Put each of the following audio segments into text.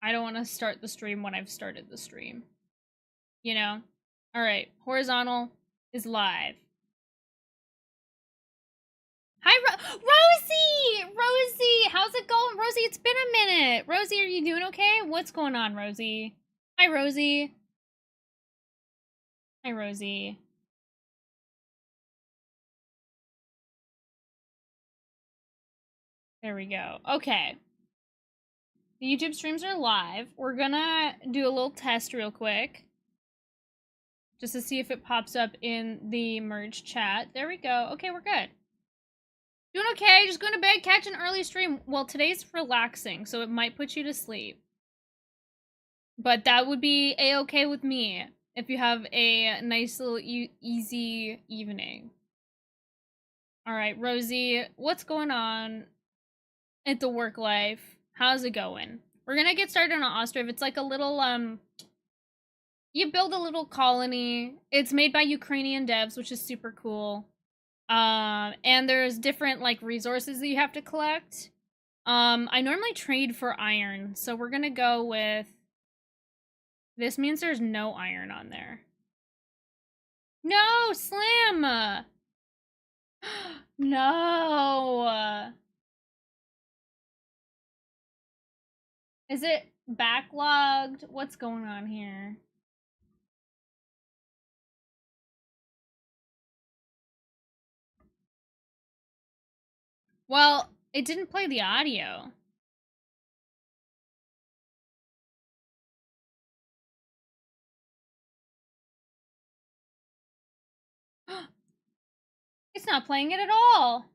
I don't want to start the stream when I've started the stream. You know? Alright, horizontal is live. Hi, Rosie! Rosie! How's it going? Rosie, it's been a minute! Rosie, are you doing okay? What's going on, Rosie? Hi, Rosie. Hi, Rosie. There we go. Okay. The YouTube streams are live. We're gonna do a little test real quick. Just to see if it pops up in the merge chat. There we go. Okay, we're good. Doing okay. Just going to bed, catch an early stream. Well, today's relaxing, so it might put you to sleep. But that would be a-okay with me if you have a nice little easy evening. Alright, Rosie, what's going on at the work life? How's it going? We're gonna get started on Ostriv. It's like a little, you build a little colony. It's made by Ukrainian devs, which is super cool. And there's different, like, resources that you have to collect. I normally trade for iron, so we're gonna go with... This means there's no iron on there. No, Slim! No! Is it backlogged? What's going on here? Well, it didn't play the audio. It's not playing it at all.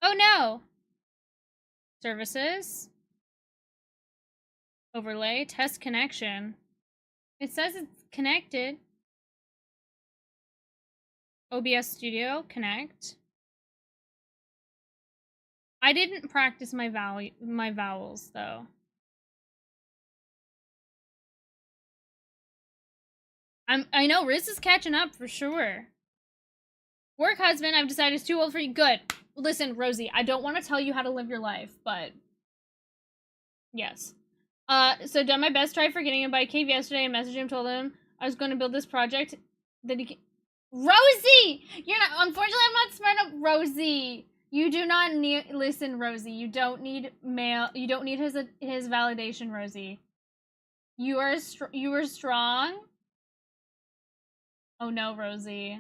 Oh no. Services. Overlay. Test connection. It says it's connected. OBS Studio. Connect. I didn't practice my vowels though. I know Riz is catching up for sure. Work husband, I've decided is too old for you. Good. Listen, Rosie, I don't want to tell you how to live your life, but yes. So done my best, tried forgetting him by cave yesterday and messaged him, told him I was going to build this project that he can... Rosie! You're not, unfortunately, I'm not smart enough. Rosie, you do not need, listen, Rosie, you don't need you don't need his validation, Rosie. You are strong. Oh no, Rosie.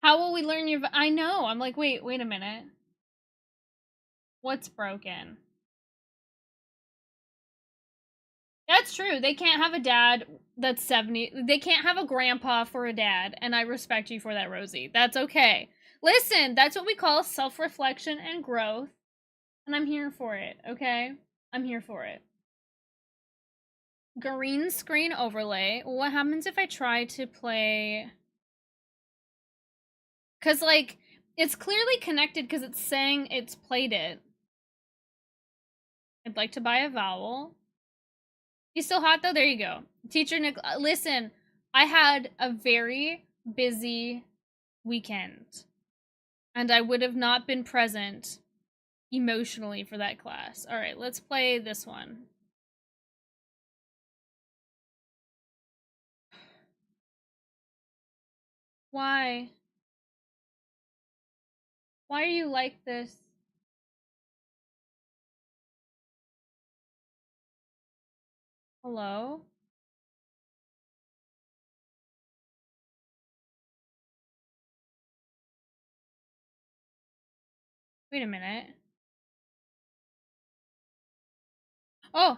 How will we learn your... I know. I'm like, wait a minute. What's broken? That's true. They can't have a dad that's 70. They can't have a grandpa for a dad, and I respect you for that, Rosie. That's okay. Listen, that's what we call self-reflection and growth, and I'm here for it, okay? I'm here for it. Green screen overlay. What happens if I try to play... Because, like, it's clearly connected because it's saying it's played it. I'd like to buy a vowel. He's still hot, though? There you go. Teacher Nick, listen, I had a very busy weekend. And I would have not been present emotionally for that class. Alright, let's play this one. Why? Why are you like this? Hello? Wait a minute. Oh!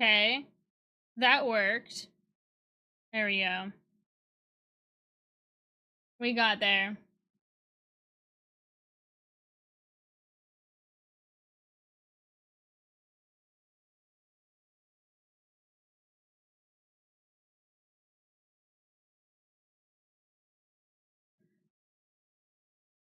Okay. That worked. There we go. We got there.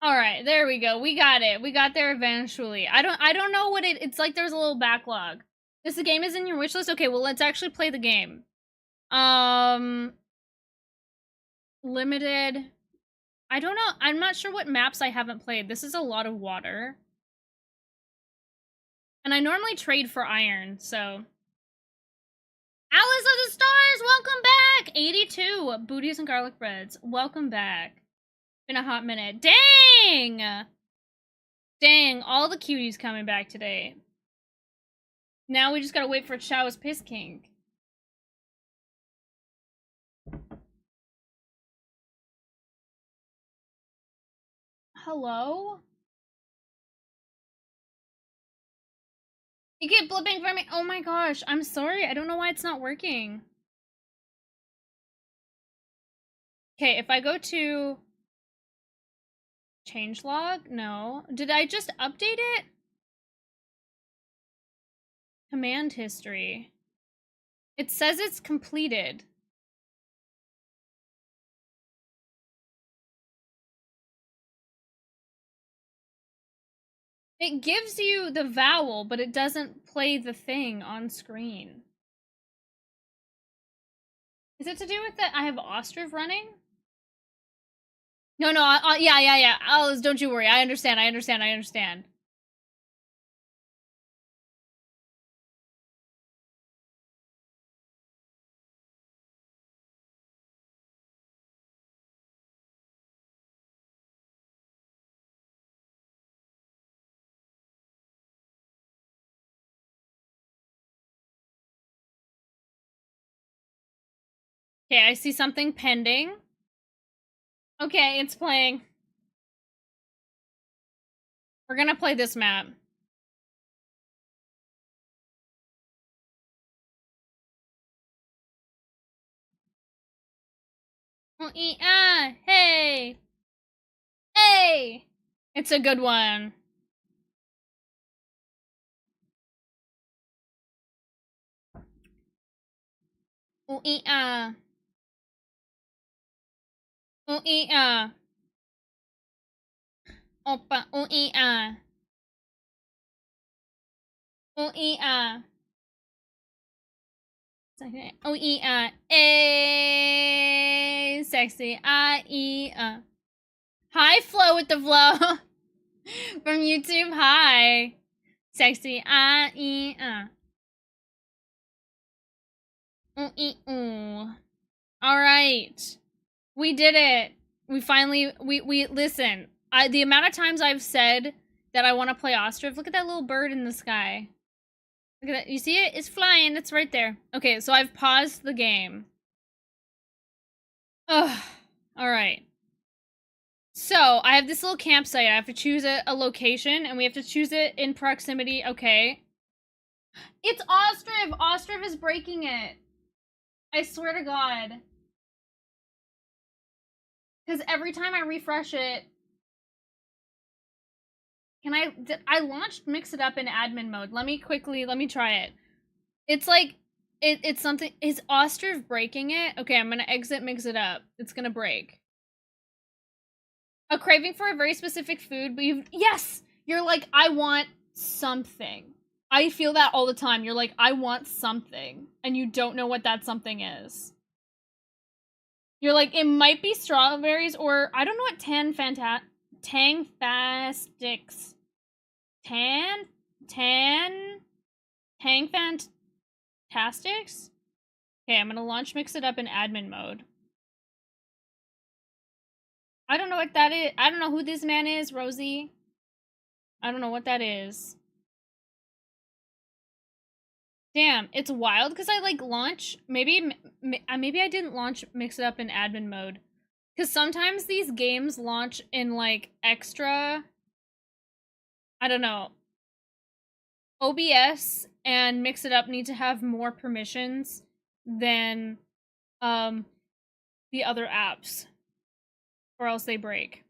All right, there we go. We got it. We got there eventually. I don't know what it's like. There's a little backlog. This the game is in your wish list. Okay, well let's actually play the game. Limited. I don't know. I'm not sure what maps I haven't played. This is a lot of water. And I normally trade for iron, so. Alice of the Stars, welcome back! 82, Booties and Garlic Breads, welcome back. Been a hot minute. Dang! Dang, all the cuties coming back today. Now we just gotta wait for Chao's Piss King. Hello? You keep blipping for me. Oh my gosh, I'm sorry. I don't know why it's not working. Okay, if I go to changelog, no. Did I just update it? Command history. It says it's completed. It gives you the vowel, but it doesn't play the thing on screen. Is it to do with that I have Ostriv running? No, yeah. Alice, don't you worry. I understand. Okay, I see something pending. Okay, it's playing. We're gonna play this map. Hey! Hey! It's a good one. Opa, sexy, Hi, Flow with the Flow. From YouTube, hi. Sexy, All right. We did it. We finally, listen. The amount of times I've said that I want to play Ostriv, look at that little bird in the sky. Look at that. You see it? It's flying. It's right there. Okay, so I've paused the game. Ugh. All right. So, I have this little campsite. I have to choose a location, and we have to choose it in proximity. Okay. It's Ostriv! Ostriv is breaking it. I swear to God. Because every time I refresh it... I launched Mix It Up in admin mode. Let me try it. It's like, it's something... Is Ostriv breaking it? Okay, I'm gonna exit Mix It Up. It's gonna break. A craving for a very specific food, but yes! You're like, I want something. I feel that all the time. You're like, I want something. And you don't know what that something is. You're like, it might be strawberries or, I don't know what Tangfantastics? Okay, I'm gonna launch Mix It Up in admin mode. I don't know what that is. I don't know who this man is, Rosie. I don't know what that is. Damn, it's wild because I like launch. Maybe I didn't launch Mix It Up in admin mode. Because sometimes these games launch in like extra. I don't know. OBS and Mix It Up need to have more permissions than the other apps. Or else they break.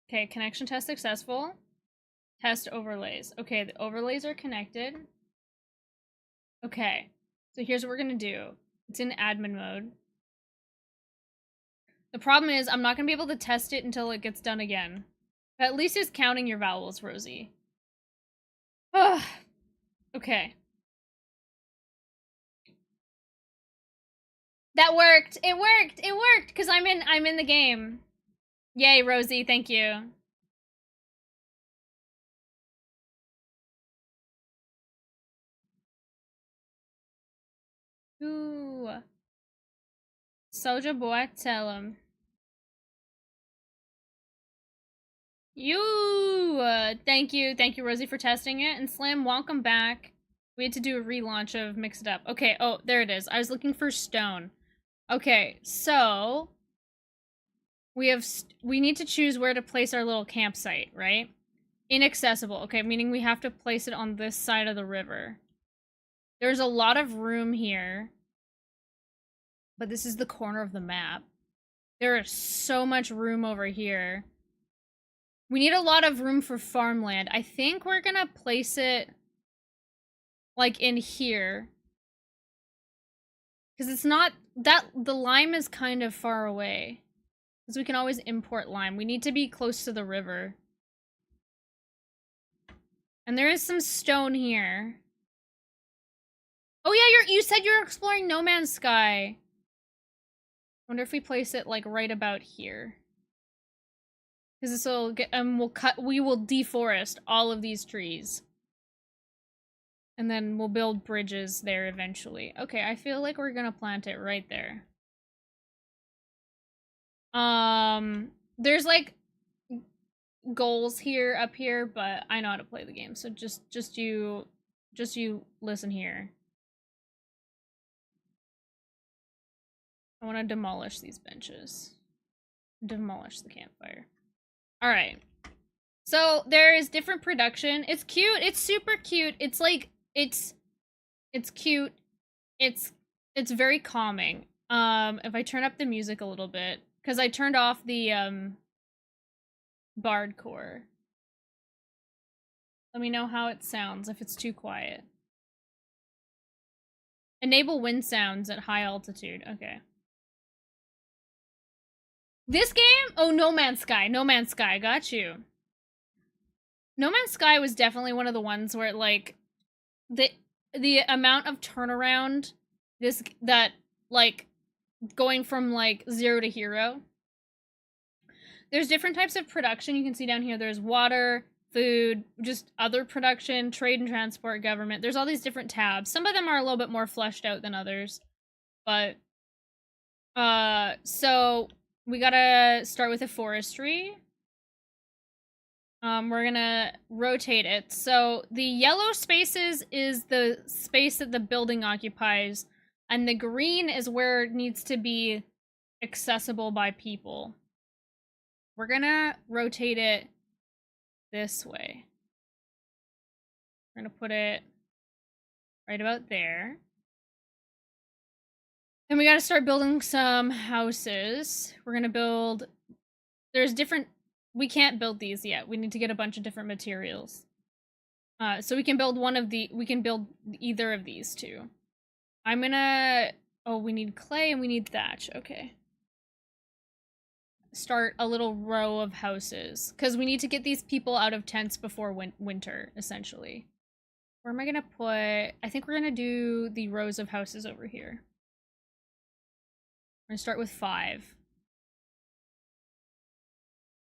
Okay, connection test successful. Test overlays. Okay, the overlays are connected. Okay, so here's what we're gonna do. It's in admin mode. The problem is I'm not gonna be able to test it until it gets done again. At least it's counting your vowels, Rosie. Ugh. Okay. That worked. It worked. It worked because I'm in the game. Yay, Rosie. Thank you. Ooh. Soldier boy, tell him. Thank you, Rosie, for testing it. And Slim, welcome back. We had to do a relaunch of Mix It Up. Okay, oh, there it is. I was looking for stone. Okay, so we need to choose where to place our little campsite, right? Inaccessible. Okay, meaning we have to place it on this side of the river. There's a lot of room here, but this is the corner of the map. There is so much room over here. We need a lot of room for farmland. I think we're gonna place it like in here. Because it's not that the lime is kind of far away. Because we can always import lime. We need to be close to the river. And there is some stone here. Oh yeah, you said you're exploring No Man's Sky. Wonder if we place it like right about here. Because this will get we will deforest all of these trees. And then we'll build bridges there eventually. Okay, I feel like we're gonna plant it right there. There's like goals up here, but I know how to play the game, so just you listen here. I want to demolish these benches. Demolish the campfire. All right. So there is different production. It's cute. It's super cute. It's like it's cute. It's very calming. If I turn up the music a little bit, because I turned off the Bard core. Let me know how it sounds if it's too quiet. Enable wind sounds at high altitude. Okay. This game? Oh, No Man's Sky. No Man's Sky. Got you. No Man's Sky was definitely one of the ones where, like, the amount of turnaround like, going from, like, 0 to hero. There's different types of production. You can see down here there's water, food, just other production, trade and transport, government. There's all these different tabs. Some of them are a little bit more fleshed out than others. But, so we gotta start with a forestry. We're gonna rotate it. So the yellow spaces is the space that the building occupies, and the green is where it needs to be accessible by people. We're gonna rotate it this way. We're gonna put it right about there. Then we gotta start building some houses. We're gonna build... There's different... We can't build these yet. We need to get a bunch of different materials. So we can build we can build either of these two. I'm gonna... Oh, we need clay and we need thatch. Okay. Start a little row of houses. Because we need to get these people out of tents before winter, essentially. Where am I gonna put... I think we're gonna do the rows of houses over here. We're gonna start with 5.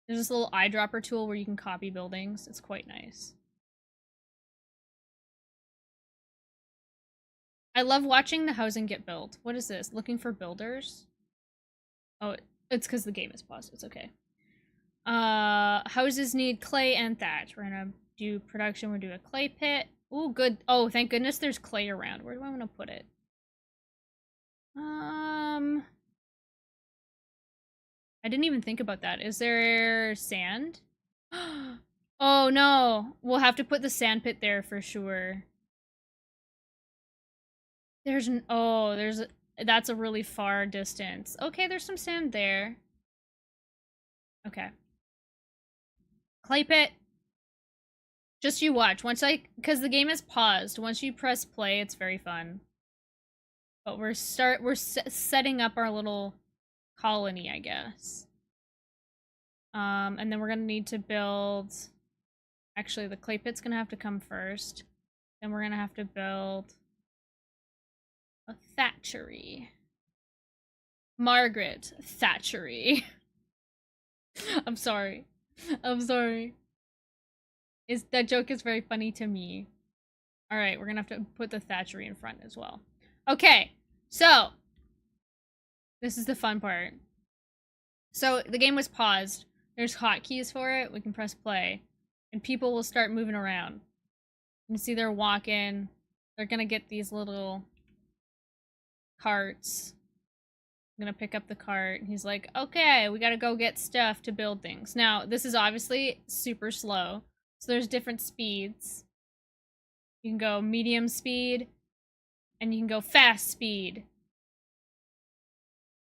There's this little eyedropper tool where you can copy buildings. It's quite nice. I love watching the housing get built. What is this? Looking for builders? Oh, it's because the game is paused. It's okay. Houses need clay and thatch. We're gonna do production. We're gonna do a clay pit. Ooh, good. Oh, thank goodness there's clay around. Where do I want to put it? I didn't even think about that. Is there sand? Oh no. We'll have to put the sand pit there for sure. There's that's a really far distance. Okay, there's some sand there. Okay. Clay pit. Just you watch. Because the game is paused. Once you press play, it's very fun. But we're setting up our little colony, I guess. And then we're gonna need to build... Actually, the clay pit's gonna have to come first. Then we're gonna have to build a thatchery. Margaret Thatchery. I'm sorry. I'm sorry. That joke is very funny to me. Alright, we're gonna have to put the thatchery in front as well. Okay, so this is the fun part. So the game was paused. There's hotkeys for it. We can press play. And people will start moving around. You can see they're walking. They're gonna get these little carts. I'm gonna pick up the cart. He's like, okay, we gotta go get stuff to build things. Now, this is obviously super slow. So there's different speeds. You can go medium speed, and you can go fast speed.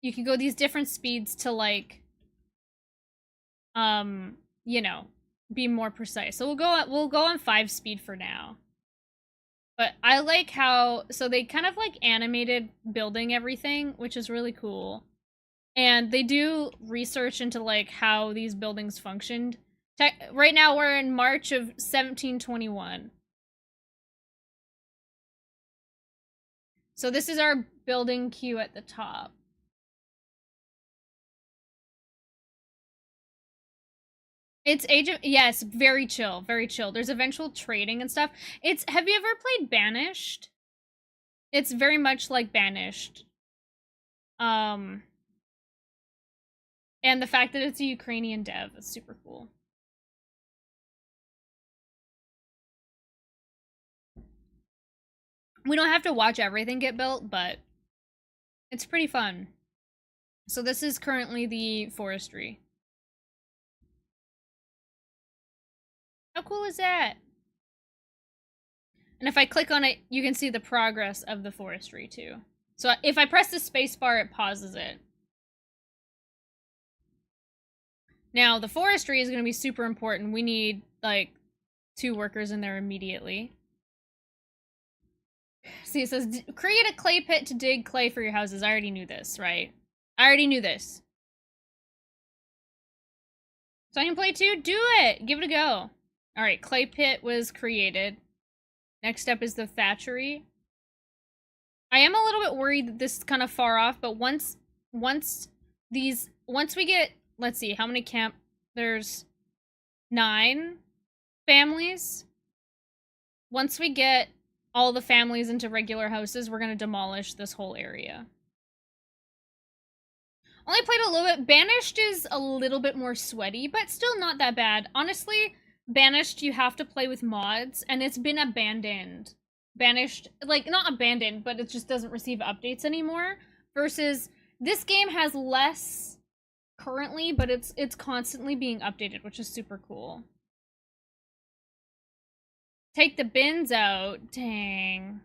You can go these different speeds to, like, you know, be more precise. So we'll go on 5 speed for now. But I like how, so they kind of like animated building everything, which is really cool. And they do research into like how these buildings functioned. Right now we're in March of 1721. So this is our building queue at the top. It's yes, very chill, very chill. There's eventual trading and stuff. Have you ever played Banished? It's very much like Banished. And the fact that it's a Ukrainian dev is super cool. We don't have to watch everything get built, but it's pretty fun. So this is currently the forestry. How cool is that? And if I click on it, you can see the progress of the forestry too. So if I press the spacebar, it pauses it. Now, the forestry is going to be super important. We need, like, 2 workers in there immediately. See, it says, create a clay pit to dig clay for your houses. I already knew this, right? I already knew this. So I can play too? Do it! Give it a go. Alright, clay pit was created. Next step is the thatchery. I am a little bit worried that this is kind of far off, but once we get, let's see, how many there's 9 families. Once we get all the families into regular houses, we're going to demolish this whole area. Only played a little bit. Banished is a little bit more sweaty, but still not that bad. Honestly, Banished, you have to play with mods, and it's been abandoned. Banished, like, not abandoned, but it just doesn't receive updates anymore. Versus, this game has less currently, but it's constantly being updated, which is super cool. Take the bins out. Dang.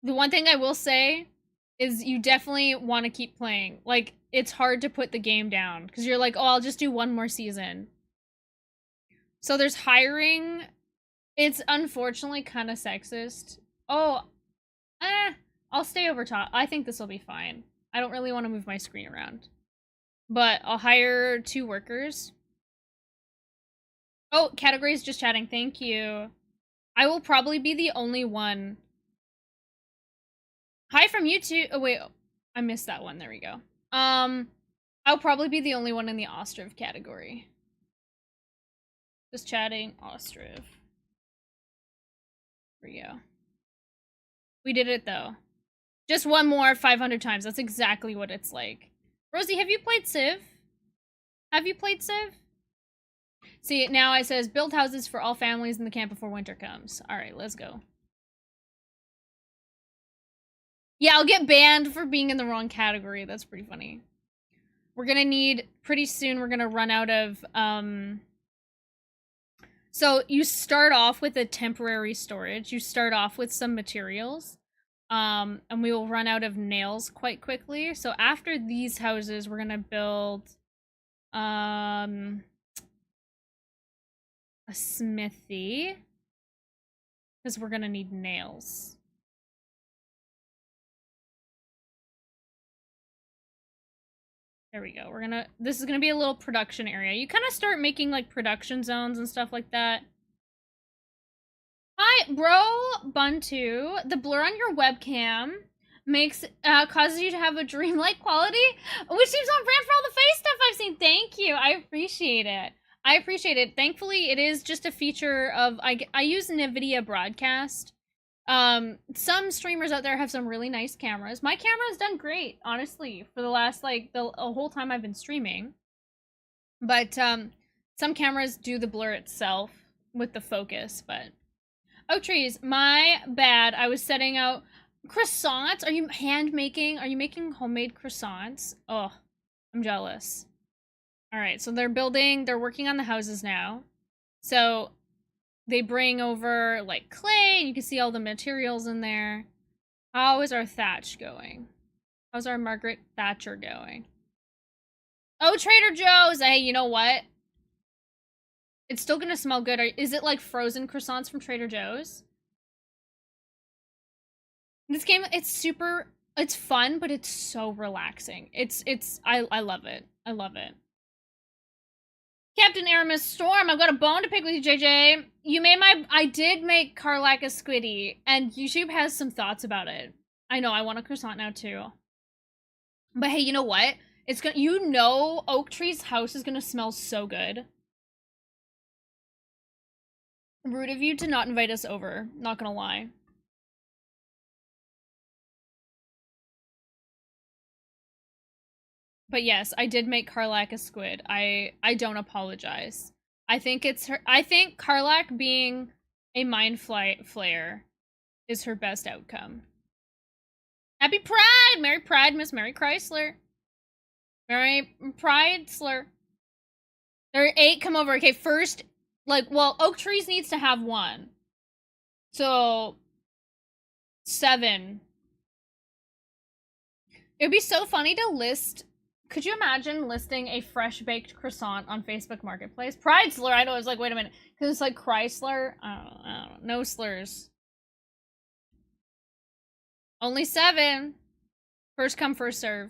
The one thing I will say is you definitely want to keep playing. Like, it's hard to put the game down because you're like, oh, I'll just do one more season. So there's hiring. It's unfortunately kind of sexist. Oh, I'll stay over top. I think this will be fine. I don't really want to move my screen around. But I'll hire 2 workers. Oh, categories just chatting. Thank you. I will probably be the only one. Hi from YouTube. Oh, wait. I missed that one. There we go. I'll probably be the only one in the Ostriv category. Just chatting. Ostriv. There we go. We did it, though. Just one more 500 times. That's exactly what it's like. Rosie, have you played Civ? Have you played Civ? See, now it says, build houses for all families in the camp before winter comes. Alright, let's go. Yeah, I'll get banned for being in the wrong category. That's pretty funny. We're gonna need, pretty soon, we're gonna run out of, so you start off with a temporary storage. You start off with some materials. And we will run out of nails quite quickly. So after these houses, we're gonna build, a smithy. Because we're gonna need nails. There we go. This is gonna be a little production area. You kind of start making like production zones and stuff like that. Hi, bro, Buntu. The blur on your webcam causes you to have a dreamlike quality, which seems on brand for all the face stuff I've seen. Thank you. I appreciate it. I appreciate it. Thankfully, it is just a feature of I use NVIDIA Broadcast. Some streamers out there have some really nice cameras. My camera has done great, honestly, for the last like the whole time I've been streaming. But some cameras do the blur itself with the focus, but oh, trees, my bad. I was setting out croissants. Are you hand making? Are you making homemade croissants? Oh, I'm jealous. All right, so they're working on the houses now. So they bring over like clay, and you can see all the materials in there. How is our thatch going? How's our Margaret Thatcher going? Oh, Trader Joe's. Hey, you know what? It's still gonna smell good. Is it like frozen croissants from Trader Joe's? This game, it's fun, but it's so relaxing. I love it. I love it. Captain Aramis Storm, I've got a bone to pick with you, JJ. I did make Karlak a squiddy, and YouTube has some thoughts about it. I know, I want a croissant now too. But hey, you know what? Oak Tree's house is gonna smell so good. Rude of you to not invite us over, not gonna lie. But yes, I did make Karlak a squid. I don't apologize. I think Karlak being a mind flayer is her best outcome. Happy Pride! Merry Pride, Miss Mary Chrysler. Merry Pride-sler. There are 8, come over. Okay, first, Oak Trees needs to have 1. So, 7. It would be so funny to list. Could you imagine listing a fresh baked croissant on Facebook Marketplace? Pride slur. I know. It's like, wait a minute, because it's like Chrysler. I don't know. No slurs. Only 7. First come, first serve.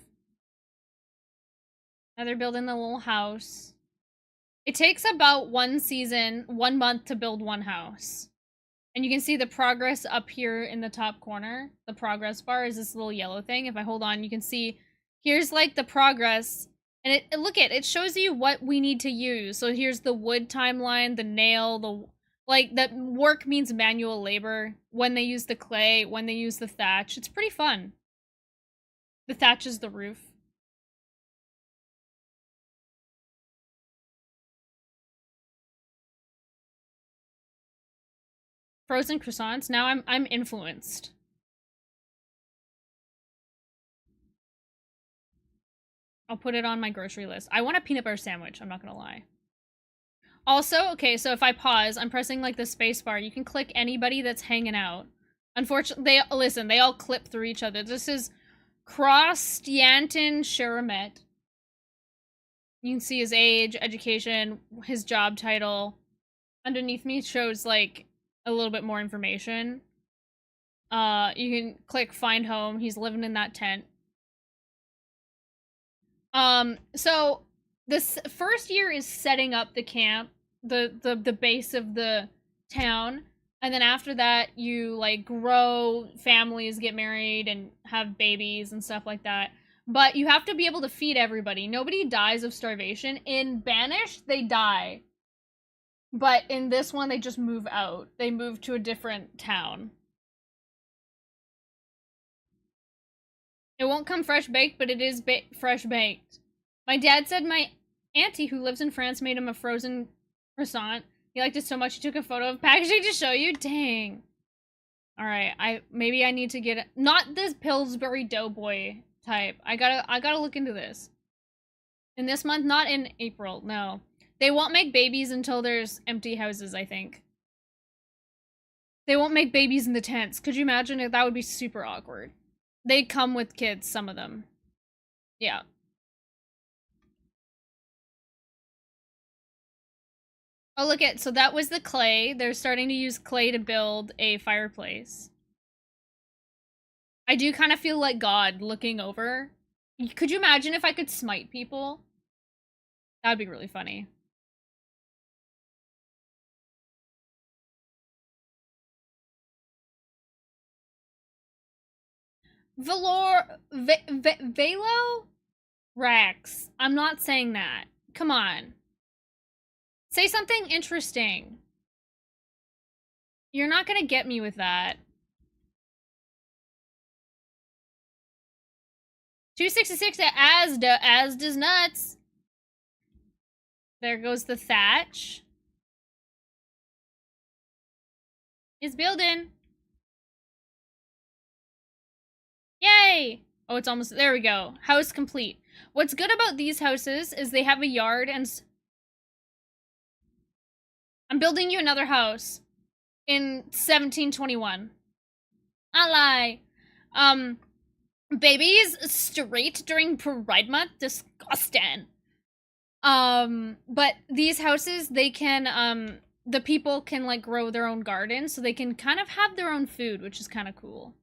Now they're building the little house. It takes about 1 month to build 1 house. And you can see the progress up here in the top corner. The progress bar is this little yellow thing. If I hold on, you can see here's like the progress. And it shows you what we need to use. So here's the wood timeline, the nail, that work means manual labor. When they use the clay, when they use the thatch. It's pretty fun. The thatch is the roof. Frozen croissants. Now I'm influenced. I'll put it on my grocery list. I want a peanut butter sandwich, I'm not gonna lie. Also, okay, so if I pause, I'm pressing like the space bar. You can click anybody that's hanging out. Unfortunately, they all clip through each other. This is Krostyantin Sharamet. You can see his age, education, his job title. Underneath me shows like a little bit more information. You can click find home. He's living in that tent. So this first year is setting up the camp, the base of the town, and then after that you like grow, families get married and have babies and stuff like that. But you have to be able to feed everybody. Nobody dies of starvation. In Banished, they die. But in this one, they just move out. They move to a different town. It won't come fresh baked, but it is fresh baked. My dad said my auntie, who lives in France, made him a frozen croissant. He liked it so much he took a photo of packaging to show you. Dang. All right, maybe I need to get not this Pillsbury Doughboy type. I gotta look into this. In this month, not in April. No, they won't make babies until there's empty houses. I think they won't make babies in the tents. Could you imagine it? That would be super awkward. They come with kids, some of them. Yeah. Oh, look at, so that was the clay. They're starting to use clay to build a fireplace. I do kind of feel like God looking over Could you imagine if I could smite people? That'd be really funny. Velo? Rex. I'm not saying that. Come on. Say something interesting. You're not gonna get me with that. 266 at Asda. Asda's nuts. There goes the thatch. It's building. Yay! Oh, it's almost, there we go. House complete. What's good about these houses is they have a yard and... I'm building you another house in 1721. I lie. Babies straight during Pride Month? Disgusting. But these houses, they can, the people can, like, grow their own garden, so they can kind of have their own food, which is kind of cool.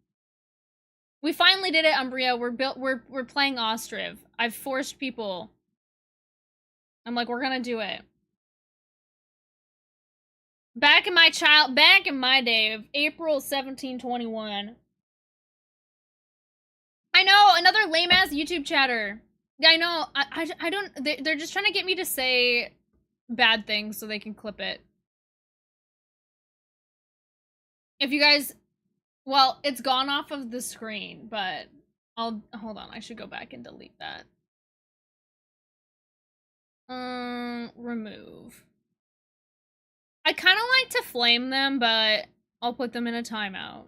We finally did it, Umbria. We're playing Ostriv. I've forced people. I'm like, we're gonna do it. Back in my day of April 1721. I know, another lame-ass YouTube chatter. Yeah, I know. I don't... They're just trying to get me to say bad things so they can clip it. If you guys... Well, it's gone off of the screen, but I'll... Hold on, I should go back and delete that. Remove. I kind of like to flame them, but I'll put them in a timeout.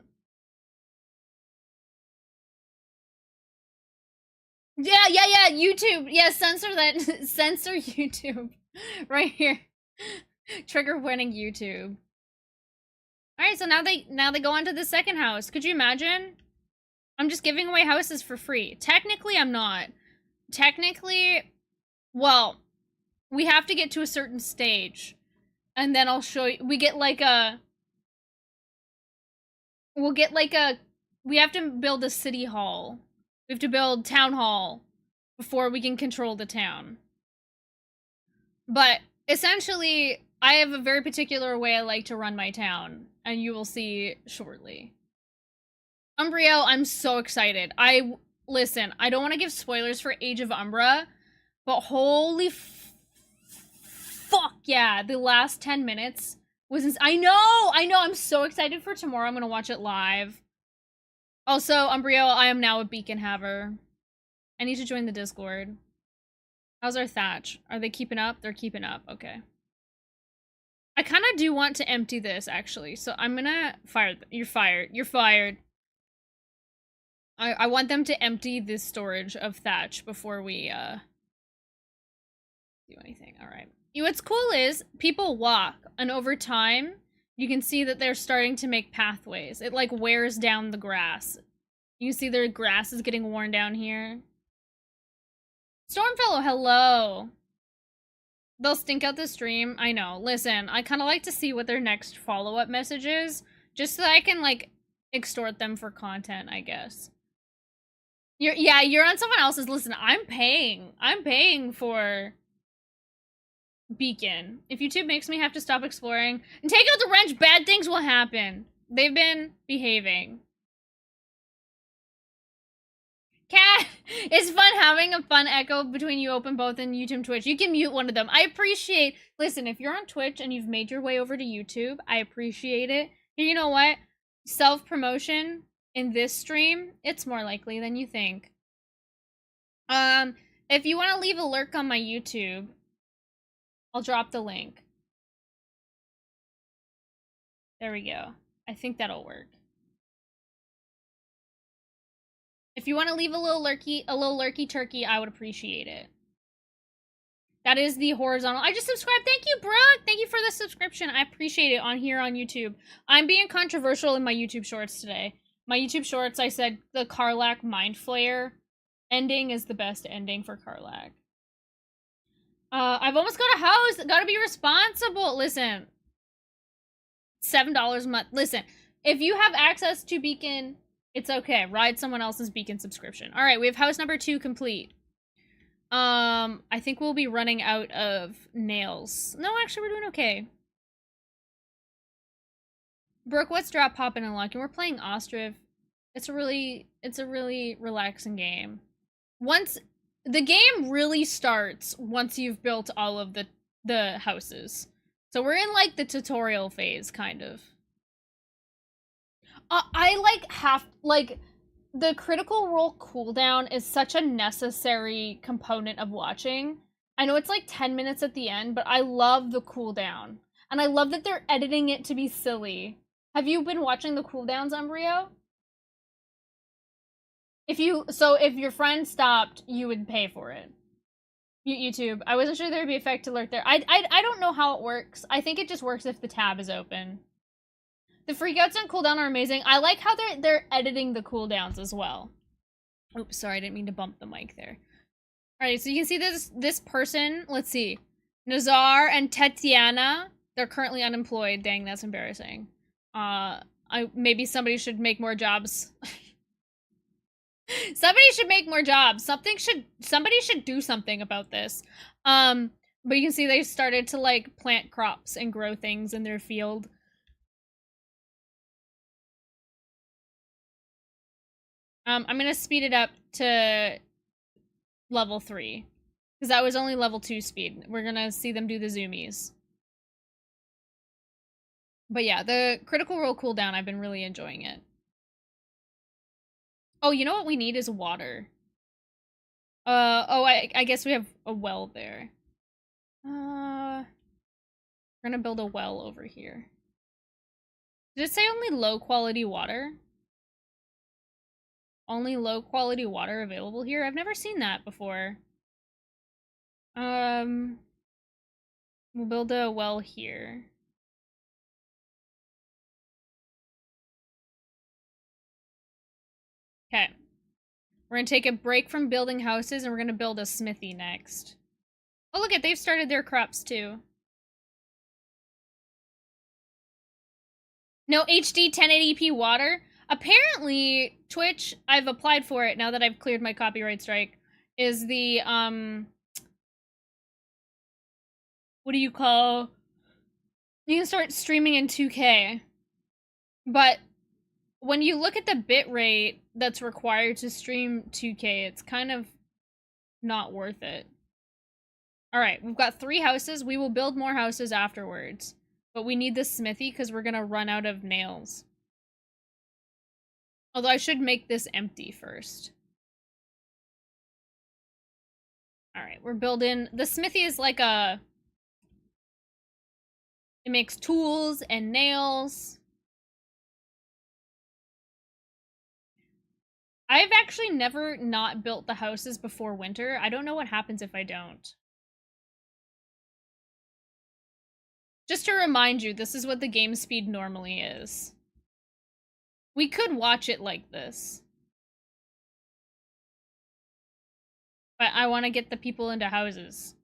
Yeah, YouTube. Yeah, censor that. Censor YouTube. Right here. Trigger warning YouTube. Alright, so now they go on to the second house. Could you imagine? I'm just giving away houses for free. Technically, I'm not. Technically, well, we have to get to a certain stage. And then I'll show you. We get like a... We'll get like a... We have to build a city hall. We have to build town hall before we can control the town. But essentially, I have a very particular way I like to run my town, and you will see shortly. Umbriel, I'm so excited. Listen, I don't want to give spoilers for Age of Umbra, but holy fuck yeah, the last 10 minutes was I know, I'm so excited for tomorrow. I'm gonna watch it live. Also, Umbriel, I am now a beacon haver. I need to join the Discord. How's our thatch? Are they keeping up? They're keeping up, okay. I kind of do want to empty this, actually, so I'm gonna fire You're fired. You're fired. I want them to empty this storage of thatch before we, do anything. Alright. What's cool is, people walk, and over time, you can see that they're starting to make pathways. It, like, wears down the grass. You see their grass is getting worn down here. Stormfellow, hello! They'll stink out the stream. I know. Listen, I kind of like to see what their next follow-up message is, just so that I can, like, extort them for content, I guess. You're on someone else's. Listen, I'm paying for Beacon. If YouTube makes me have to stop exploring and take out the wrench, bad things will happen. They've been behaving. Cat, it's fun having a fun echo between you open both in YouTube and Twitch. You can mute one of them. I appreciate... Listen, if you're on Twitch and you've made your way over to YouTube, I appreciate it. You know what? Self-promotion in this stream, it's more likely than you think. If you want to leave a lurk on my YouTube, I'll drop the link. There we go. I think that'll work. If you want to leave a little lurky turkey, I would appreciate it. That is the horizontal. I just subscribed. Thank you, Brooke. Thank you for the subscription. I appreciate it on here on YouTube. I'm being controversial in my YouTube shorts today. My YouTube shorts, I said the Karlach Mind Flayer ending is the best ending for Karlach. I've almost got a house. Gotta be responsible. Listen. $7 a month. Listen, if you have access to Beacon It's okay. Ride someone else's beacon subscription. All right, we have house number 2 complete. I think we'll be running out of nails. No, actually, we're doing okay. Brooke, what's drop poppin' and unlocking? We're playing Ostriv. It's a really relaxing game. Once the game really starts once you've built all of the houses. So we're in like the tutorial phase, kind of. I like the critical role cooldown is such a necessary component of watching. I know it's like 10 minutes at the end, but I love the cooldown. And I love that they're editing it to be silly. Have you been watching the cooldowns, Umbrio? If your friend stopped, you would pay for it. YouTube. I wasn't sure there would be effect to alert there. I don't know how it works. I think it just works if the tab is open. The freakouts on cooldown are amazing. I like how they're editing the cooldowns as well. Oops, sorry, I didn't mean to bump the mic there. Alright, so you can see this person, let's see. Nazar and Tetiana, they're currently unemployed. Dang, that's embarrassing. Maybe somebody should make more jobs. Somebody should make more jobs. Somebody should do something about this. But you can see they started to like plant crops and grow things in their field. I'm gonna speed it up to level 3. Because that was only level 2 speed. We're gonna see them do the zoomies. But yeah, the critical role cooldown, I've been really enjoying it. Oh, you know what we need is water. I guess we have a well there. We're gonna build a well over here. Did it say only low quality water? Only low quality water available here? I've never seen that before. We'll build a well here. Okay. We're gonna take a break from building houses and we're gonna build a smithy next. Oh, look at, they've started their crops too. No HD 1080p water? Apparently, Twitch, I've applied for it now that I've cleared my copyright strike, is the, what do you call? You can start streaming in 2K. But when you look at the bit rate that's required to stream 2K, it's kind of not worth it. Alright, we've got 3 houses. We will build more houses afterwards. But we need this smithy because we're gonna run out of nails. Although I should make this empty first. Alright, we're building... The smithy is like a... It makes tools and nails. I've actually never not built the houses before winter. I don't know what happens if I don't. Just to remind you, this is what the game speed normally is. We could watch it like this. But I want to get the people into houses.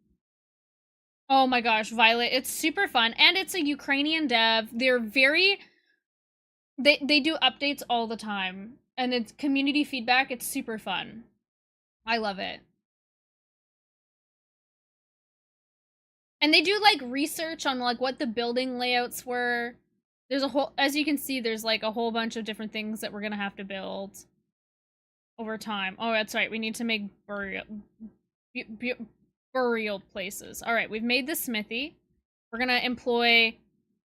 Oh my gosh, Violet, it's super fun. And it's a Ukrainian dev. They're very... They do updates all the time. And it's community feedback. It's super fun. I love it. And they do like research on like what the building layouts were. There's a whole, as you can see, there's like a whole bunch of different things that we're gonna have to build over time. Oh, that's right. We need to make burial places. All right, we've made the smithy. We're gonna employ.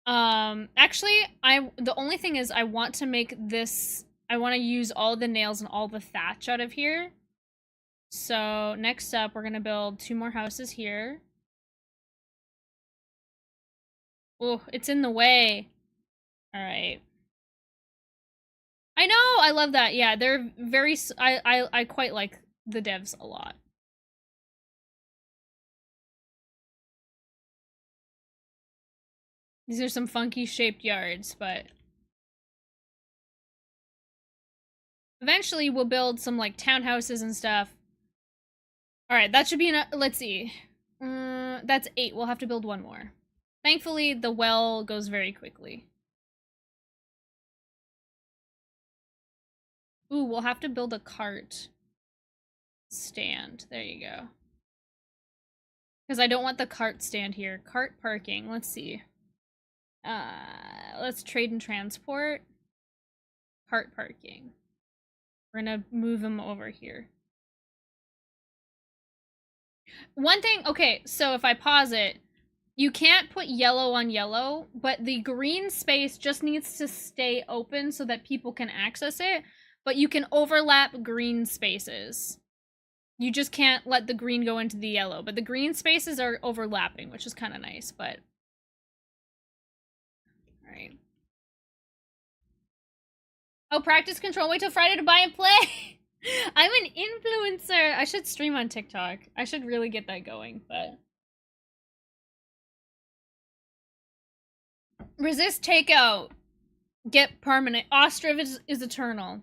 Actually, the only thing is I want to make this. I want to use all the nails and all the thatch out of here. So next up, we're gonna build 2 more houses here. Oh, it's in the way. All right. I know, I love that. Yeah, they're very. I quite like the devs a lot. These are some funky shaped yards, but eventually we'll build some like townhouses and stuff. All right, that should be enough. Let's see. That's 8. We'll have to build 1 more. Thankfully, the well goes very quickly. Ooh, we'll have to build a cart stand. There you go. Because I don't want the cart stand here. Cart parking. Let's see. Let's trade and transport. Cart parking. We're gonna move them over here. One thing, okay, so if I pause it, you can't put yellow on yellow, but the green space just needs to stay open so that people can access it, but you can overlap green spaces. You just can't let the green go into the yellow, but the green spaces are overlapping, which is kind of nice, but... Alright. Oh, practice control. Wait till Friday to buy and play! I'm an influencer! I should stream on TikTok. I should really get that going, but... Resist takeout. Get permanent. Ostriv is eternal.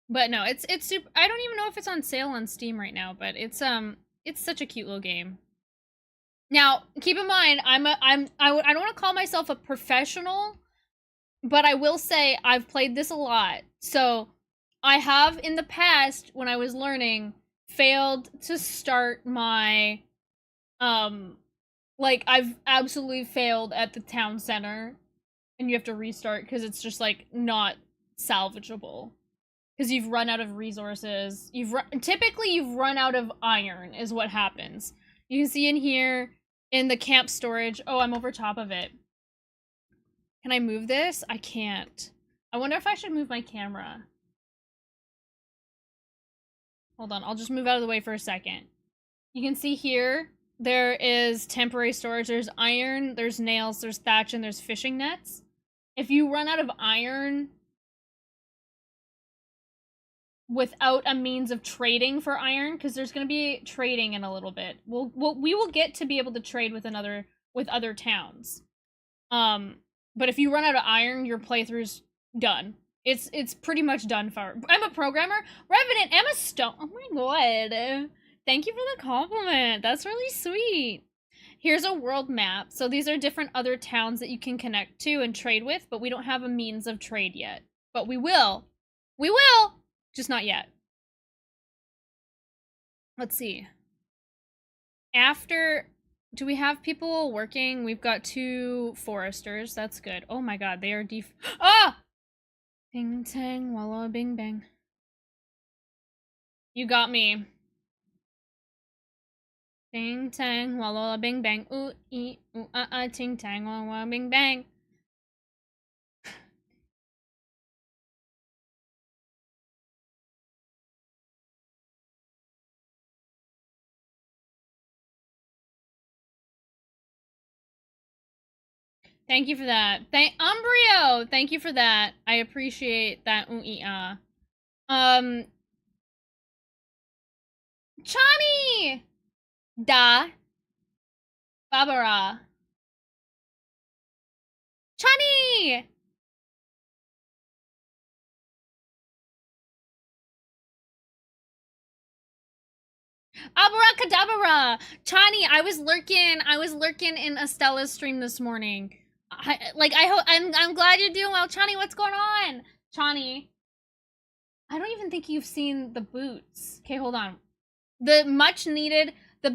But no, it's super. I don't even know if it's on sale on Steam right now, but it's such a cute little game. Now, keep in mind, I don't want to call myself a professional, but I will say I've played this a lot. So, I have in the past when I was learning failed to start my like I've absolutely failed at the town center and you have to restart because it's just like not salvageable. Because you've run out of resources. Typically you've run out of iron is what happens. You can see in here in the camp storage. Oh, I'm over top of it. Can I move this? I can't. I wonder if I should move my camera. Hold on, I'll just move out of the way for a second. You can see here, there is temporary storage. There's iron, there's nails, there's thatch, and there's fishing nets. If you run out of iron without a means of trading for iron, because there's going to be trading in a little bit. We will get to be able to trade with other towns. But if you run out of iron, your playthrough's done. It's pretty much done for. I'm a programmer. Revenant Emma Stone. Oh my god. Thank you for the compliment. That's really sweet. Here's a world map. So these are different other towns that you can connect to and trade with, but we don't have a means of trade yet. But we will. We will! Just not yet. Let's see. After... Do we have people working? We've got 2 foresters. That's good. Oh my god, they are Ah! Bing tang, walla bing bang. You got me. Ting tang, walla bing bang. Ooh, ee, ooh, ting tang, walla bing bang. Thank you for that. Umbrio! Thank you for that. I appreciate that. Chani! Da. Barbara. Chani! Abracadabra! Chani, I was lurking in Estella's stream this morning. I'm glad you're doing well. Chani, what's going on? Chani. I don't even think you've seen the boots. Okay, hold on. The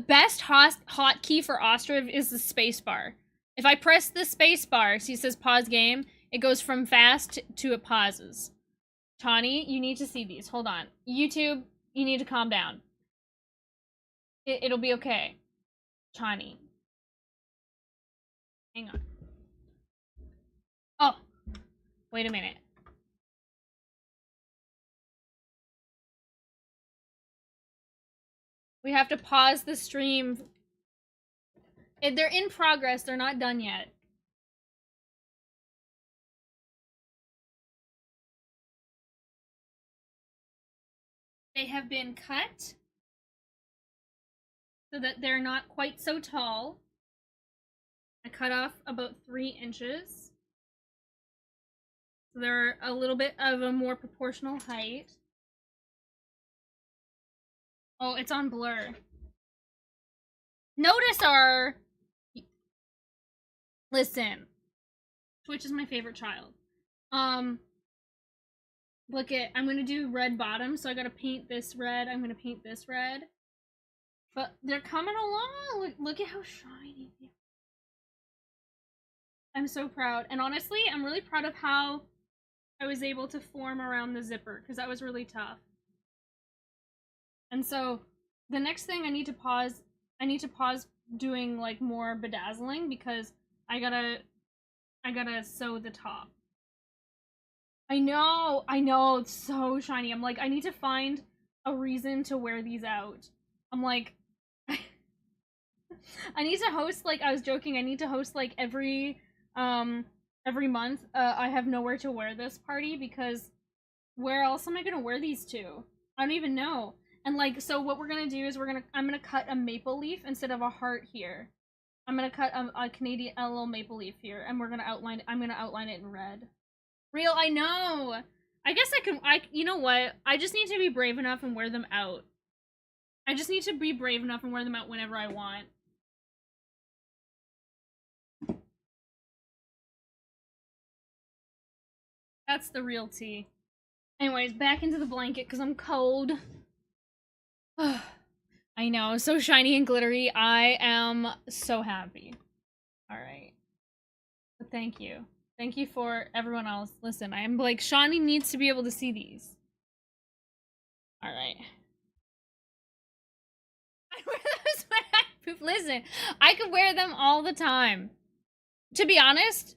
best hotkey for Ostriv is the spacebar. If I press the spacebar, see it says pause game, it goes from fast to it pauses. Chani, you need to see these. Hold on. YouTube, you need to calm down. It'll be okay. Chani. Hang on. Oh. Wait a minute. We have to pause the stream. They're in progress. They're not done yet. They have been cut so that they're not quite so tall. I cut off about 3 inches. So they're a little bit of a more proportional height. Oh, it's on blur. Notice our... Listen. Twitch is my favorite child. Look at, I'm gonna do red bottom, so I gotta paint this red. I'm gonna paint this red. But they're coming along. Look at how shiny they are. I'm so proud. And honestly, I'm really proud of how I was able to form around the zipper, because that was really tough. And so the next thing I need to pause doing like more bedazzling, because I gotta sew the top. I know, it's so shiny. I'm like, I need to find a reason to wear these out. I'm like, I need to host, like, I was joking, I need to host like every month. I have nowhere to wear this party, because where else am I gonna wear these to? I don't even know. And like, so what we're gonna do is I'm gonna cut a maple leaf instead of a heart here. I'm gonna cut a Canadian, a little maple leaf here, and I'm gonna outline it in red. Real, I know. I guess you know what? I just need to be brave enough and wear them out. I just need to be brave enough and wear them out whenever I want. That's the real tea. Anyways, back into the blanket because I'm cold. I know, so shiny and glittery. I am so happy. Alright. But thank you. Thank you for everyone else. Listen, I'm like, Shawnee needs to be able to see these. Alright. I wear those when I poop. Listen, I could wear them all the time. To be honest,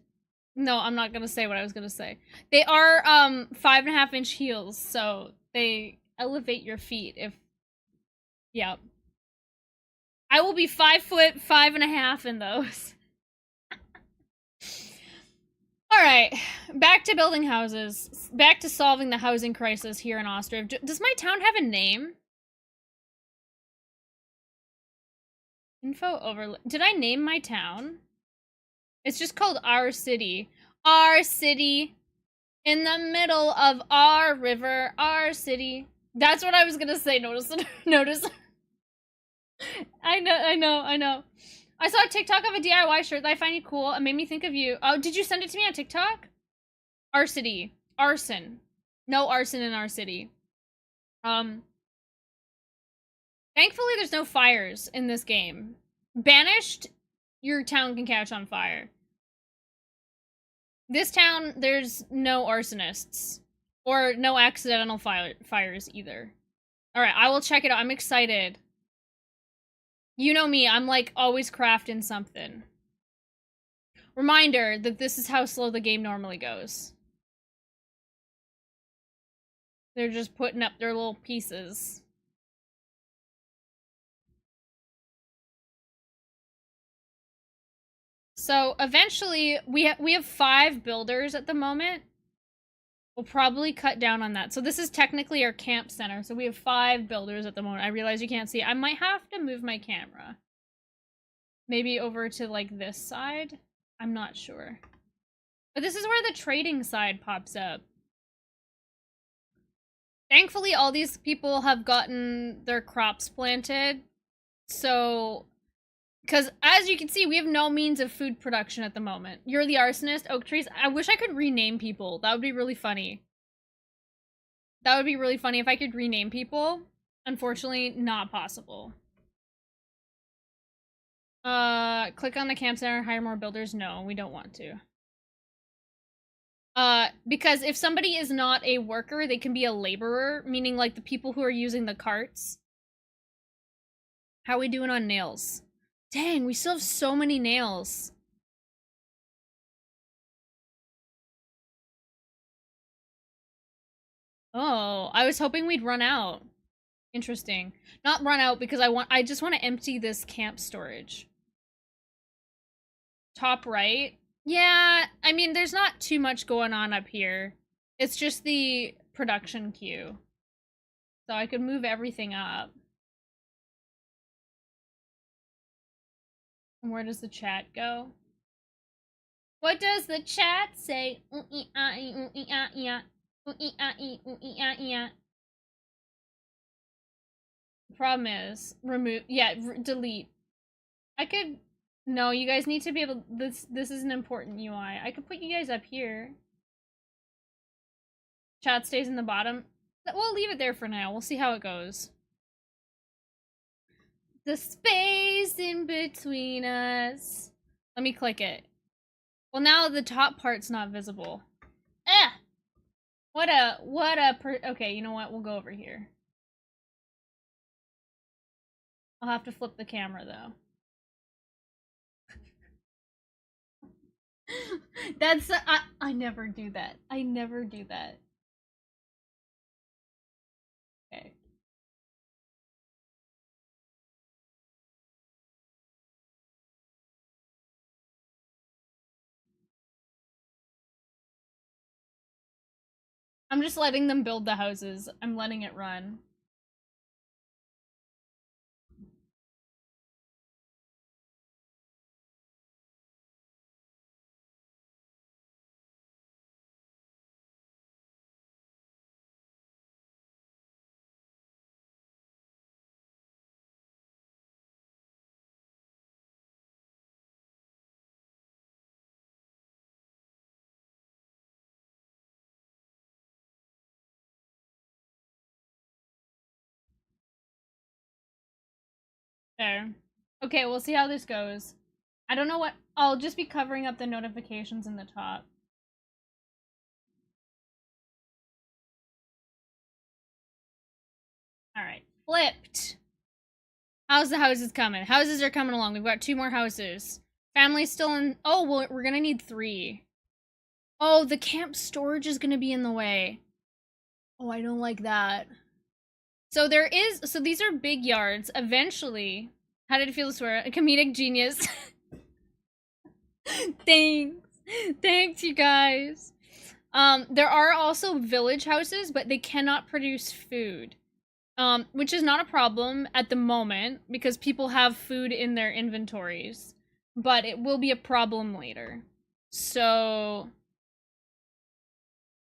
no, I'm not gonna say what I was gonna say. They are 5.5-inch heels, so they elevate your feet if yeah. I will be 5 foot 5.5 in those. Alright, back to building houses. Back to solving the housing crisis here in Ostriv. Does my town have a name? Info overlay. Did I name my town? It's just called Our City. Our City. In the middle of our river. Our City. That's what I was gonna say. Notice. Notice. I know. I saw a TikTok of a DIY shirt that I find cool. It made me think of you. Oh, did you send it to me on TikTok? Our City. Arson. No arson in our city. Thankfully there's no fires in this game. Banished, your town can catch on fire. This town, there's no arsonists. Or no accidental fires either. Alright, I will check it out. I'm excited. You know me, I'm like always crafting something. Reminder that this is how slow the game normally goes. They're just putting up their little pieces. So eventually, we have 5 builders at the moment. We'll probably cut down on that. So this is technically our camp center. So we have 5 builders at the moment. I realize you can't see. I might have to move my camera. Maybe over to like this side. I'm not sure. But this is where the trading side pops up. Thankfully, all these people have gotten their crops planted. So, because as you can see, we have no means of food production at the moment. You're the arsonist, oak trees. I wish I could rename people. That would be really funny. That would be really funny if I could rename people. Unfortunately, not possible. Click on the camp center, hire more builders. No, we don't want to. Because if somebody is not a worker, they can be a laborer, meaning like the people who are using the carts. How are we doing on nails? Dang, we still have so many nails. Oh, I was hoping we'd run out. Interesting. Not run out because I just want to empty this camp storage. Top right? Yeah, I mean, there's not too much going on up here. It's just the production queue. So I could move everything up. And where does the chat go? What does the chat say? Problem is, remove, yeah, delete. I could, no, you guys need to be able, this is an important UI. I could put you guys up here. Chat stays in the bottom. We'll leave it there for now. We'll see how it goes. The space in between us. Let me click it. Well, now the top part's not visible. Ah! Okay, you know what? We'll go over here. I'll have to flip the camera, though. That's, I never do that. I never do that. Okay. I'm just letting them build the houses. I'm letting it run. There. Okay, we'll see how this goes. I don't know what... I'll just be covering up the notifications in the top. Alright. Flipped. How's the houses coming? Houses are coming along. We've got 2 more houses. Family's still in... Oh, well, we're gonna need 3. Oh, the camp storage is gonna be in the way. Oh, I don't like that. So there is... So these are big yards. Eventually... How did it feel to swear? A comedic genius. Thanks. Thanks, you guys. There are also village houses, but they cannot produce food. Which is not a problem at the moment, because people have food in their inventories. But it will be a problem later. So...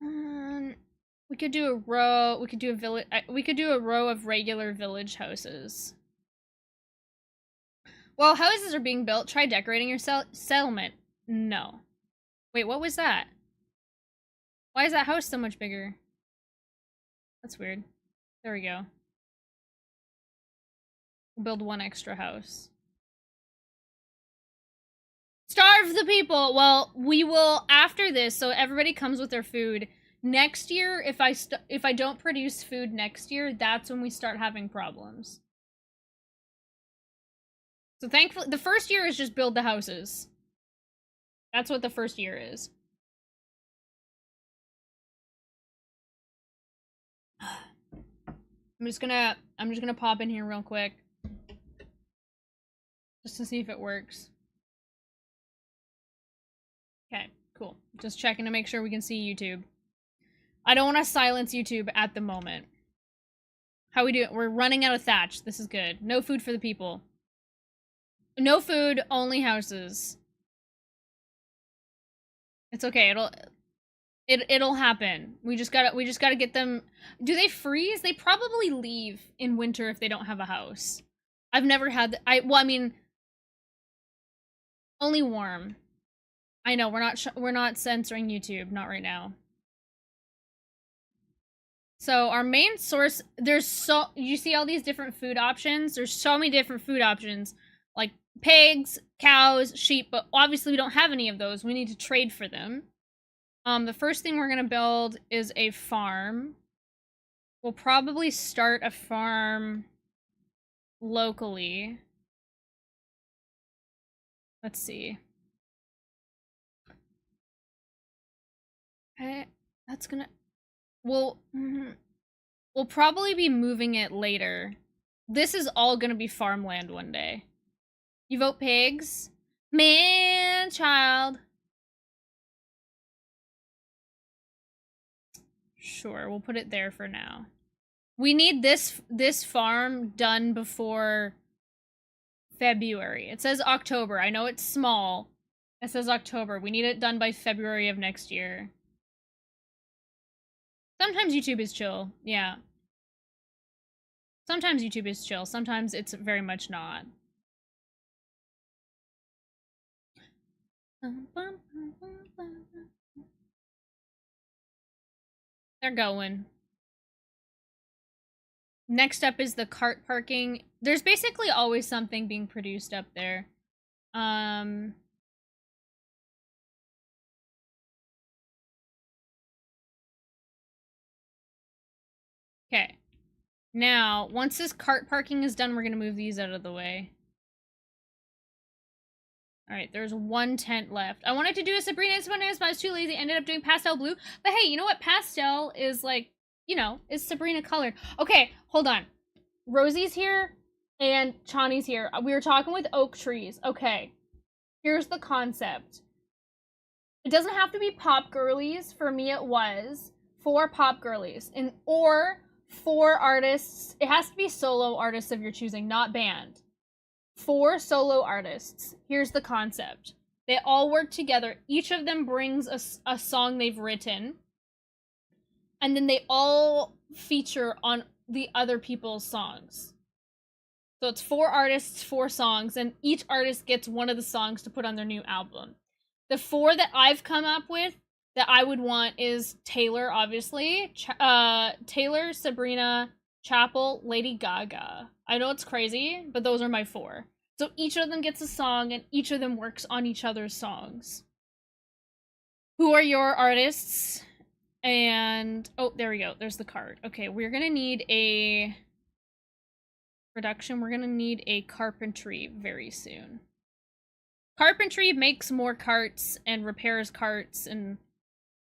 we could do a row, we could do a village, we could do a row of regular village houses. While houses are being built, try decorating your settlement. No. Wait, what was that? Why is that house so much bigger? That's weird. There we go. We'll build 1 extra house. Starve the people! Well, we will, after this, so everybody comes with their food. Next year, if I don't produce food next year, that's when we start having problems. So thankfully, the first year is just build the houses. That's what the first year is. I'm just gonna pop in here real quick. Just to see if it works. Okay, cool. Just checking to make sure we can see YouTube. I don't want to silence YouTube at the moment. How we do it? We're running out of thatch. This is good. No food for the people. No food, only houses. It's okay. It'll happen. We just gotta get them. Do they freeze? They probably leave in winter if they don't have a house. I've never had. Well, I mean, only warm. I know we're not censoring YouTube. Not right now. So our main source, you see all these different food options? There's so many different food options, like pigs, cows, sheep, but obviously we don't have any of those. We need to trade for them. The first thing we're gonna build is a farm. We'll probably start a farm locally. Let's see. Okay, that's gonna... We'll probably be moving it later. This is all gonna be farmland one day. You vote pigs? Man, child. Sure, we'll put it there for now. We need this farm done before February. It says October. I know it's small. It says October. We need it done by February of next year. Sometimes YouTube is chill. Yeah. Sometimes YouTube is chill. Sometimes it's very much not. They're going. Next up is the cart parking. There's basically always something being produced up there. Okay. Now, once this cart parking is done, we're gonna move these out of the way. Alright, there's one tent left. I wanted to do a Sabrina Spanish, but I was too lazy. Ended up doing pastel blue. But hey, you know what? Pastel is like, you know, is Sabrina colored. Okay, hold on. Rosie's here and Chani's here. We were talking with oak trees. Okay, here's the concept. It doesn't have to be pop girlies. For me, it was 4 pop girlies or 4 artists. It has to be solo artists of your choosing, not band. 4 solo artists. Here's the concept. They all work together. Each of them brings a song they've written. And then they all feature on the other people's songs. So it's 4 artists, 4 songs, and each artist gets one of the songs to put on their new album. The 4 that I've come up with that I would want is Taylor, obviously. Taylor, Sabrina, Chapel, Lady Gaga. I know it's crazy, but those are my 4. So each of them gets a song, and each of them works on each other's songs. Who are your artists? And, oh, there we go. There's the card. Okay, we're gonna need a production. We're gonna need a carpentry very soon. Carpentry makes more carts and repairs carts and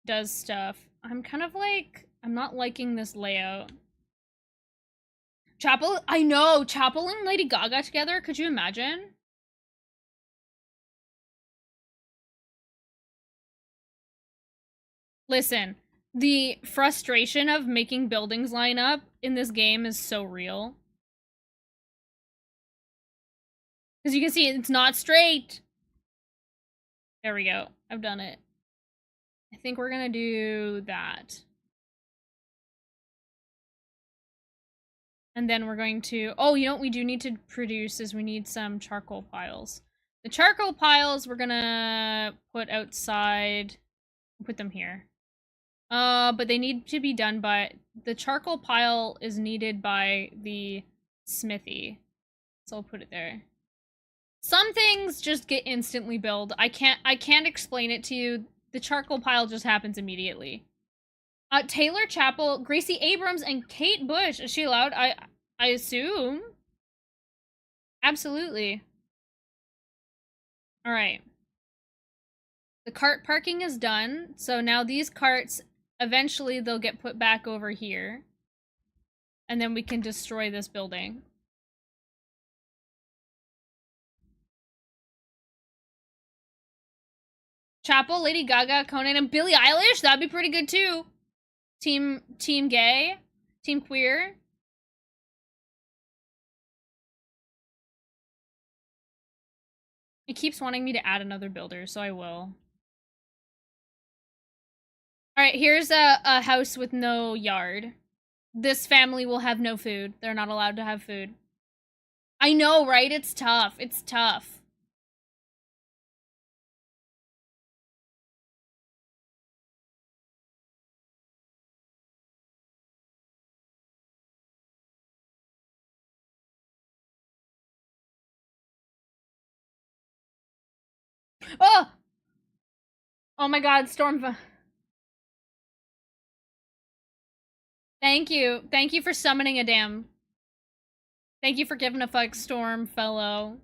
does stuff. I'm kind of like, I'm not liking this layout. Chapel, I know, Chapel and Lady Gaga together, could you imagine? Listen, the frustration of making buildings line up in this game is so real. Because you can see it's not straight. There we go. I've done it. I think we're gonna do that. And then we're going to... Oh, you know what we do need to produce is we need some charcoal piles. The charcoal piles we're gonna put outside. Put them here. But they need to be done by... The charcoal pile is needed by the smithy. So I'll put it there. Some things just get instantly built. I can't explain it to you. The charcoal pile just happens immediately. Taylor Chapel, Gracie Abrams, and Kate Bush. Is she allowed? I assume. Absolutely. Alright. The cart parking is done. So now these carts, eventually they'll get put back over here. And then we can destroy this building. Chapel, Lady Gaga, Conan, and Billie Eilish? That'd be pretty good too. Team gay. Team queer. It keeps wanting me to add another builder, so I will. Alright, here's a house with no yard. This family will have no food. They're not allowed to have food. I know, right? It's tough. It's tough. Oh! Oh my god, Storm. Thank you. Thank you for summoning a damn. Thank you for giving a fuck, Storm, fellow.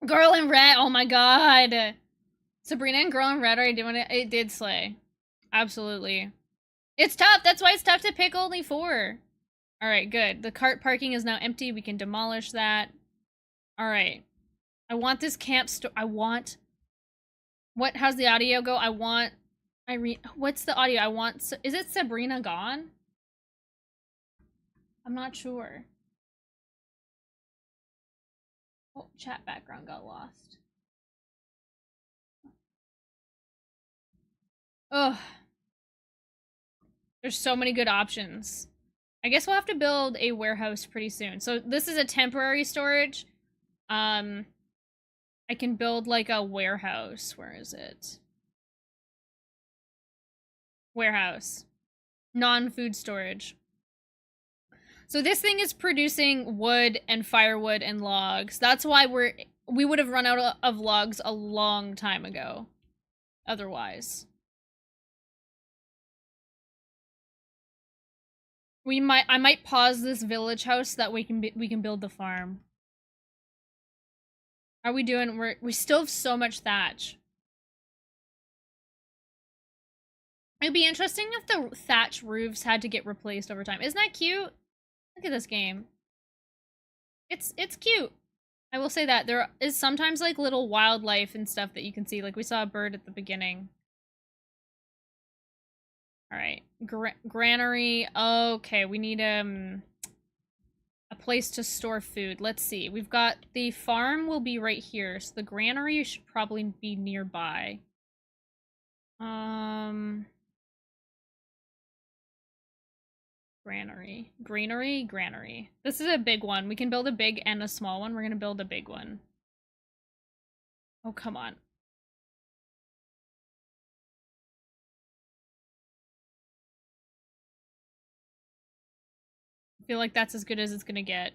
Girl in Red. Oh my god. Sabrina and Girl in Red are doing it. It did slay. Absolutely. It's tough. That's why it's tough to pick only 4. Alright, good. The cart parking is now empty. We can demolish that. Alright. I want this camp store. I want... What? How's the audio go? I want... What's the audio? I want... Is it Sabrina gone? I'm not sure. Oh, chat background got lost. Ugh. There's so many good options. I guess we'll have to build a warehouse pretty soon. So this is a temporary storage. I can build like a warehouse. Where is it? Warehouse. Non-food storage. So this thing is producing wood and firewood and logs. That's why we would have run out of logs a long time ago. Otherwise. I might pause this village house so that we can build the farm. How are we doing? We still have so much thatch. It'd be interesting if the thatch roofs had to get replaced over time. Isn't that cute? Look at this game. It's cute. I will say that. There is sometimes like little wildlife and stuff that you can see. Like we saw a bird at the beginning. Alright. Granary. Okay, we need a place to store food. Let's see. We've got the farm will be right here. So the granary should probably be nearby. Granary. This is a big one. We can build a big and a small one. We're gonna build a big one. Oh, come on. I feel like that's as good as it's gonna get.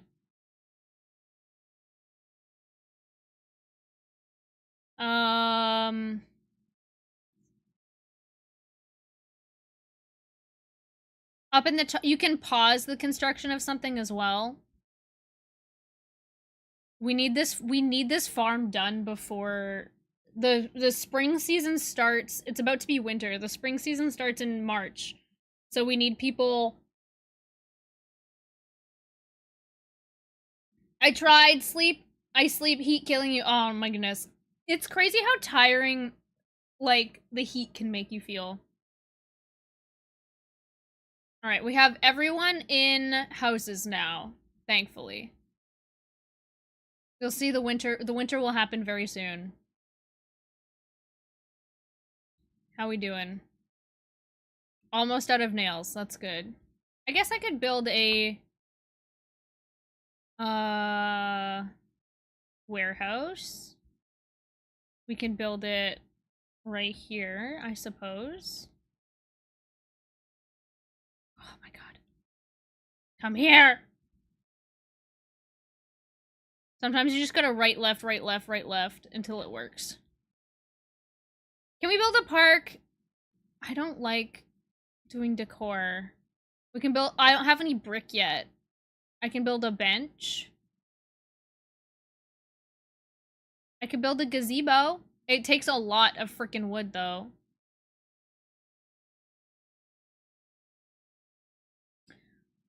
Up in the top, you can pause the construction of something as well. We need this farm done before the spring season starts. It's about to be winter. The spring season starts in March. So we need people. I tried sleep. I sleep, heat killing you. Oh my goodness. It's crazy how tiring like the heat can make you feel. All right, we have everyone in houses now, thankfully. You'll see the winter will happen very soon. How we doing? Almost out of nails. That's good. I guess I could build a warehouse. We can build it right here, I suppose. Oh my god. Come here! Sometimes you just gotta right, left, right, left, right, left until it works. Can we build a park? I don't like doing decor. We can build- I don't have any brick yet. I can build a bench. I could build a gazebo. It takes a lot of freaking wood, though.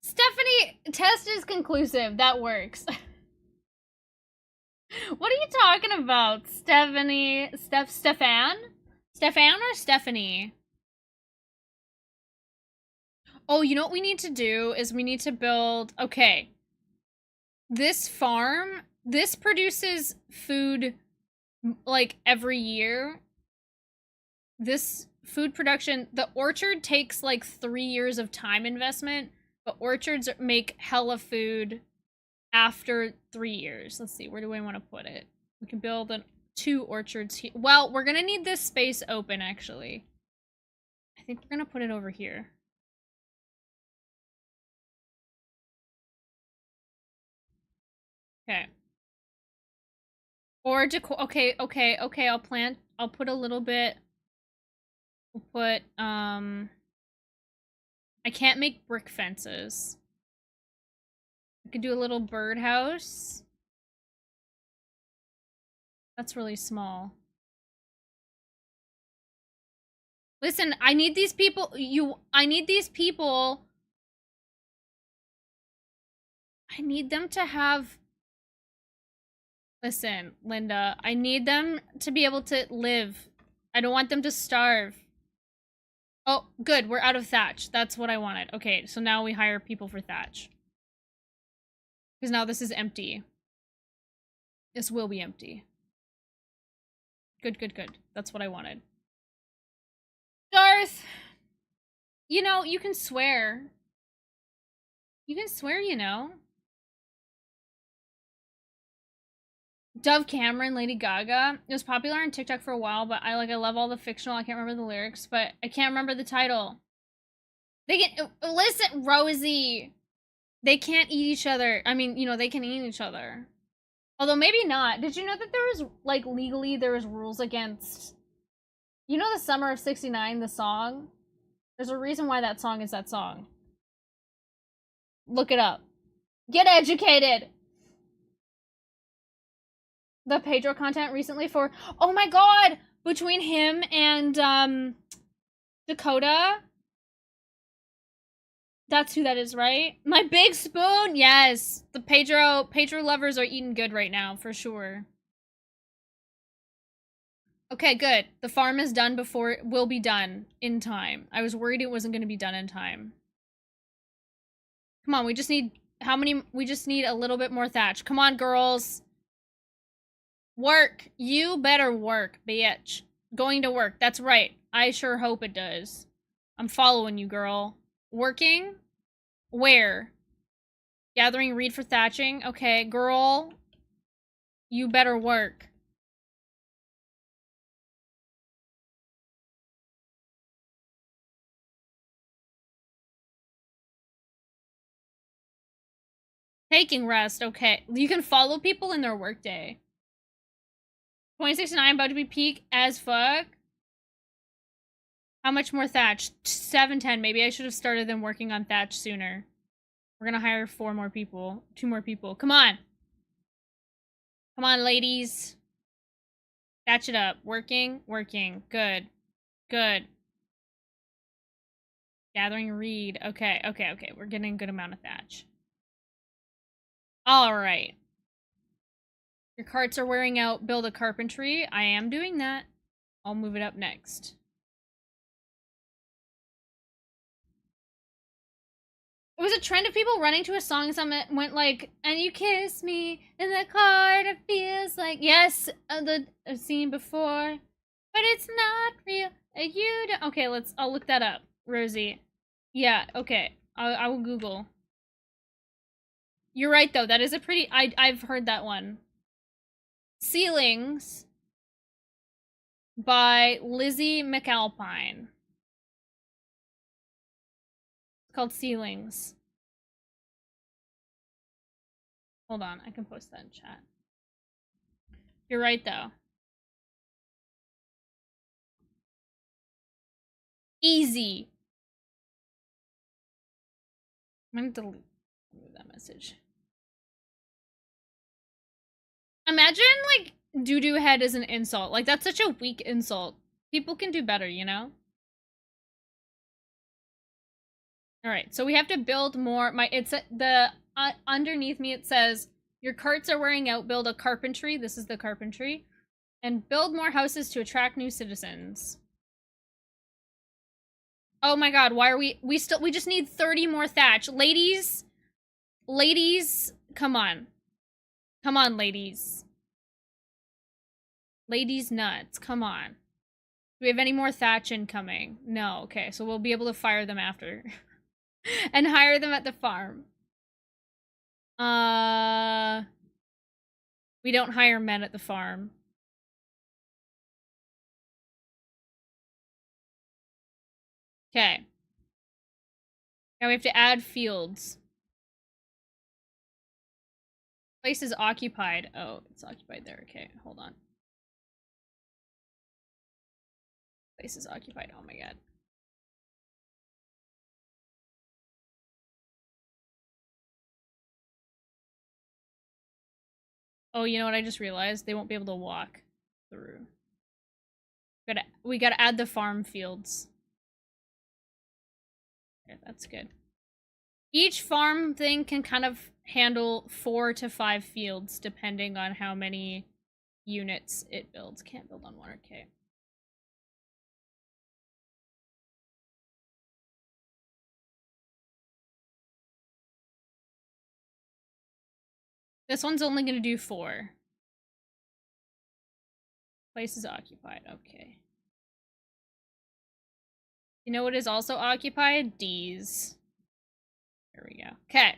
Stephanie, test is conclusive. That works. What are you talking about, Stephanie? Stefan? Stefan or Stephanie? Oh, you know what we need to do is we need to build... Okay. This farm, this produces food, like, every year. This food production... The orchard takes, like, 3 years of time investment, but orchards make hella food after 3 years. Let's see, where do I want to put it? We can build 2 orchards here. Well, we're gonna need this space open, actually. I think we're gonna put it over here. Okay. Or decor. Okay. I'll put a little bit. We'll put, I can't make brick fences. I could do a little birdhouse. That's really small. Listen, I need these people. I need these people. I need them to have. Listen, Linda, I need them to be able to live. I don't want them to starve. Oh, good. We're out of thatch. That's what I wanted. Okay, so now we hire people for thatch. Because now this is empty. This will be empty. Good. That's what I wanted. Darth! You know, you can swear. You can swear, you know. Dove Cameron, Lady Gaga. It was popular on TikTok for a while, but I love all the fictional. I can't remember the lyrics, but I can't remember the title. They can listen, Rosie. They can't eat each other. I mean, you know, they can eat each other. Although maybe not. Did you know that there was like legally there was rules against, you know, the Summer of '69, the song? There's a reason why that song is that song. Look it up. Get educated. The Pedro content recently for, oh my god, between him and Dakota. That's who that is, right? My big spoon. Yes, the Pedro lovers are eating good right now for sure. Okay, good. The farm is done before it will be done in time. I was worried it wasn't going to be done in time. Come on, we just need how many? We just need a little bit more thatch. Come on, girls. Work. You better work, bitch. Going to work. That's right. I sure hope it does. I'm following you, girl. Working? Where? Gathering reed for thatching? Okay, girl. You better work. Taking rest. Okay. You can follow people in their workday. 2069 about to be peak as fuck. How much more thatch? 710. Maybe I should have started them working on thatch sooner. We're gonna hire 4 more people. 2 more people. Come on. Come on, ladies. Thatch it up. Working. Working. Good. Good. Gathering reed. Okay. Okay. Okay. We're getting a good amount of thatch. All right. Your carts are wearing out. Build a carpentry. I am doing that. I'll move it up next. It was a trend of people running to a song that went like, and you kiss me in the car, it feels like, yes, I've seen before, but it's not real. You don't. Okay, I'll look that up, Rosie. Yeah, okay. I will Google. You're right, though. That is a pretty, I've heard that one. Ceilings by Lizzie McAlpine. It's called Ceilings. Hold on, I can post that in chat. You're right, though. Easy. I'm gonna delete that message. Imagine, like, doo-doo head is an insult. Like, that's such a weak insult. People can do better, you know? Alright, so we have to build more. Underneath me it says, your carts are wearing out, build a carpentry. This is the carpentry. And build more houses to attract new citizens. Oh my god, why are we just need 30 more thatch. Ladies, come on. Come on, ladies. Ladies nuts, come on. Do we have any more thatch incoming? No, okay, so we'll be able to fire them after. And hire them at the farm. We don't hire men at the farm. Okay. Now we have to add fields. Place is occupied. Oh, it's occupied there. Okay, hold on. Place is occupied. Oh my god. Oh, you know what I just realized? They won't be able to walk through. We gotta add the farm fields. Okay, that's good. Each farm thing can kind of handle 4 to 5 fields, depending on how many units it builds. Can't build on 1, okay. This one's only gonna do 4. Place is occupied, okay. You know what is also occupied? D's. There we go. Okay.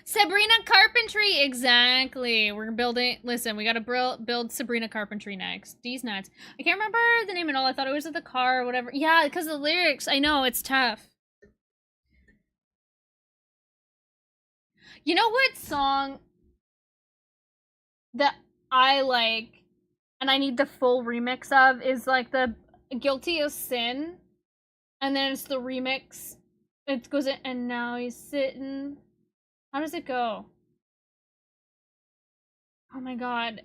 Sabrina Carpentry, exactly. We're building. Listen, we gotta build Sabrina Carpentry next. D's nuts. I can't remember the name at all. I thought it was at the car or whatever. Yeah, because the lyrics. I know it's tough. You know what song that I like, and I need the full remix of is like the Guilty of Sin, and then it's the remix. It goes in, and now he's sitting. How does it go? Oh my god.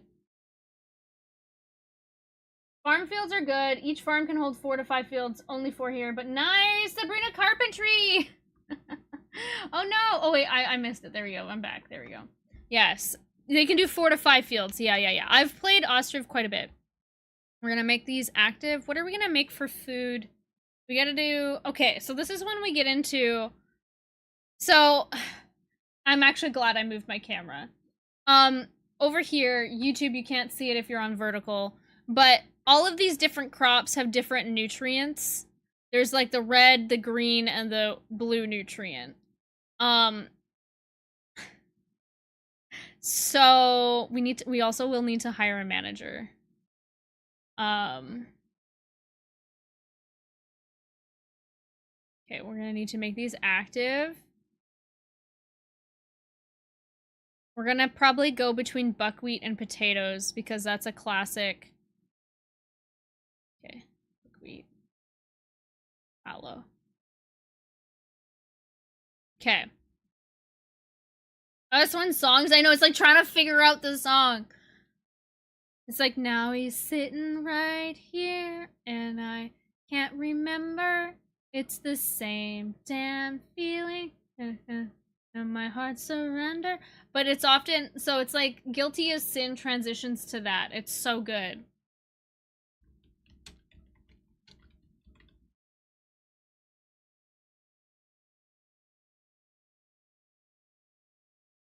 Farm fields are good. Each farm can hold 4 to 5 fields. Only 4 here, but nice! Sabrina Carpentry! Oh no! Oh wait, I missed it. There we go. I'm back. There we go. Yes. They can do 4 to 5 fields. Yeah. I've played Ostriv quite a bit. We're gonna make these active. What are we gonna make for food? We gotta do... Okay, so this is when we get into... So, I'm actually glad I moved my camera. Over here, YouTube, you can't see it if you're on vertical, but all of these different crops have different nutrients. There's like the red, the green, and the blue nutrient. So we also will need to hire a manager. Okay, we're gonna need to make these active. We're gonna probably go between buckwheat and potatoes because that's a classic. Okay, buckwheat. Aloe. Okay. Oh, this one's songs. I know, it's like trying to figure out the song. It's like, now he's sitting right here, and I can't remember. It's the same damn feeling. And my heart surrender. But it's often, so it's like Guilty as Sin transitions to that. It's so good.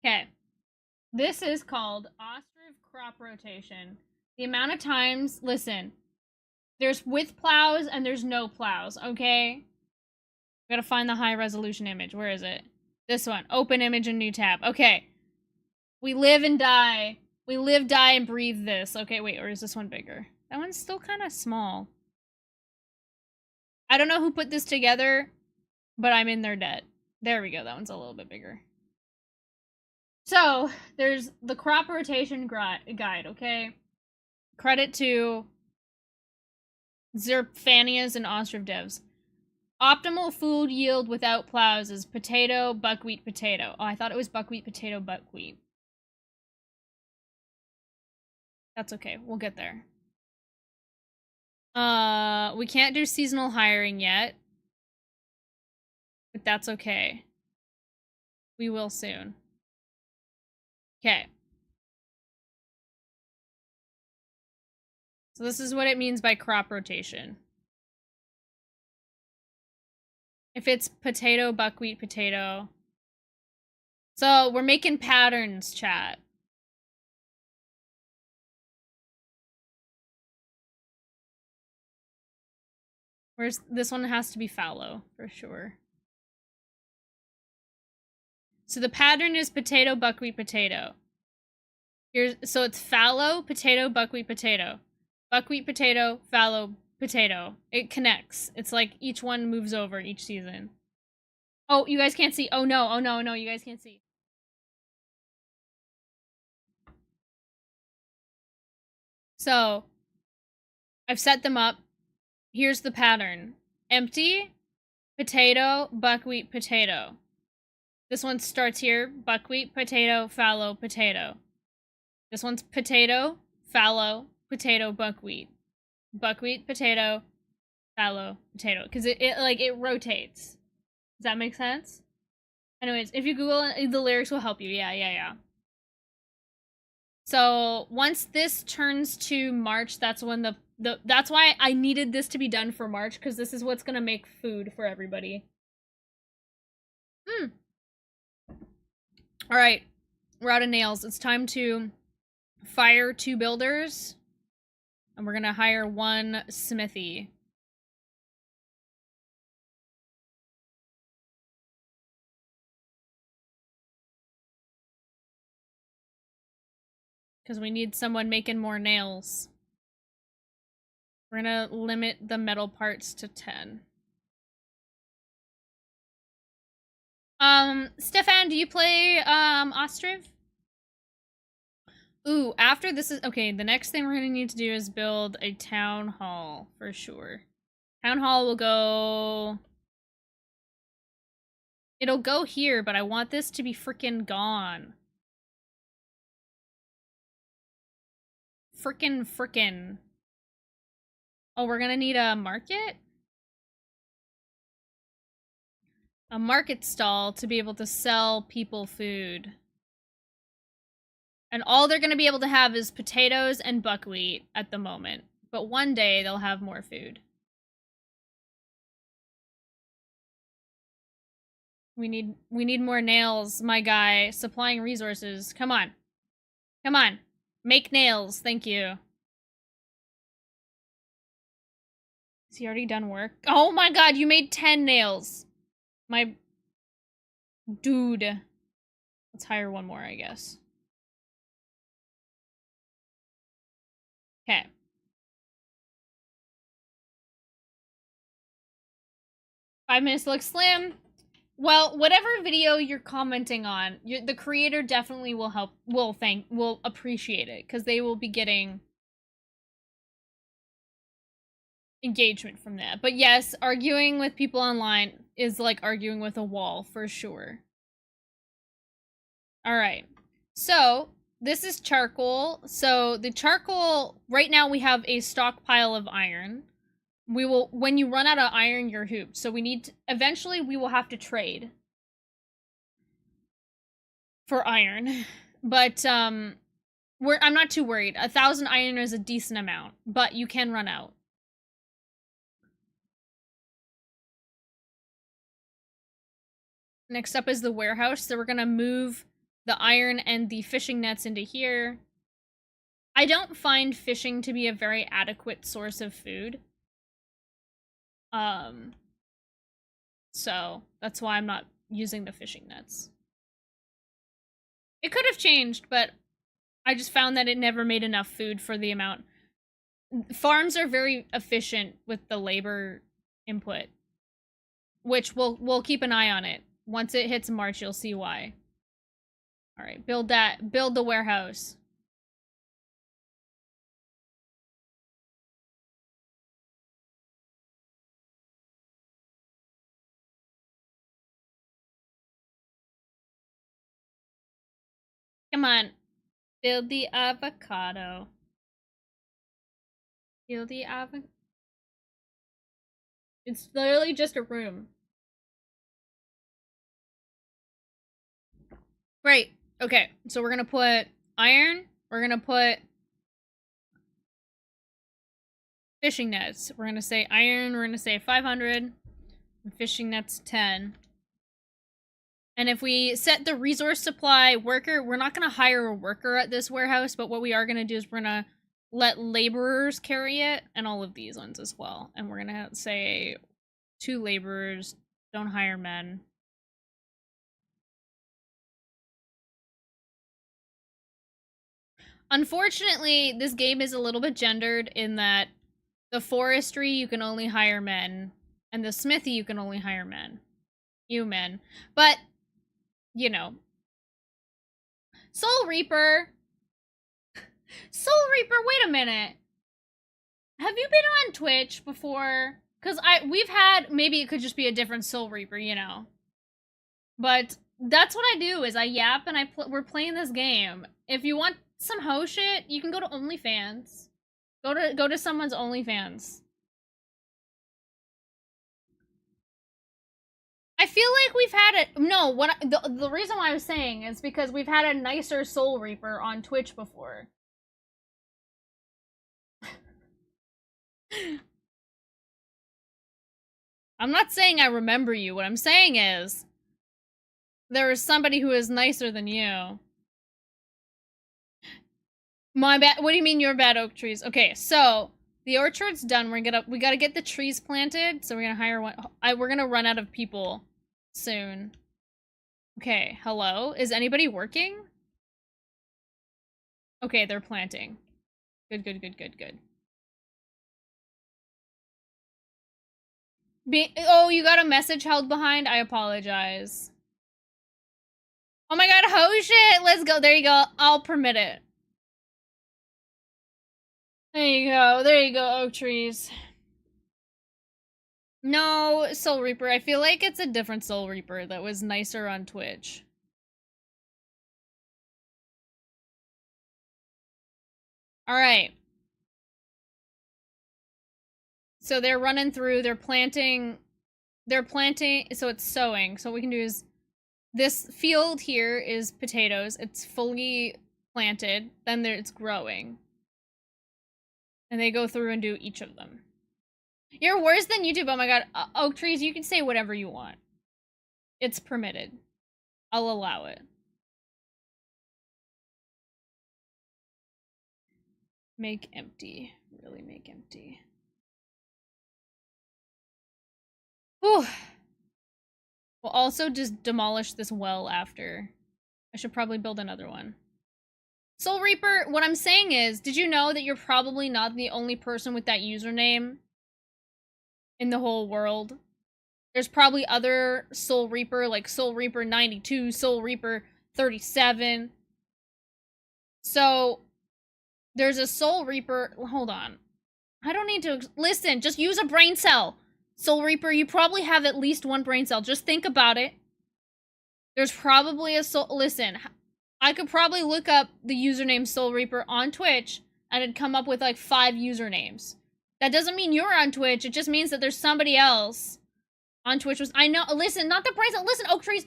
Okay. This is called Ostriv crop rotation. The amount of times, listen, there's with plows and there's no plows, okay? We gotta find the high resolution image. Where is it? This one. Open image and new tab. Okay. We live and die. We live, die, and breathe this. Okay, wait, or is this one bigger? That one's still kind of small. I don't know who put this together, but I'm in their debt. There we go. That one's a little bit bigger. So, there's the crop rotation guide, okay? Credit to Zerfanias and Ostriv devs. Optimal food yield without plows is potato, buckwheat, potato. Oh, I thought it was buckwheat, potato, buckwheat. That's okay. We'll get there. We can't do seasonal hiring yet. But that's okay. We will soon. Okay. So this is what it means by crop rotation. If it's potato, buckwheat, potato. So we're making patterns, chat. Where's this one has to be fallow for sure. So the pattern is potato, buckwheat, potato. So it's fallow, potato, buckwheat, potato. Buckwheat, potato, fallow, potato. It connects. It's like each one moves over each season. Oh, you guys can't see. Oh no, you guys can't see. So, I've set them up. Here's the pattern. Empty, potato, buckwheat, potato. This one starts here. Buckwheat, potato, fallow, potato. This one's potato, fallow, potato, buckwheat. Buckwheat, potato, fallow, potato. Because it rotates. Does that make sense? Anyways, if you Google it, the lyrics will help you. Yeah. So once this turns to March, that's when that's why I needed this to be done for March, because this is what's gonna make food for everybody. Alright. We're out of nails. It's time to fire 2 builders. And we're gonna hire 1 smithy. Because we need someone making more nails. We're gonna limit the metal parts to 10. Stefan, do you play, Ostriv? Ooh, after this is... Okay, the next thing we're gonna need to do is build a town hall, for sure. Town hall will go... It'll go here, but I want this to be freaking gone. Frickin'. Oh, we're gonna need a market? A market stall to be able to sell people food. And all they're gonna be able to have is potatoes and buckwheat at the moment. But one day they'll have more food. We need more nails, my guy. Supplying resources. Come on. Come on. Make nails. Thank you. Has he already done work? Oh my god, you made 10 nails. My... Dude. Let's hire one more, I guess. Okay. Five minutes looks slim. Well, whatever video you're commenting on, the creator definitely will will appreciate it, because they will be getting engagement from that. But yes, arguing with people online is like arguing with a wall, for sure. Alright. So, this is charcoal. So, the charcoal, right now we have a stockpile of iron. We will, when you run out of iron, you're hooped. So we need to, eventually we will have to trade for iron. But, I'm not too worried. 1,000 iron is a decent amount, but you can run out. Next up is the warehouse. So we're gonna move the iron and the fishing nets into here. I don't find fishing to be a very adequate source of food. So that's why I'm not using the fishing nets. It could have changed, but I just found that it never made enough food for the amount. Farms are very efficient with the labor input, which we'll keep an eye on it. Once it hits March, you'll see why. All right, build the warehouse. Come on. Build the avocado. Build the avocado. It's literally just a room. Great. Okay, so we're gonna put iron. We're gonna put fishing nets. We're gonna say iron. We're gonna say 500. And fishing nets 10. And if we set the resource supply worker, we're not going to hire a worker at this warehouse, but what we are going to do is we're going to let laborers carry it, and all of these ones as well. And we're going to say 2 laborers, don't hire men. Unfortunately, this game is a little bit gendered in that the forestry you can only hire men, and the smithy you can only hire men. You men. But you know. Soul Reaper! Soul Reaper, wait a minute. Have you been on Twitch before? Because we've had, maybe it could just be a different Soul Reaper, you know. But that's what I do, is I yap and we're playing this game. If you want some hoe shit, you can go to OnlyFans. Go to someone's OnlyFans. I feel like we've had it. No, the reason why I was saying is because we've had a nicer Soul Reaper on Twitch before. I'm not saying I remember you. What I'm saying is there is somebody who is nicer than you. My bad. What do you mean your bad oak trees? Okay, so the orchard's done. We gotta get the trees planted. So we're gonna hire one. We're gonna run out of people soon. Okay, hello? Is anybody working? Okay, they're planting. Good, good, good, good, good. Oh, you got a message held behind? I apologize. Oh my god, oh shit! Let's go. There you go. I'll permit it. There you go. There you go, oak trees. No, Soul Reaper. I feel like it's a different Soul Reaper that was nicer on Twitch. Alright. So they're running through, they're planting, so it's sowing. So what we can do is, this field here is potatoes. It's fully planted. Then it's growing. And they go through and do each of them. You're worse than YouTube. Oh my god. Oak trees, you can say whatever you want. It's permitted. I'll allow it. Make empty. Really make empty. Whew. We'll also just demolish this well after. I should probably build another one. Soul Reaper, what I'm saying is, did you know that you're probably not the only person with that username in the whole world? There's probably other Soul Reaper, like Soul Reaper 92, Soul Reaper 37. So, there's a Soul Reaper. Hold on. I don't need to. Listen, just use a brain cell. Soul Reaper, you probably have at least one brain cell. Just think about it. There's probably a soul. Listen, I could probably look up the username Soul Reaper on Twitch and it'd come up with like 5 usernames. That doesn't mean you're on Twitch. It just means that there's somebody else on Twitch. I know. Listen, not the brain cell. Listen, oak trees.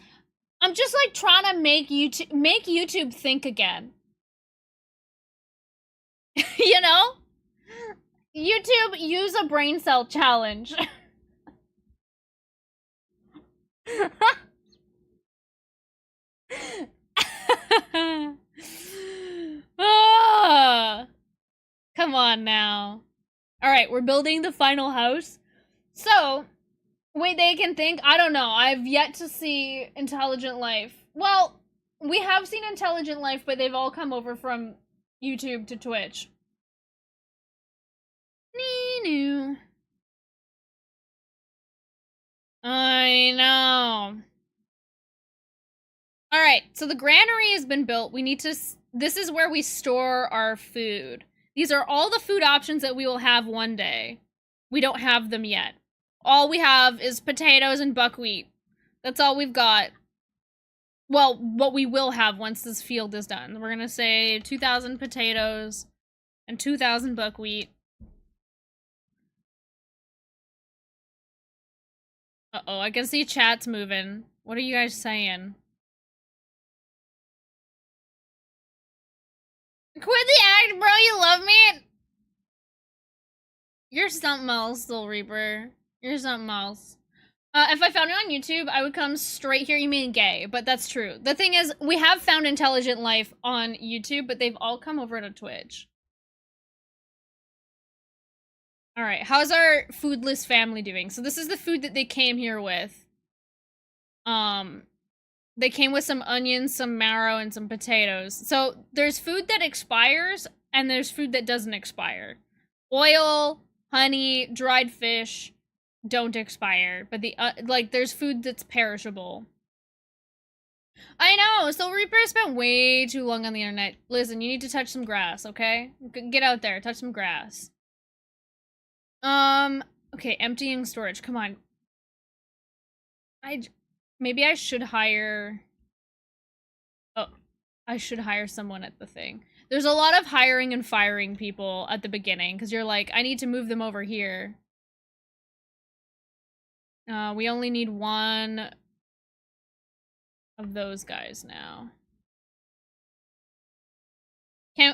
I'm just like trying to make YouTube think again. You know? YouTube, use a brain cell challenge. Oh, come on now. Alright, we're building the final house. So, wait, they can think? I don't know. I've yet to see intelligent life. Well, we have seen intelligent life, but they've all come over from YouTube to Twitch. Nee-noo. I know. Alright, so the granary has been built. We need to... This is where we store our food. These are all the food options that we will have one day. We don't have them yet. All we have is potatoes and buckwheat. That's all we've got. Well, what we will have once this field is done. We're gonna say 2,000 potatoes and 2,000 buckwheat. Uh-oh, I can see chat's moving. What are you guys saying? Quit the act, bro. You love me. You're something else, Soul Reaper. You're something else. If I found it on YouTube, I would come straight here. You mean gay, but that's true. The thing is, we have found intelligent life on YouTube, but they've all come over to Twitch. Alright, how's our foodless family doing? So this is the food that they came here with. They came with some onions, some marrow, and some potatoes. So there's food that expires, and there's food that doesn't expire. Oil, honey, dried fish don't expire, but there's food that's perishable. I know, Soul Reaper spent way too long on the internet. Listen, you need to touch some grass, okay? Get out there, touch some grass. Okay, emptying storage, come on. Maybe I should hire... Oh, I should hire someone at the thing. There's a lot of hiring and firing people at the beginning, because you're like, I need to move them over here. We only need one of those guys now.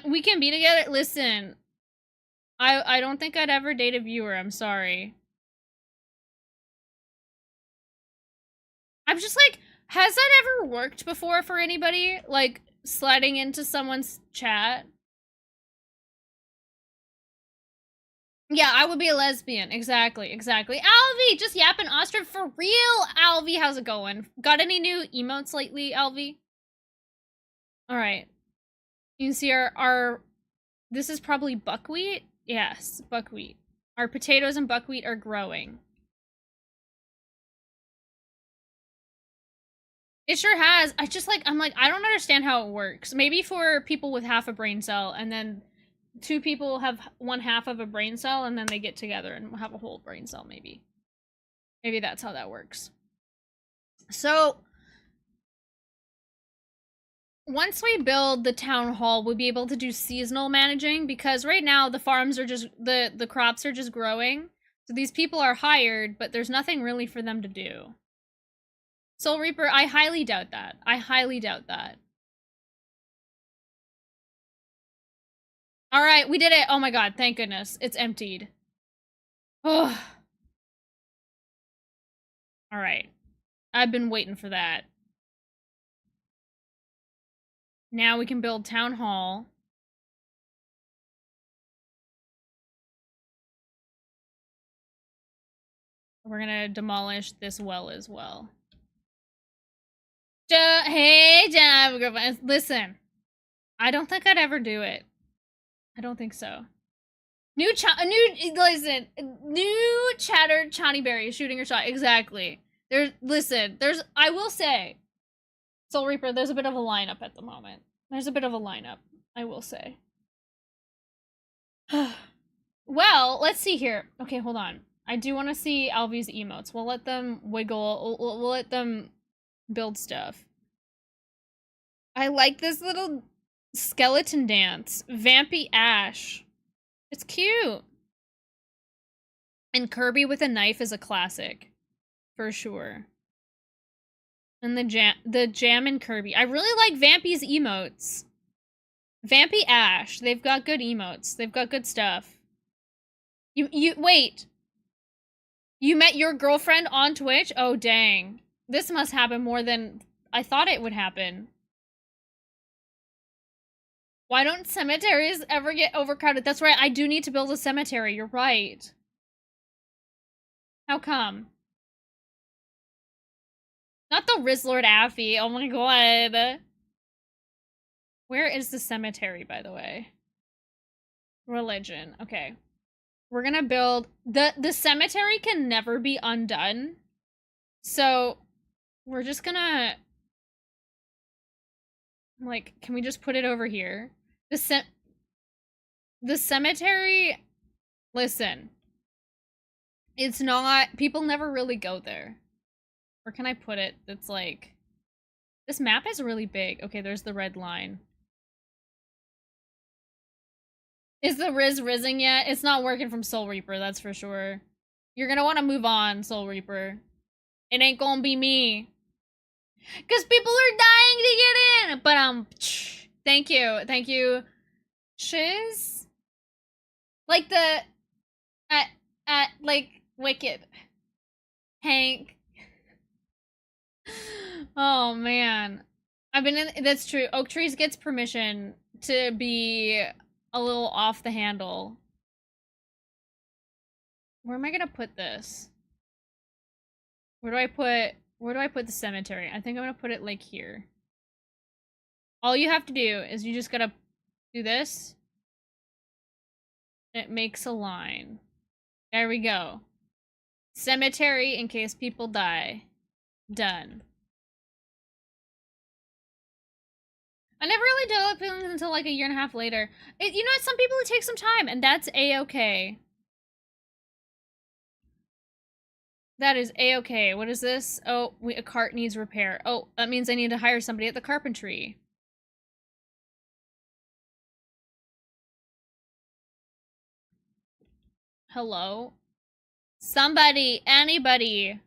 We can be together? Listen, I don't think I'd ever date a viewer, I'm sorry. I'm just like, has that ever worked before for anybody? Like, sliding into someone's chat? Yeah, I would be a lesbian. Exactly, exactly. Alvy, just Yappin Ostriv for real. Alvy, how's it going? Got any new emotes lately, Alvy? Alright. You can see our this is probably buckwheat. Yes, buckwheat. Our potatoes and buckwheat are growing. It sure has. I'm like, I don't understand how it works. Maybe for people with half a brain cell, and then two people have one half of a brain cell, and then they get together and have a whole brain cell, maybe. Maybe that's how that works. So, once we build the town hall, we'll be able to do seasonal managing, because right now the farms are just, the crops are just growing. So these people are hired, but there's nothing really for them to do. Soul Reaper, I highly doubt that. I highly doubt that. Alright, we did it. Oh my god, thank goodness. It's emptied. Oh. Alright. I've been waiting for that. Now we can build town hall. We're gonna demolish this well as well. Hey, John, girlfriend. Listen, I don't think I'd ever do it. I don't think so. New chatter Chani Berry shooting her shot. Exactly. I will say, Soul Reaper, there's a bit of a lineup at the moment. There's a bit of a lineup, I will say. Well, let's see here. Okay, hold on. I do want to see Alvy's emotes. We'll let them wiggle. We'll let them build stuff. I like this little skeleton dance. Vampy Ash. It's cute. And Kirby with a knife is a classic. For sure. And the jam and Kirby. I really like Vampy's emotes. Vampy Ash. They've got good emotes. They've got good stuff. Wait. You met your girlfriend on Twitch? Oh, dang. This must happen more than I thought it would happen. Why don't cemeteries ever get overcrowded? That's right, I do need to build a cemetery. You're right. How come? Not the Rizzlord Affy. Oh my god. Where is the cemetery, by the way? Religion. Okay. We're gonna build... The cemetery can never be undone. So, we're just gonna... Like, can we just put it over here? The cemetery... Listen. It's not... People never really go there. Where can I put it? That's like... This map is really big. Okay, there's the red line. Is the Riz rizzing yet? It's not working from Soul Reaper, that's for sure. You're gonna want to move on, Soul Reaper. It ain't gonna be me. Because people are dying to get in! But, thank you. Thank you. Shiz? Like the... like, Wicked. Hank. Oh, man. I've been in... That's true. Oak Trees gets permission to be a little off the handle. Where am I gonna put this? Where do I put the cemetery? I think I'm gonna put it, like, here. All you have to do is you just gotta do this. It makes a line. There we go. Cemetery in case people die. Done. I never really developed feelings until like a year and a half later. You know, some people it takes some time, and that's a-okay. That is a-okay. What is this? Oh, a cart needs repair. Oh, that means I need to hire somebody at the carpentry. Hello? Somebody, anybody.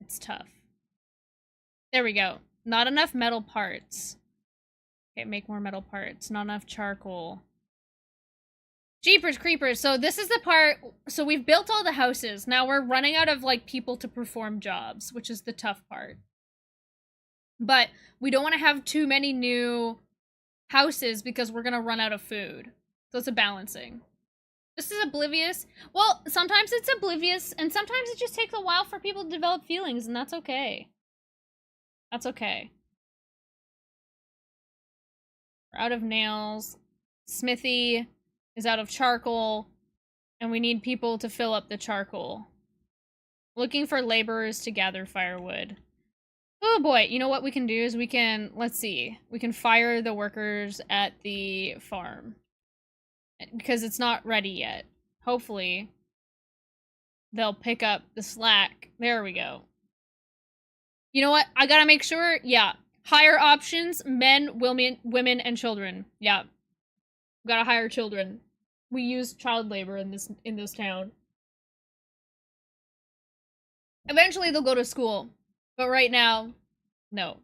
It's tough. There we go. Not enough metal parts. Okay, make more metal parts. Not enough charcoal. Jeepers creepers. So this is the part. So we've built all the houses. Now we're running out of like people to perform jobs, which is the tough part. But we don't want to have too many new houses because we're going to run out of food. So it's a balancing. This is oblivious. Well, sometimes it's oblivious and sometimes it just takes a while for people to develop feelings and that's okay. That's okay. We're out of nails. Smithy is out of charcoal. And we need people to fill up the charcoal. Looking for laborers to gather firewood. Oh boy, you know what we can do is we can, let's see, we can fire the workers at the farm. Because it's not ready yet. Hopefully, they'll pick up the slack. There we go. You know what? I gotta make sure, yeah. Hire options, men, women, and children. Yeah. Gotta hire children. We use child labor in this town. Eventually they'll go to school. But right now, no.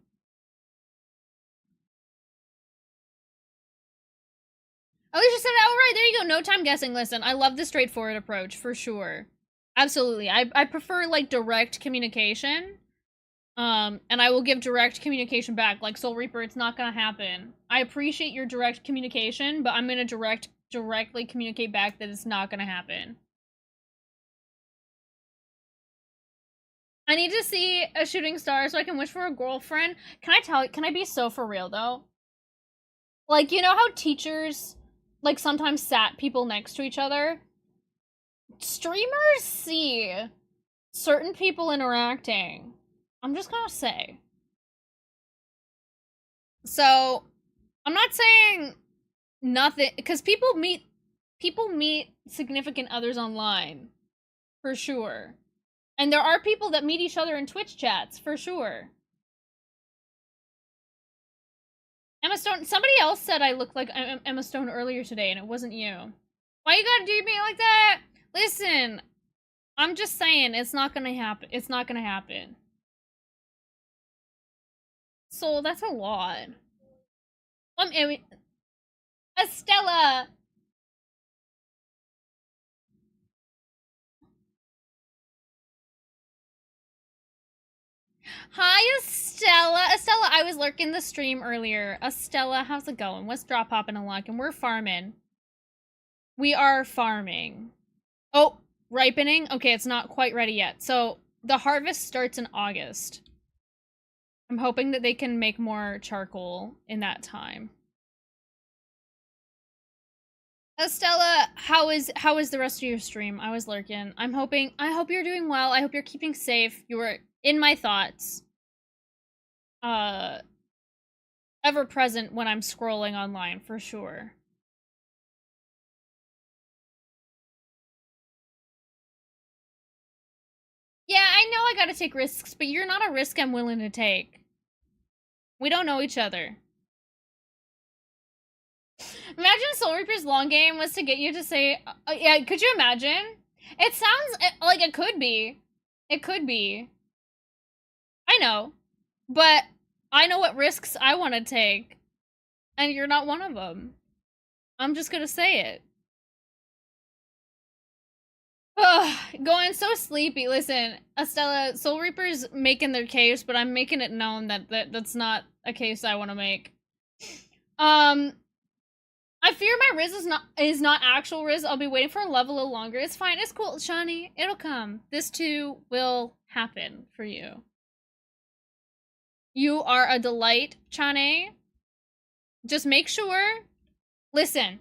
Alicia said, oh, right, there you go. No time guessing. Listen, I love the straightforward approach, for sure. Absolutely. I prefer, like, direct communication. And I will give direct communication back. Like, Soul Reaper, it's not gonna happen. I appreciate your direct communication, but I'm gonna directly communicate back that it's not gonna happen. I need to see a shooting star so I can wish for a girlfriend. Can I be so for real, though? Like, you know how teachers, like, sometimes sat people next to each other? Streamers see certain people interacting. I'm just gonna say. So, I'm not saying nothing, because people meet significant others online, for sure. And there are people that meet each other in Twitch chats, for sure. Emma Stone, somebody else said I looked like Emma Stone earlier today, and it wasn't you. Why you gotta do me like that? Listen, I'm just saying, it's not gonna happen. It's not gonna happen. So, that's a lot. Estella! Hi, Estella. Estella, I was lurking the stream earlier. Estella, how's it going? What's drop hopping along? And we're farming. We are farming. Oh, ripening? Okay, it's not quite ready yet. So, the harvest starts in August. I'm hoping that they can make more charcoal in that time. Estella, how is the rest of your stream? I was lurking. I hope you're doing well. I hope you're keeping safe. You were in my thoughts. Ever present when I'm scrolling online, for sure. Yeah, I know I gotta take risks, but you're not a risk I'm willing to take. We don't know each other. Imagine Soul Reaper's long game was to get you to say, yeah, could you imagine? It sounds like it could be. It could be. I know. But I know what risks I want to take. And you're not one of them. I'm just gonna say it. Ugh, going so sleepy. Listen, Estella, Soul Reaper's making their case, but I'm making it known that that's not a case I want to make. I fear my Riz is not actual Riz. I'll be waiting for a level a little longer. It's fine. It's cool, Shawnee. It'll come. This too will happen for you. You are a delight, Chane. Just make sure. Listen.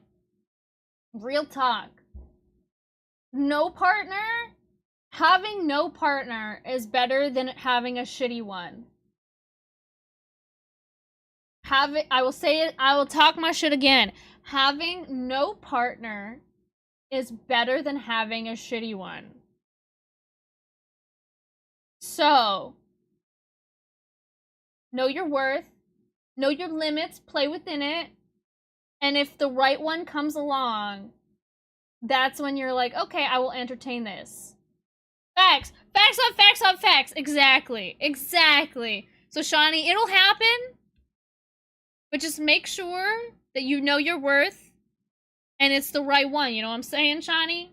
Real talk. No partner. Having no partner is better than having a shitty one. I will say it. I will talk my shit again. Having no partner is better than having a shitty one. So, know your worth, know your limits, play within it, and if the right one comes along, that's when you're like, okay, I will entertain this. Facts! Facts on facts on facts! Exactly. Exactly. So, Shawnee, it'll happen, but just make sure that you know your worth, and it's the right one, you know what I'm saying, Shawnee?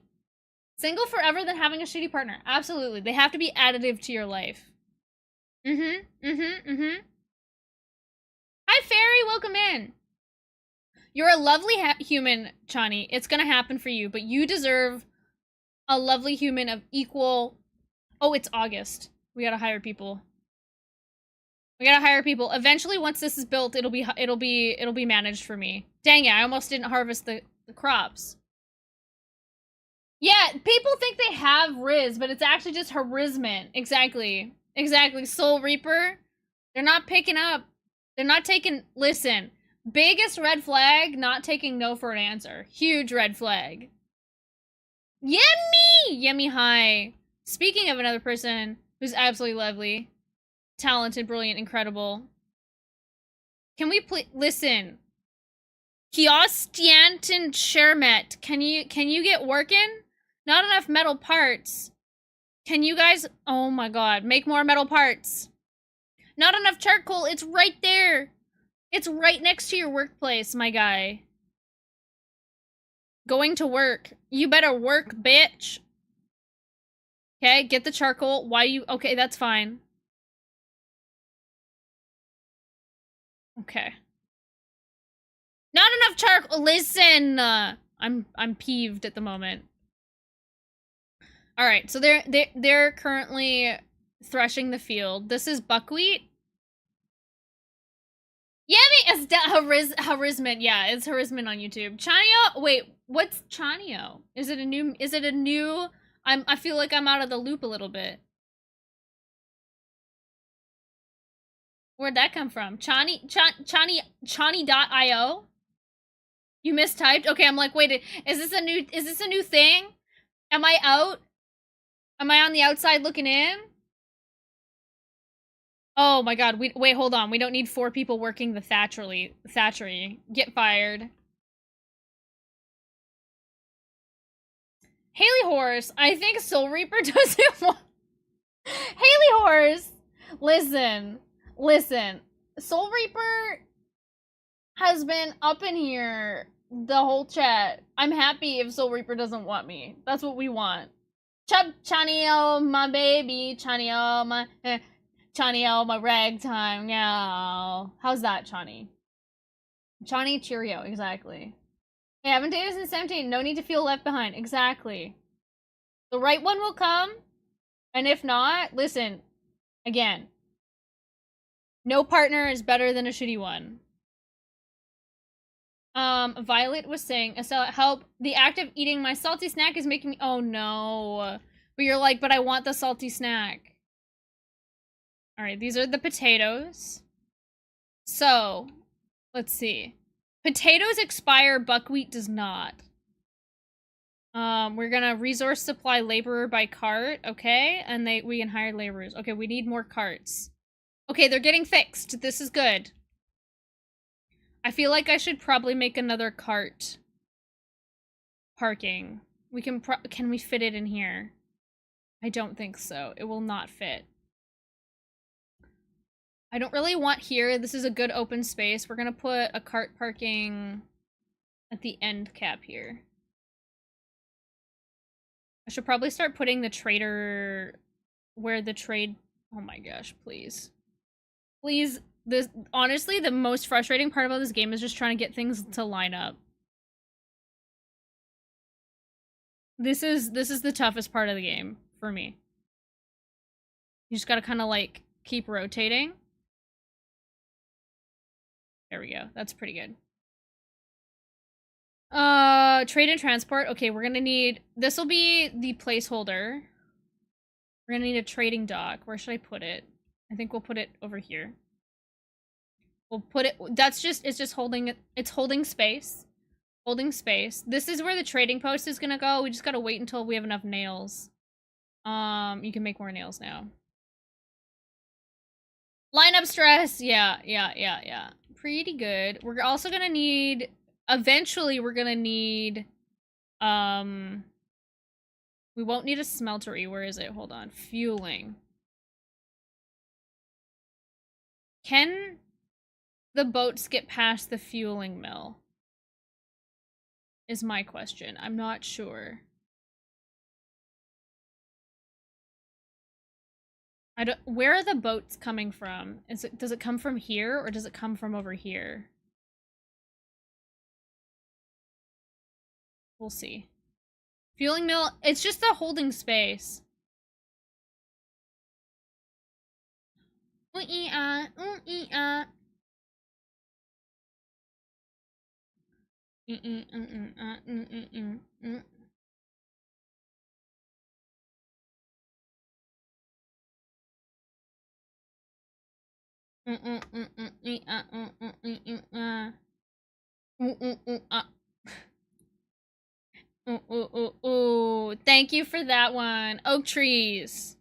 Single forever than having a shitty partner. Absolutely. They have to be additive to your life. Hi, Fairy. Welcome in. You're a lovely human, Chani. It's gonna happen for you, but you deserve a lovely human of equal... Oh, it's August. We gotta hire people. We gotta hire people. Eventually, once this is built, it'll be managed for me. Dang it, I almost didn't harvest the crops. Yeah, people think they have Riz, but it's actually just Harisment. Exactly. Exactly. Soul Reaper. They're not picking up. They're not taking... Listen. Biggest red flag, not taking no for an answer. Huge red flag. Yummy! Yummy high. Speaking of another person who's absolutely lovely, talented, brilliant, incredible. Can we please... Listen. Kiostiantin Shermet. Can you get working? Not enough metal parts. Can you guys... Oh my god. Make more metal parts. Not enough charcoal. It's right there. It's right next to your workplace, my guy. Going to work. You better work, bitch. Okay, get the charcoal. Why you... Okay, that's fine. Okay. Not enough charcoal. Listen. I'm peeved at the moment. All right, so they're currently threshing the field. This is buckwheat. Yummy! It's Harisment. Yeah, it's Harisment on YouTube. Chanio. Wait, what's Chanio? Is it a new? I feel like I'm out of the loop a little bit. Where'd that come from? Chani.io? You mistyped? Okay, I'm like, wait, is this a new thing? Am I out? Am I on the outside looking in? Oh my god, wait, hold on. We don't need 4 people working the thatchery. Get fired. Haley Horse, I think Soul Reaper doesn't want... Haley Horse! Listen. Soul Reaper has been up in here the whole chat. I'm happy if Soul Reaper doesn't want me. That's what we want. Chanio, my baby. Chanio, my ragtime. Now. How's that, Chani? Chani Cheerio, exactly. Hey, haven't dated since 17. No need to feel left behind. Exactly. The right one will come. And if not, listen. Again. No partner is better than a shitty one. Violet was saying, Estella, help. The act of eating my salty snack is making me... Oh, no. But you're like, but I want the salty snack. Alright, these are the potatoes. So, let's see. Potatoes expire, buckwheat does not. We're gonna resource supply laborer by cart, okay? And we can hire laborers. Okay, we need more carts. Okay, they're getting fixed. This is good. I feel like I should probably make another cart parking. Can we fit it in here? I don't think so. It will not fit. I don't really want here. This is a good open space. We're gonna put a cart parking at the end cap here. I should probably start putting the trader where the trade... Oh my gosh, please. Please. Honestly, the most frustrating part about this game is just trying to get things to line up. This is the toughest part of the game for me. You just gotta kind of like keep rotating. There we go. That's pretty good. Trade and transport. Okay, we're gonna need... This will be the placeholder. We're gonna need a trading dock. Where should I put it? I think we'll put it over here. We'll put it... It's just holding... It's holding space. Holding space. This is where the trading post is gonna go. We just gotta wait until we have enough nails. You can make more nails now. Lineup stress. Yeah. Pretty good. We're also gonna need... Eventually, we're gonna need... We won't need a smeltery. Where is it? Hold on. Fueling. Can the boats get past the fueling mill? Is my question. I'm not sure. Where are the boats coming from? Does it come from here or does it come from over here? We'll see. Fueling mill, it's just the holding space. Ooh-ee-ah, ooh-ee-ah. Ooh, ooh, ooh, ooh. Thank you for that one. Oak trees.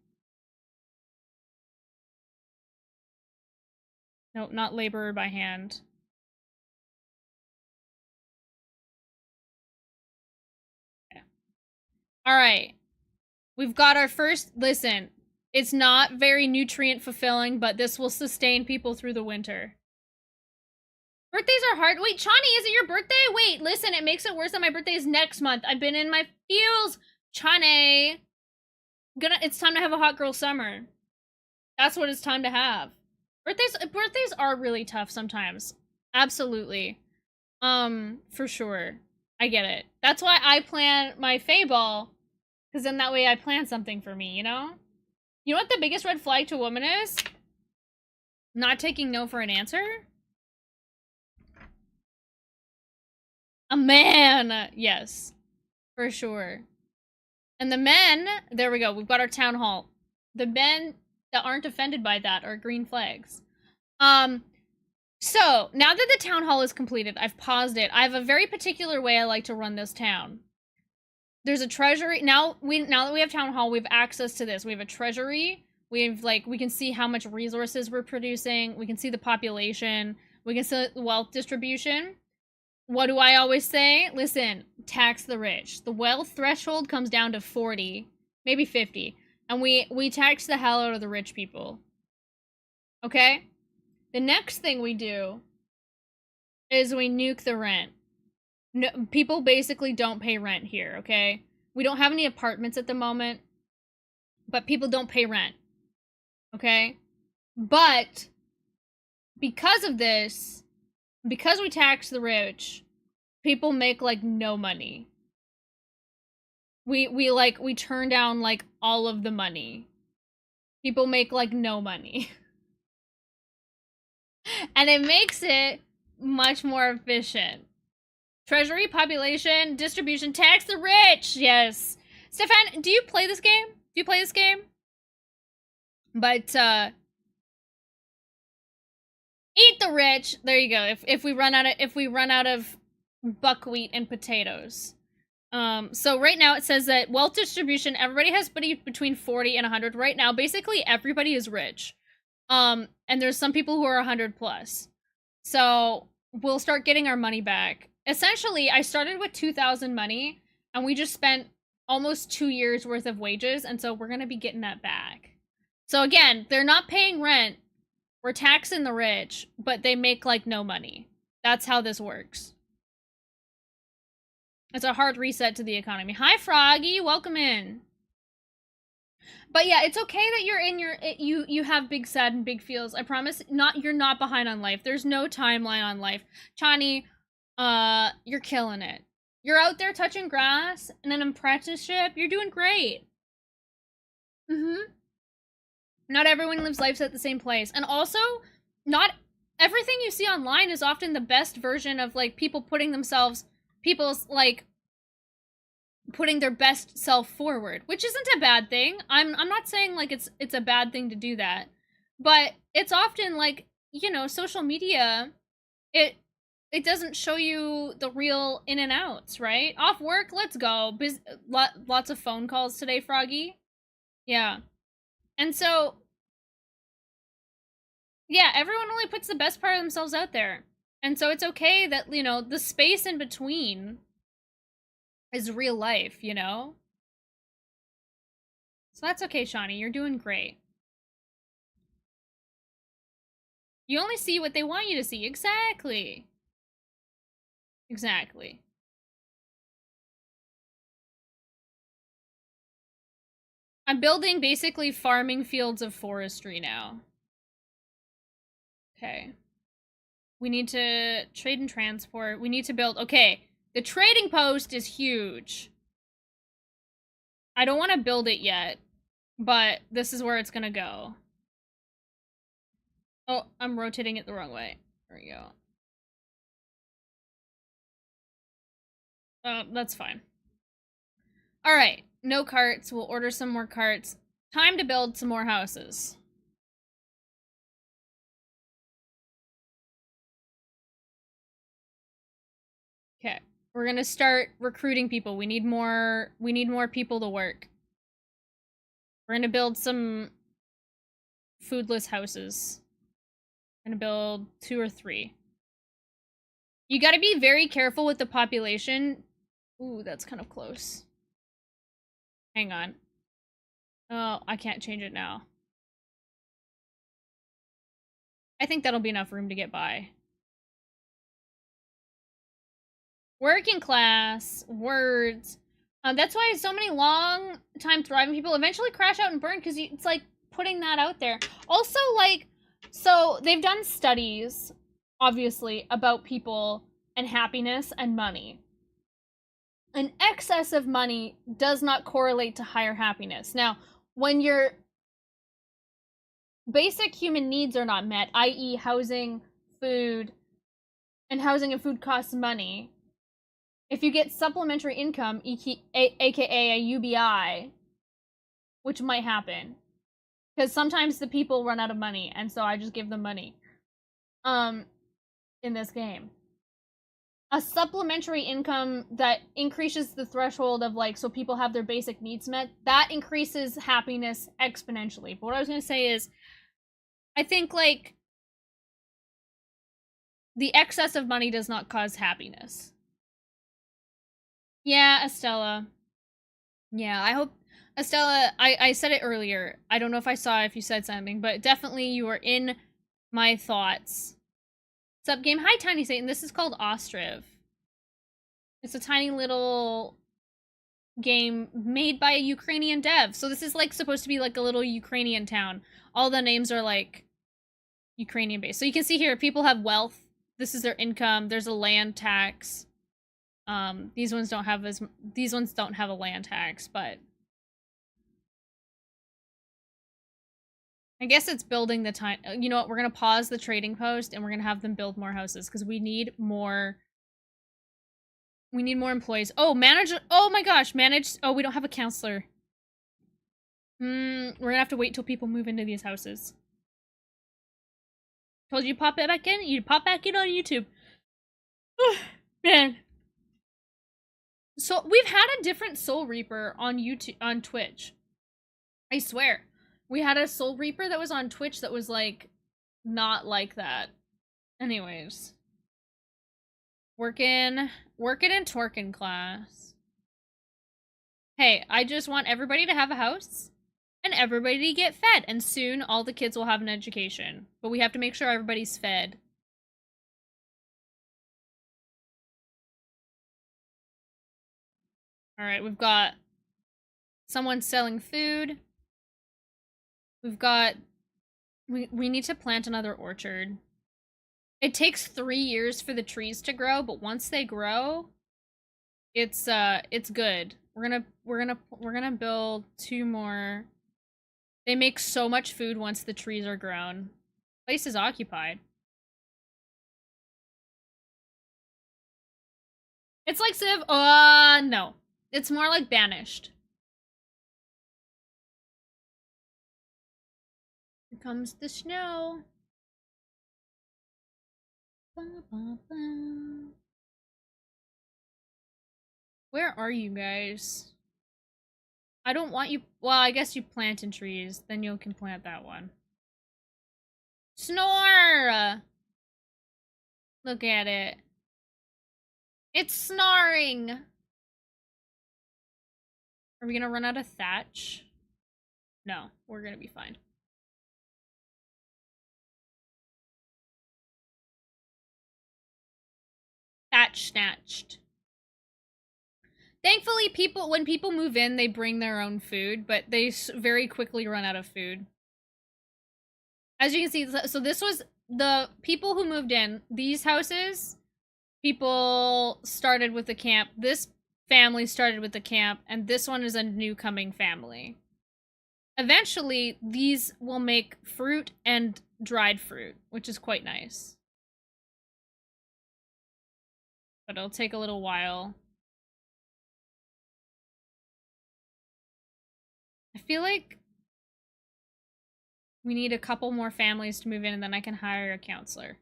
Nope, not laborer by hand. Okay. All right. We've got our first. Listen, it's not very nutrient fulfilling, but this will sustain people through the winter. Birthdays are hard. Wait, Chani, is it your birthday? Wait, listen, it makes it worse that my birthday is next month. I've been in my feels. Chani. It's time to have a hot girl summer. That's what it's time to have. Birthdays are really tough sometimes. Absolutely. For sure. I get it. That's why I plan my Fae ball, because then that way I plan something for me, you know? You know what the biggest red flag to a woman is? Not taking no for an answer? A man! Yes. For sure. And the men, there we go, we've got our town hall. The men that aren't offended by that are green flags. So, now that the town hall is completed, I've paused it. I have a very particular way I like to run this town. There's a treasury. Now that we have town hall, we have access to this. We have a treasury. We have, like, we can see how much resources we're producing. We can see the population. We can see the wealth distribution. What do I always say? Listen, tax the rich. The wealth threshold comes down to 40, maybe 50. And we tax the hell out of the rich people. Okay? The next thing we do is we nuke the rent. No, people basically don't pay rent here, okay? We don't have any apartments at the moment, but people don't pay rent. Okay? But because of this, because we tax the rich, people make like no money. We turn down like all of the money. People make like no money. And it makes it much more efficient. Treasury, population, distribution, tax the rich. Yes. Stefan, do you play this game? Do you play this game? But eat the rich. There you go. If we run out of buckwheat and potatoes. So right now it says that wealth distribution, everybody has between 40 and 100 right now. Basically everybody is rich. And there's some people who are 100 plus. So we'll start getting our money back. Essentially, I started with 2,000 money, and we just spent almost 2 years worth of wages, and so we're gonna be getting that back. So again, they're not paying rent. We're taxing the rich, but they make like no money. That's how this works. It's a hard reset to the economy. Hi, Froggy, welcome in. But yeah, it's okay that you're in your you have big sad and big feels. I promise, you're not behind on life. There's no timeline on life. Chani, you're killing it. You're out there touching grass in an apprenticeship. You're doing great. Not everyone lives lives at the same place. And also, not everything you see online is often the best version of like people's like putting their best self forward, which isn't a bad thing. I'm not saying like it's a bad thing to do that. But it's often like, you know, social media, it doesn't show you the real in and outs, right? Off work, let's go. Lots of phone calls today, Froggy. Yeah. And so, yeah, everyone only puts the best part of themselves out there. And so it's okay that, you know, the space in between is real life, you know? So that's okay, Shawnee. You're doing great. You only see what they want you to see. Exactly. Exactly. I'm building basically farming fields of forestry now. Okay. We need to trade and transport. We need to build... Okay. The trading post is huge. I don't want to build it yet, but this is where it's gonna go. Oh, I'm rotating it the wrong way. There we go. That's fine. All right, no carts. We'll order some more carts. Time to build some more houses. Okay, we're gonna start recruiting people. We need more people to work. We're gonna build some foodless houses. I'm gonna build 2 or 3. You gotta be very careful with the population. Ooh, that's kind of close. Hang on. Oh, I can't change it now. I think that'll be enough room to get by. Working class, words. That's why so many long time thriving people eventually crash out and burn, because it's like putting that out there. Also, like, so they've done studies, obviously, about people and happiness and money. An excess of money does not correlate to higher happiness. Now, when your basic human needs are not met, i.e. housing, food, and housing and food costs money, if you get supplementary income, aka a UBI, which might happen, because sometimes the people run out of money, and so I just give them money, in this game. A supplementary income that increases the threshold of, like, so people have their basic needs met, that increases happiness exponentially. But what I was gonna say is, I think, like, the excess of money does not cause happiness. Yeah, Estella. Yeah, I hope... Estella, I said it earlier. I don't know if I saw if you said something, but definitely you are in my thoughts. What's up, game? Hi, Tiny Satan. This is called Ostriv. It's a tiny little game made by a Ukrainian dev. So this is, like, supposed to be, like, a little Ukrainian town. All the names are, like, Ukrainian-based. So you can see here, people have wealth. This is their income. There's a land tax. These ones don't have a land tax, but I guess it's building the time. You know what? We're gonna pause the trading post and we're gonna have them build more houses because we need more. We need more employees. Oh, manager. Oh my gosh, manage. Oh, we don't have a counselor. We're gonna have to wait till people move into these houses. Told you pop it back in. You pop back in on YouTube. Man. So we've had a different Soul Reaper on YouTube, on Twitch. I swear. We had a Soul Reaper that was on Twitch that was, like, not like that. Anyways. Working and twerking class. Hey, I just want everybody to have a house and everybody to get fed, and soon all the kids will have an education. But we have to make sure everybody's fed. Alright, we've got someone selling food. We've got... We need to plant another orchard. It takes 3 years for the trees to grow, but once they grow, it's good. We're gonna build 2 more. They make so much food once the trees are grown. Place is occupied. It's like Civ. No. It's more like banished. Here comes the snow. Where are you guys? I don't want you... Well, I guess you plant in trees. Then you can plant that one. Snore! Look at it. It's snoring! Are we gonna run out of thatch? No, we're gonna be fine. Thatch snatched. Thankfully, when people move in, they bring their own food, but they very quickly run out of food. As you can see, so this was the people who moved in. These houses, people started with the camp. This family started with the camp, and this one is a new coming family. Eventually, these will make fruit and dried fruit, which is quite nice. But it'll take a little while. I feel like we need a couple more families to move in and then I can hire a counselor.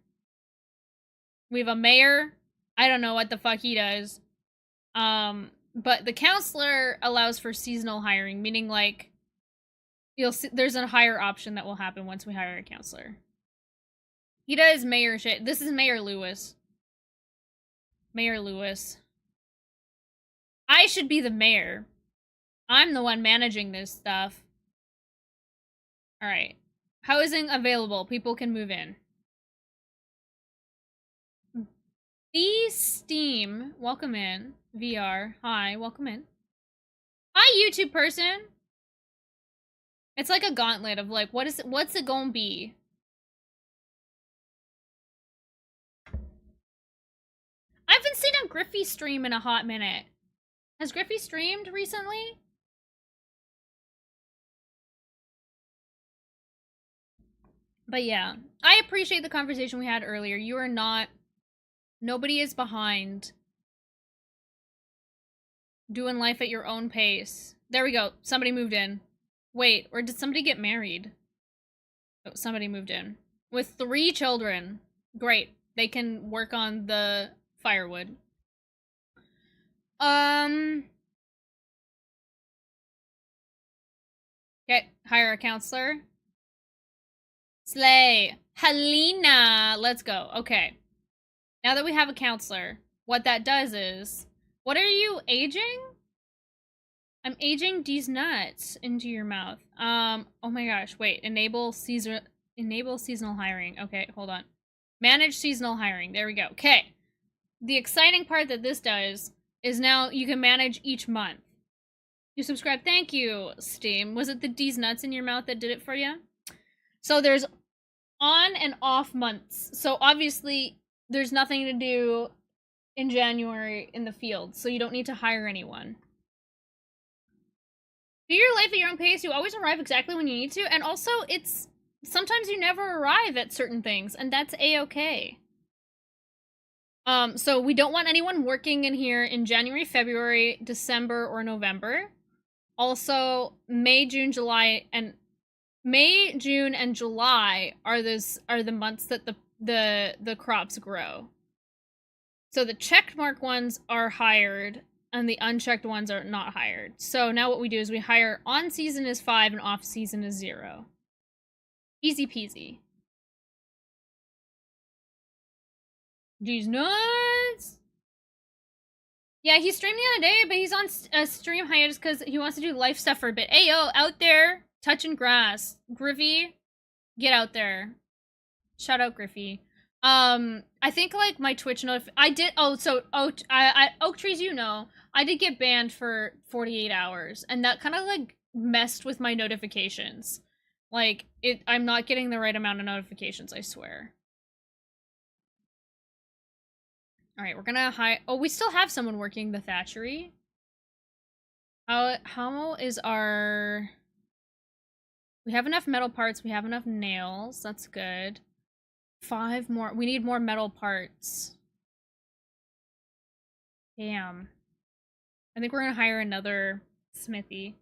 We have a mayor. I don't know what the fuck he does. But the counselor allows for seasonal hiring, meaning like you'll see there's a higher option that will happen once we hire a counselor. He does mayor shit. This is Mayor Lewis. Mayor Lewis. I should be the mayor. I'm the one managing this stuff. Alright. Housing available. People can move in. The Steam. Welcome in. VR. Hi. Welcome in. Hi, YouTube person. It's like a gauntlet of like, what's it gonna be? I haven't seen a Griffey stream in a hot minute. Has Griffey streamed recently? But yeah, I appreciate the conversation we had earlier. You are not... Nobody is behind. Doing life at your own pace. There we go. Somebody moved in. Wait, or did somebody get married? Oh, somebody moved in. With 3 children. Great. They can work on the firewood. Okay, hire a counselor. Slay. Helena. Let's go. Okay. Now that we have a counselor, what that does is... What are you aging? I'm aging these nuts into your mouth. Oh my gosh, wait. Enable seasonal hiring. Okay, hold on. Manage seasonal hiring. There we go. Okay. The exciting part that this does is now you can manage each month. You subscribe. Thank you, Steam. Was it the D's nuts in your mouth that did it for you? So there's on and off months. So obviously there's nothing to do in January in the field, so you don't need to hire anyone. Do your life at your own pace. You always arrive exactly when you need to, and also it's sometimes you never arrive at certain things, and that's a-okay. So we don't want anyone working in here in January, February, December, or November. Also, May, June, and July are the months that the crops grow. So the checked mark ones are hired, and the unchecked ones are not hired. So now what we do is we hire on season is 5 and off season is 0. Easy peasy. These nuts! Yeah, he streamed the other day, but he's on a stream hiatus because he wants to do life stuff for a bit. Ayo, out there, touching grass. Griffey, get out there. Shout out Griffey. I think like my Twitch I did Oak Trees, you know, I did get banned for 48 hours, and that kind of like messed with my notifications. Like I'm not getting the right amount of notifications, I swear. All right, we're gonna oh, we still have someone working the thatchery. How is our... We have enough metal parts, we have enough nails, that's good. 5 more. We need more metal parts. Damn. I think we're gonna hire another smithy.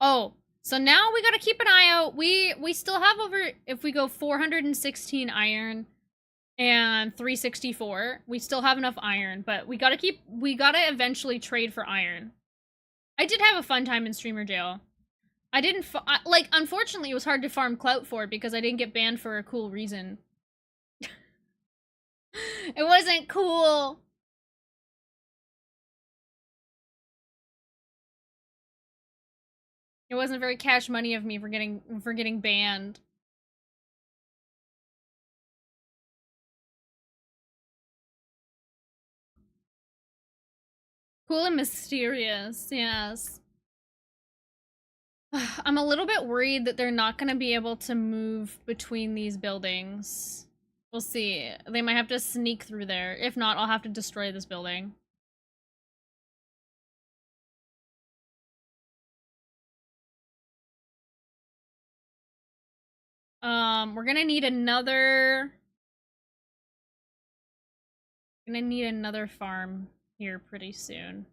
Oh, so now we gotta keep an eye out. We still have over, if we go 416 iron and 364, we still have enough iron, but we gotta eventually trade for iron. I did have a fun time in streamer jail. I didn't, like, unfortunately it was hard to farm clout for it because I didn't get banned for a cool reason. It wasn't cool. It wasn't very cash money of me for getting banned. Cool and mysterious, yes. I'm a little bit worried that they're not going to be able to move between these buildings. We'll see. They might have to sneak through there. If not, I'll have to destroy this building. We're gonna need another... Gonna need another farm here pretty soon.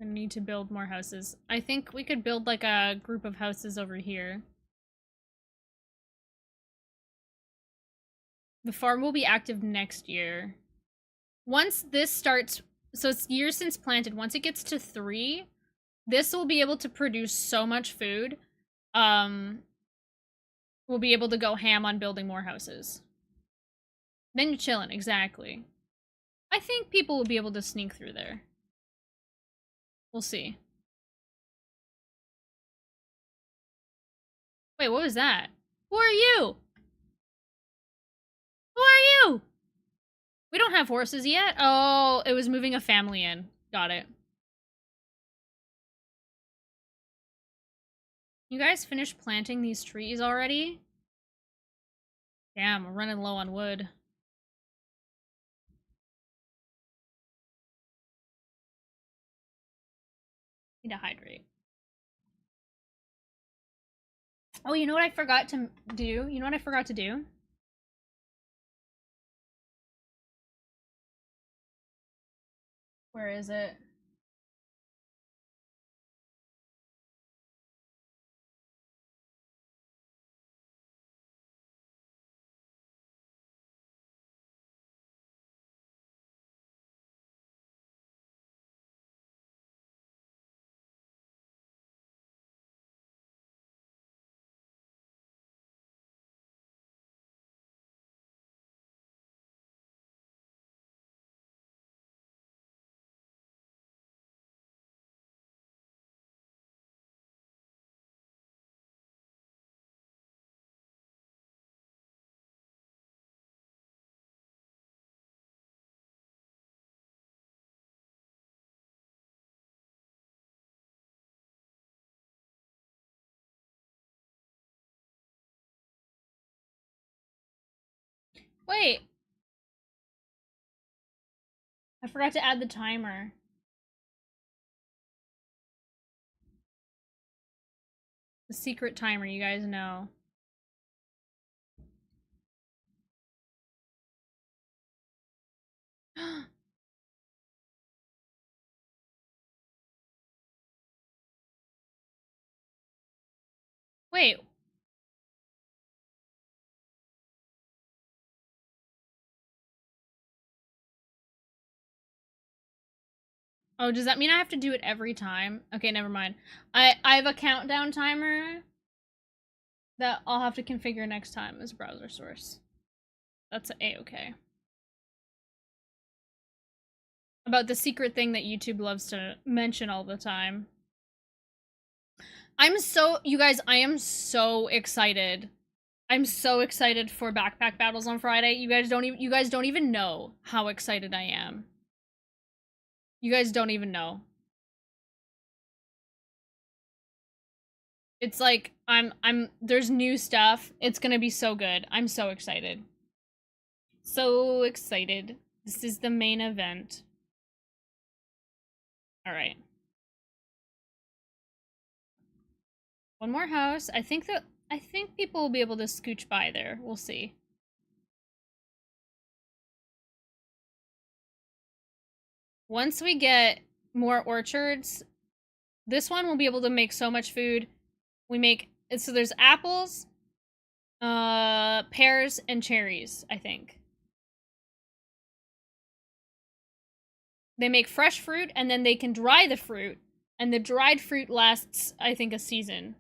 I need to build more houses. I think we could build like a group of houses over here. The farm will be active next year. Once this starts, so it's years since planted. Once it gets to 3, this will be able to produce so much food. We'll be able to go ham on building more houses. Then you're chilling, exactly. I think people will be able to sneak through there. We'll see. Wait, what was that? Who are you? Who are you? We don't have horses yet? Oh, it was moving a family in. Got it. You guys finished planting these trees already? Damn, we're running low on wood. Need to hydrate. Oh, you know what I forgot to do? You know what I forgot to do? Where is it? Wait. I forgot to add the timer. The secret timer, you guys know. Wait. Oh, does that mean I have to do it every time? Okay, never mind. I have a countdown timer that I'll have to configure next time as a browser source. That's A-okay. About the secret thing that YouTube loves to mention all the time. You guys, I am so excited. I'm so excited for backpack battles on Friday. You guys don't even know how excited I am. You guys don't even know. It's like there's new stuff. It's gonna be so good. I'm so excited. So excited. This is the main event. All right. One more house. I think people will be able to scooch by there. We'll see. Once we get more orchards, this one will be able to make so much food. So there's apples, pears, and cherries, I think. They make fresh fruit, and then they can dry the fruit, and the dried fruit lasts, I think, a season.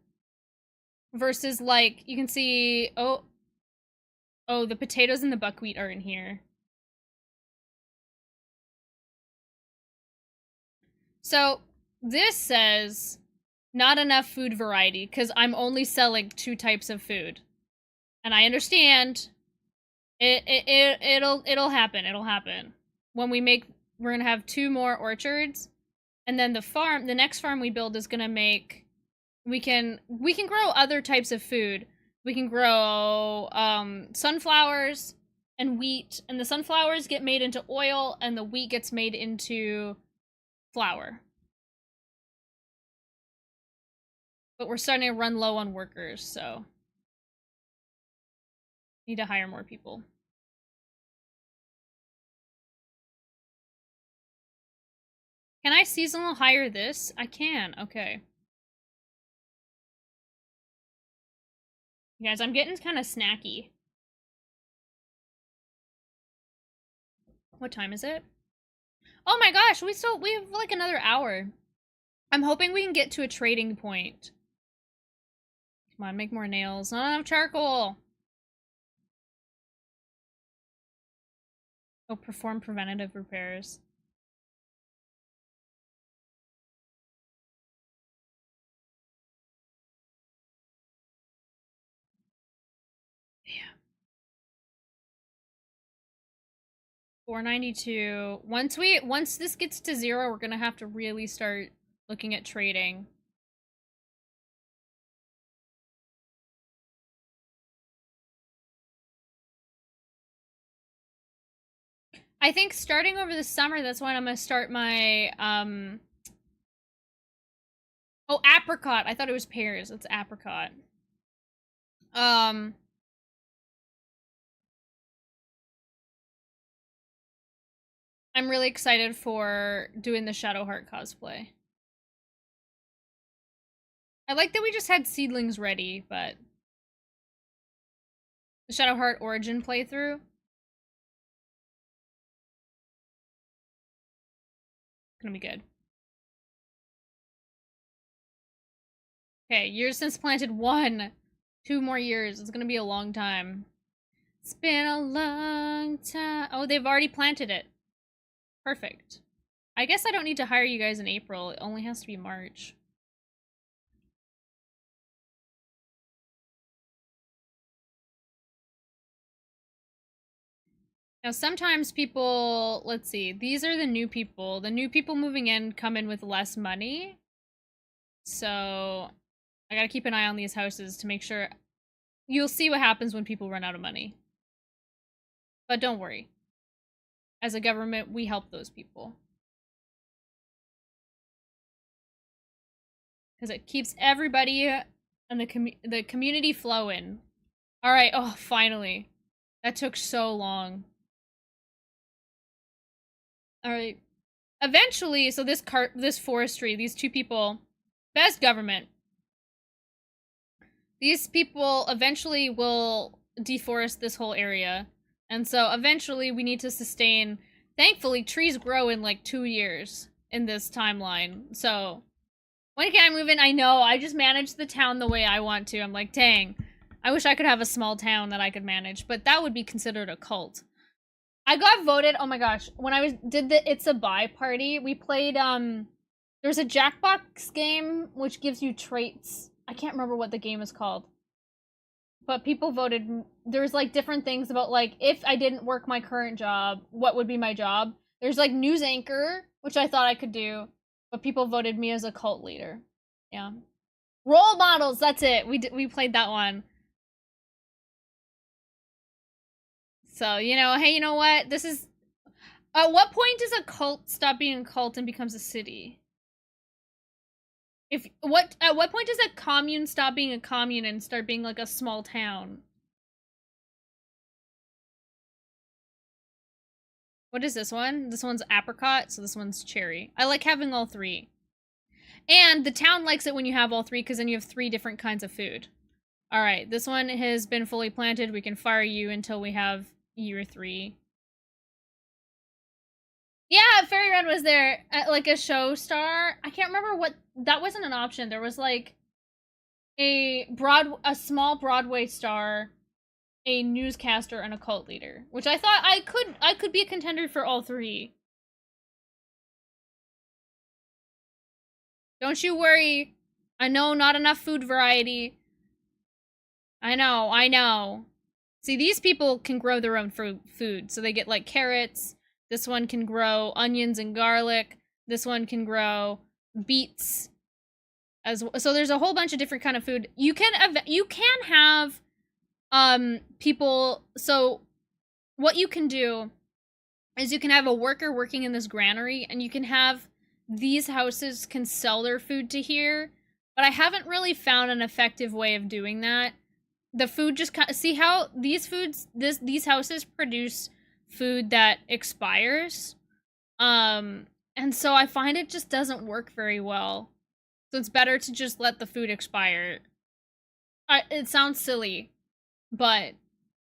Versus, like, you can see... Oh, the potatoes and the buckwheat are in here. So, this says not enough food variety, because I'm only selling 2 types of food. And I understand. It'll happen. It'll happen. When we're gonna have 2 more orchards, and then the next farm we build is gonna make, we can grow other types of food. We can grow sunflowers and wheat, and the sunflowers get made into oil, and the wheat gets made into flour. But we're starting to run low on workers, so need to hire more people. Can I seasonal hire this? I can, okay. You guys, I'm getting kind of snacky. What time is it? Oh my gosh, we have like another hour. I'm hoping we can get to a trading point. Come on, make more nails. Not enough charcoal. Oh, perform preventative repairs. Yeah. 492. Once this gets to 0, we're gonna have to really start looking at trading. I think starting over the summer, that's when I'm gonna start my oh, apricot. I thought it was pears. It's apricot. I'm really excited for doing the Shadowheart cosplay. I like that we just had seedlings ready, but the Shadowheart origin playthrough. Gonna be good. Okay, years since planted 1. 2 more years. It's gonna be a long time. It's been a long time. Oh, they've already planted it. Perfect. I guess I don't need to hire you guys in April. It only has to be March. Now, sometimes people, let's see, these are the new people. The new people moving in come in with less money. So, I gotta keep an eye on these houses to make sure. You'll see what happens when people run out of money. But don't worry. As a government, we help those people. Because it keeps everybody and the community flowing. Alright, oh, finally. That took so long. Alright. Eventually, so this forestry, these 2 people, best government. These people eventually will deforest this whole area. And so eventually we need to sustain. Thankfully, trees grow in like 2 years in this timeline. So when can I move in? I know, I just manage the town the way I want to. I'm like, dang, I wish I could have a small town that I could manage, but that would be considered a cult. I got voted, oh my gosh, when I did the It's a Buy party, we played, there's a Jackbox game which gives you traits. I can't remember what the game is called. But people voted, there's like different things about like, if I didn't work my current job, what would be my job? There's like news anchor, which I thought I could do, but people voted me as a cult leader. Yeah. Role models, that's it. We played that one. So, you know, hey, you know what? This is... At what point does a cult stop being a cult and becomes a city? At what point does a commune stop being a commune and start being like a small town? What is this one? This one's apricot, so this one's cherry. I like having all 3. And the town likes it when you have all 3 because then you have 3 different kinds of food. Alright, this one has been fully planted. We can fire you until we have year 3. Yeah, Fairy Red was there, like a show star. I can't remember what, that wasn't an option. There was like a small Broadway star, a newscaster, and a cult leader, which I thought I could be a contender for all 3. Don't you worry. I know not enough food variety. I know. See, these people can grow their own food, so they get like carrots. This one can grow onions and garlic. This one can grow beets. So there's a whole bunch of different kind of food. You can have people. So what you can do is you can have a worker working in this granary, and you can have these houses can sell their food to here, But I haven't really found an effective way of doing that. The food just see how these foods these houses produce food that expires. And so I find it just doesn't work very well. So it's better to just let the food expire. It sounds silly, but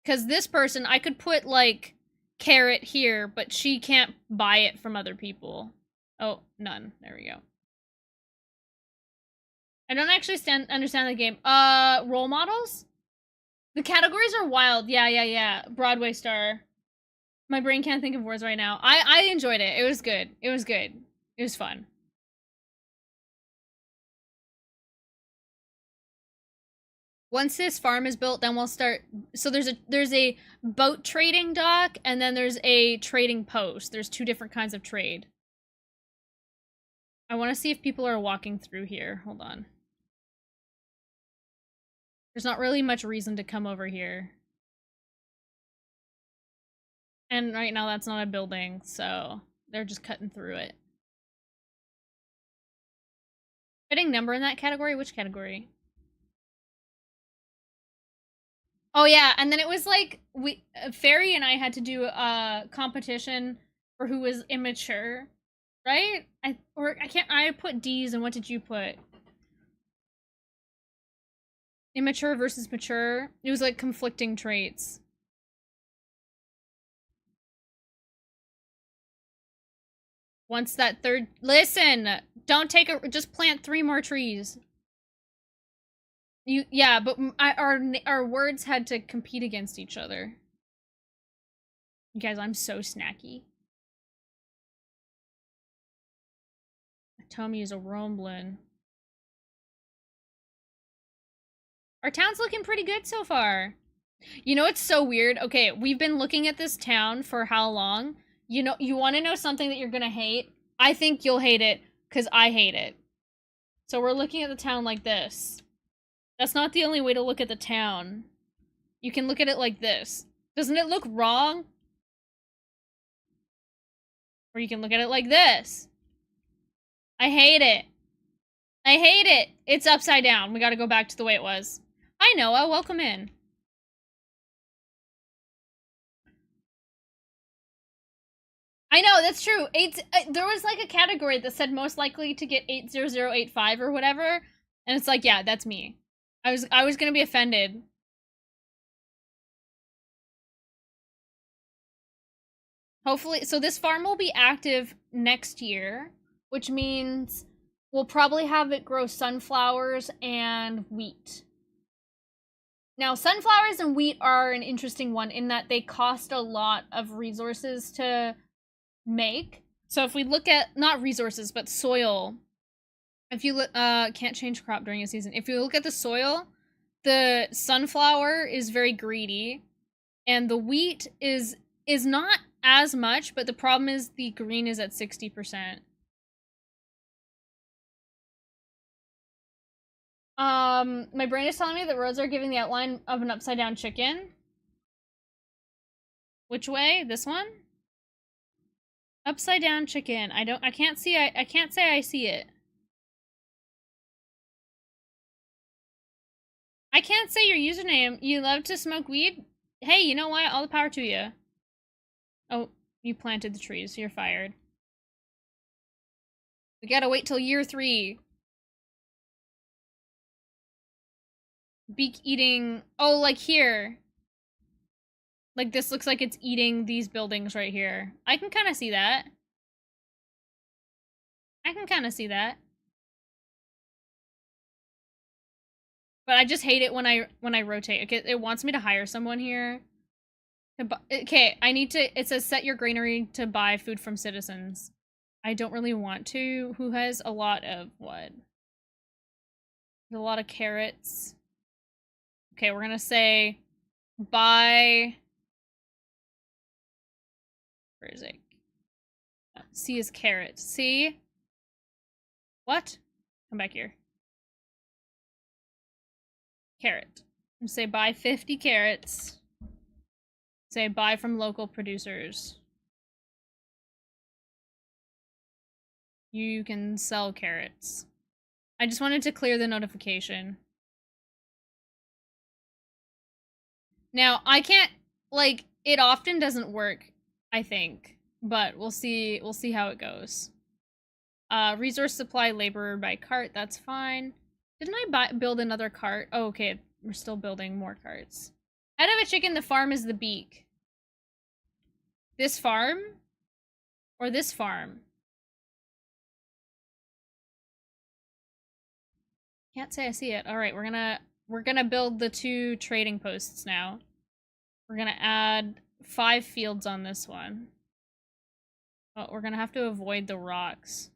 because this person, I could put like carrot here, but she can't buy it from other people. Oh, none. There we go. I don't actually understand the game. Role models? The categories are wild. Yeah. Broadway star. My brain can't think of words right now. I enjoyed it. It was good. It was good. It was fun. Once this farm is built, then we'll start. So there's a boat trading dock, and then there's a trading post. There's two different kinds of trade. I want to see if people are walking through here. Hold on. There's not really much reason to come over here. And right now that's not a building, so they're just cutting through it. Fitting number in that category? Which category? Oh yeah, and then it was like Fairy and I had to do a competition for who was immature, right? I put D's, and what did you put? Immature versus mature. It was like conflicting traits. Once that third, listen, don't take just plant 3 more trees. Yeah, but our words had to compete against each other. You guys, I'm so snacky. Tummy is a rumbling. Our town's looking pretty good so far. You know, it's so weird. Okay, we've been looking at this town for how long? You know, you want to know something that you're gonna hate? I think you'll hate it, because I hate it. So we're looking at the town like this. That's not the only way to look at the town. You can look at it like this. Doesn't it look wrong? Or you can look at it like this. I hate it. I hate it. It's upside down. We gotta go back to the way it was. Hi, Noah. Welcome in. I know, that's true. There was like a category that said most likely to get 80085 or whatever. And it's like, yeah, that's me. I was gonna be offended. Hopefully, so this farm will be active next year, which means we'll probably have it grow sunflowers and wheat. Now, sunflowers and wheat are an interesting one in that they cost a lot of resources to make. So if we look at, not resources, but soil, if you look, can't change crop during a season. If you look at the soil, the sunflower is very greedy, and the wheat is not as much, but the problem is the green is at 60%. My brain is telling me that roads are giving the outline of an upside down chicken. Which way? This one? Upside down chicken. I can't say I see it. I can't say your username. You love to smoke weed? Hey, you know what? All the power to you. Oh, you planted the trees, so you're fired. We gotta wait till year 3. Beak eating. Oh, like here. Like this looks like it's eating these buildings right here. I can kind of see that. I can kind of see that. But I just hate it when I rotate. Okay, it wants me to hire someone here. Okay, I need to. It says set your granary to buy food from citizens. I don't really want to. Who has a lot of what? A lot of carrots. Okay, we're gonna say buy. Where is it? C is carrot. C. What? Come back here. Carrot. And say buy 50 carrots. Say buy from local producers. You can sell carrots. I just wanted to clear the notification. Now, I can't, like, it often doesn't work, I think. But we'll see how it goes. Resource supply laborer by cart, that's fine. Didn't I build another cart? Oh, okay, we're still building more carts. Head of a chicken, the farm is the beak. This farm? Or this farm? Can't say I see it. Alright, we're gonna build the 2 trading posts now. We're gonna add 5 fields on this one. But we're gonna have to avoid the rocks.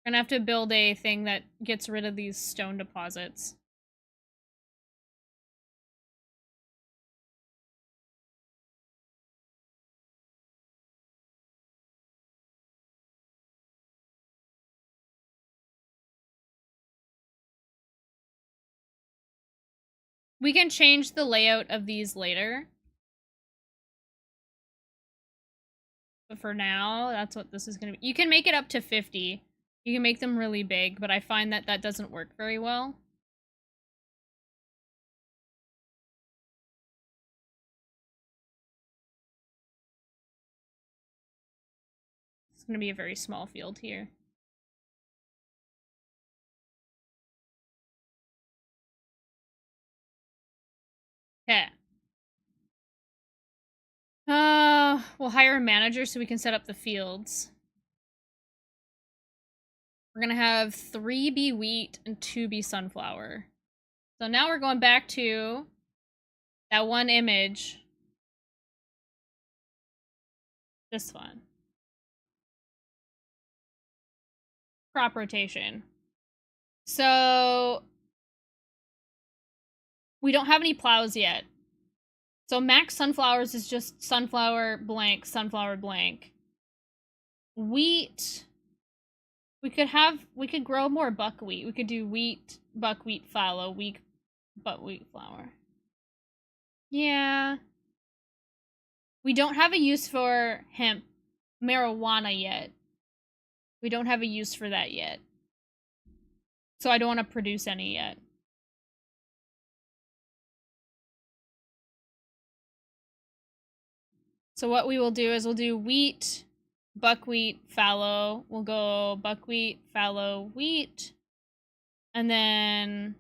We're gonna have to build a thing that gets rid of these stone deposits. We can change the layout of these later. But for now, that's what this is going to be. You can make it up to 50. You can make them really big, but I find that that doesn't work very well. It's going to be a very small field here. Okay. We'll hire a manager so we can set up the fields. We're gonna have 3 be wheat and 2 be sunflower. So now we're going back to that one image. This one. Crop rotation. So we don't have any plows yet. So max sunflowers is just sunflower blank, sunflower blank. Wheat. We could grow more buckwheat. We could do wheat, buckwheat, fallow, wheat, buckwheat flour. Yeah. We don't have a use for hemp, marijuana yet. We don't have a use for that yet. So I don't want to produce any yet. So what we will do is we'll do wheat, buckwheat, fallow. We'll go buckwheat, fallow, wheat. And then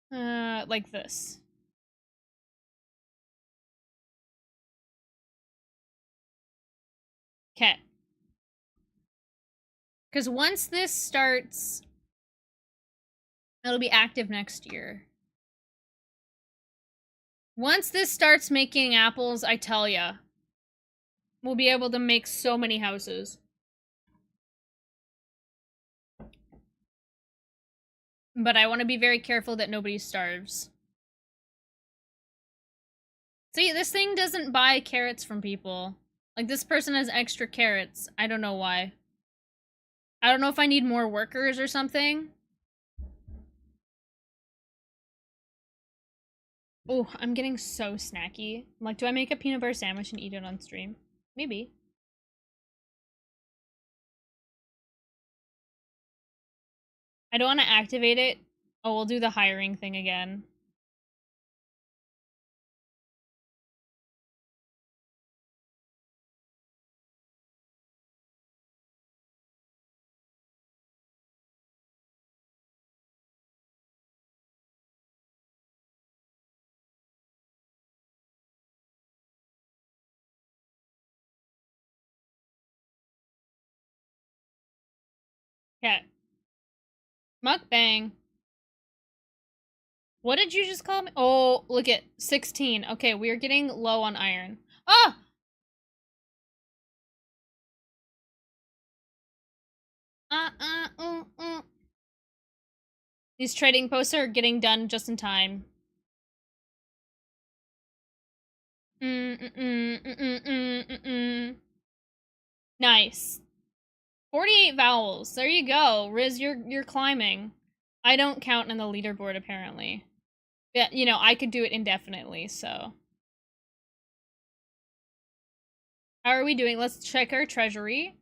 like this. Okay. Because once this starts, it'll be active next year. Once this starts making apples, I tell ya, we'll be able to make so many houses. But I want to be very careful that nobody starves. See, this thing doesn't buy carrots from people. Like, this person has extra carrots. I don't know why. I don't know if I need more workers or something. Oh, I'm getting so snacky. I'm like, do I make a peanut butter sandwich and eat it on stream? Maybe. I don't want to activate it. Oh, we'll do the hiring thing again. Okay. Mukbang. What did you just call me? Oh, look at 16. Okay, we are getting low on iron. Ah! These trading posts are getting done just in time. Nice. 48 vowels. There you go. Riz, you're climbing. I don't count in the leaderboard apparently. Yeah, you know, I could do it indefinitely, so How are we doing? Let's check our treasury.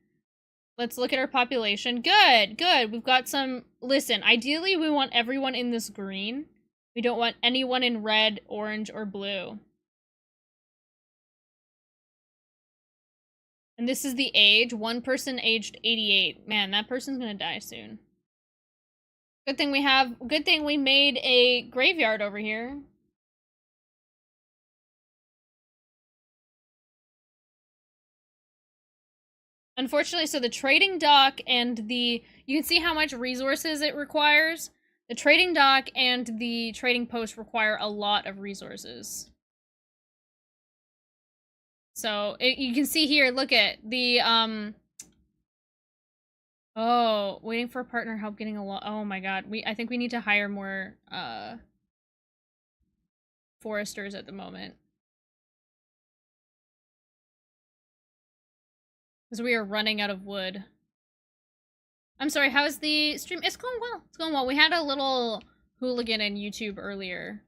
Let's look at our population. Good, good. We've got some... Listen, ideally we want everyone in this green. We don't want anyone in red, orange, or blue. And this is the age. One person aged 88. Man, that person's gonna die soon. Good thing we made a graveyard over here. Unfortunately, so the trading dock and you can see how much resources it requires. The trading dock and the trading post require a lot of resources. So you can see here, look at the, oh, waiting for a partner, help getting a lot. Oh my god, I think we need to hire more, foresters at the moment. Because we are running out of wood. I'm sorry, how's the stream? It's going well. It's going well. We had a little hooligan in YouTube earlier.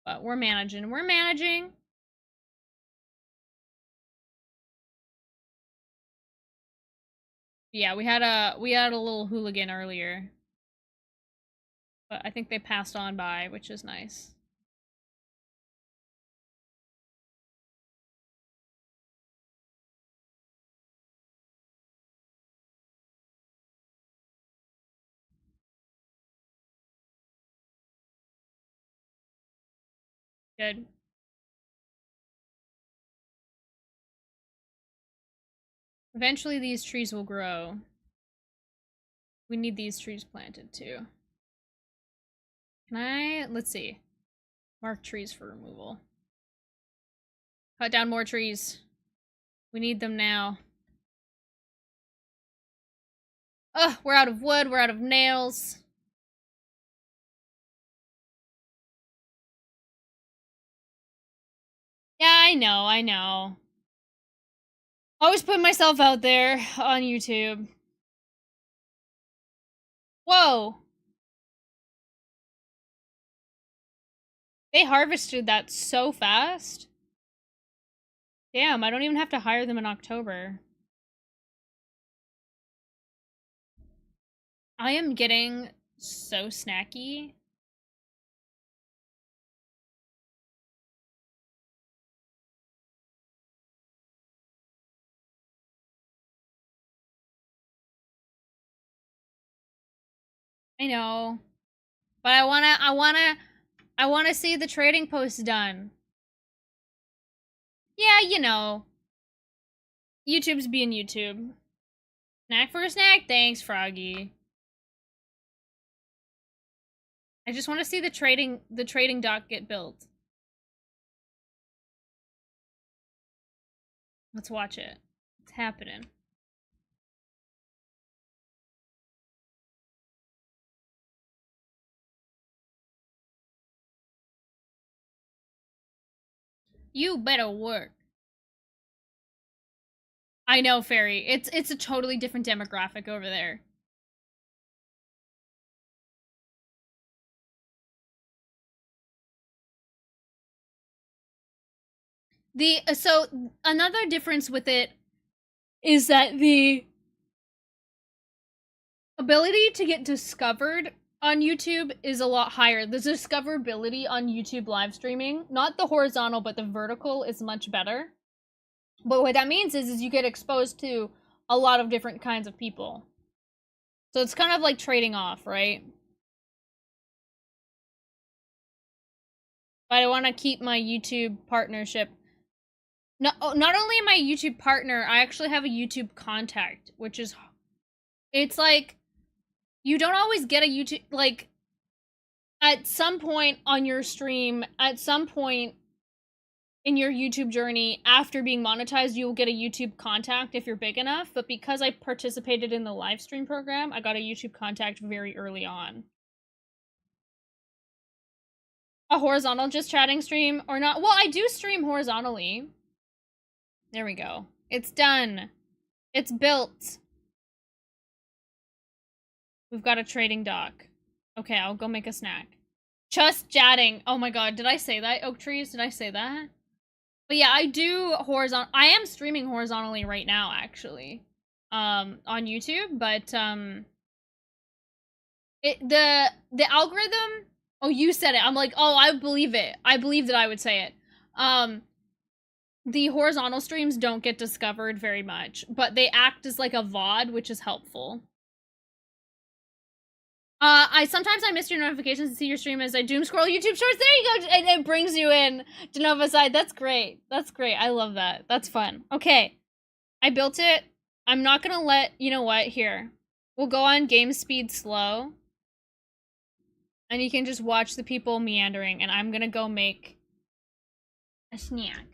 But we're managing. We're managing. Yeah, we had a little hooligan earlier. But I think they passed on by, which is nice. Good. Eventually these trees will grow. We need these trees planted too. Let's see. Mark trees for removal. Cut down more trees. We need them now. Ugh, we're out of wood, we're out of nails. Yeah, I know. Always put myself out there on YouTube. Whoa! They harvested that so fast. Damn, I don't even have to hire them in October. I am getting so snacky. I know. But I wanna see the trading post done. Yeah, you know. YouTube's being YouTube. Snack for a snack? Thanks, Froggy. I just want to see the trading dock get built. Let's watch it. It's happening. You better work. I know, Fairy. It's a totally different demographic over there. So another difference with it is that the ability to get discovered on YouTube is a lot higher. The discoverability on YouTube live streaming, not the horizontal, but the vertical, is much better. But what that means is you get exposed to a lot of different kinds of people. So it's kind of like trading off, right? But I want to keep my YouTube partnership. No, not only am I a YouTube partner, I actually have a YouTube contact, which is... It's like... You don't always get a YouTube... Like, at some point on your stream, at some point in your YouTube journey, after being monetized, you will get a YouTube contact if you're big enough. But because I participated in the live stream program, I got a YouTube contact very early on. A horizontal just chatting stream or not? Well, I do stream horizontally. There we go. It's done. It's built. We've got a trading dock. Okay, I'll go make a snack. Just chatting. Oh my god, did I say that? Oak trees, did I say that? But yeah, I do horizontal. I am streaming horizontally right now, actually, on YouTube. But the algorithm. Oh, you said it. I'm like, oh, I believe it. I believe that I would say it. The horizontal streams don't get discovered very much, but they act as like a VOD, which is helpful. I sometimes I miss your notifications to see your stream as I doom scroll YouTube Shorts. There you go, and it brings you in to Nova Side. That's great. That's great. I love that. That's fun. Okay, I built it. I'm not gonna let you know what here. We'll go on game speed slow, and you can just watch the people meandering. And I'm gonna go make a snack.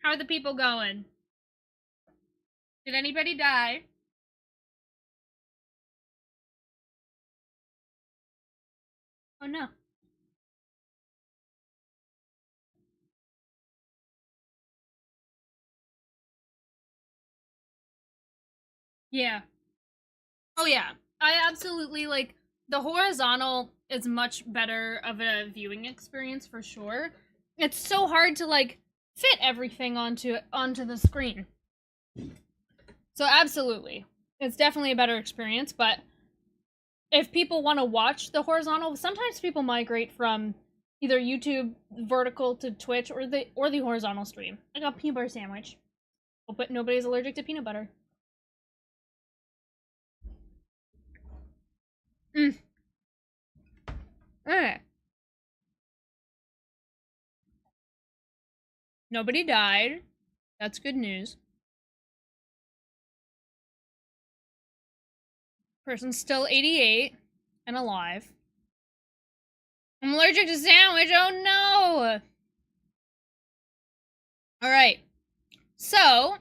How are the people going? Did anybody die? Oh no. Yeah. Oh yeah. I absolutely like the horizontal is much better of a viewing experience for sure. It's so hard to like fit everything onto the screen. So absolutely. It's definitely a better experience, but if people want to watch the horizontal, sometimes people migrate from either YouTube vertical to Twitch or the horizontal stream. I got a peanut butter sandwich. Oh, but nobody's allergic to peanut butter. Mm. Okay. Nobody died. That's good news. Person's still 88 and alive. I'm allergic to sandwich. Oh no! Alright. So,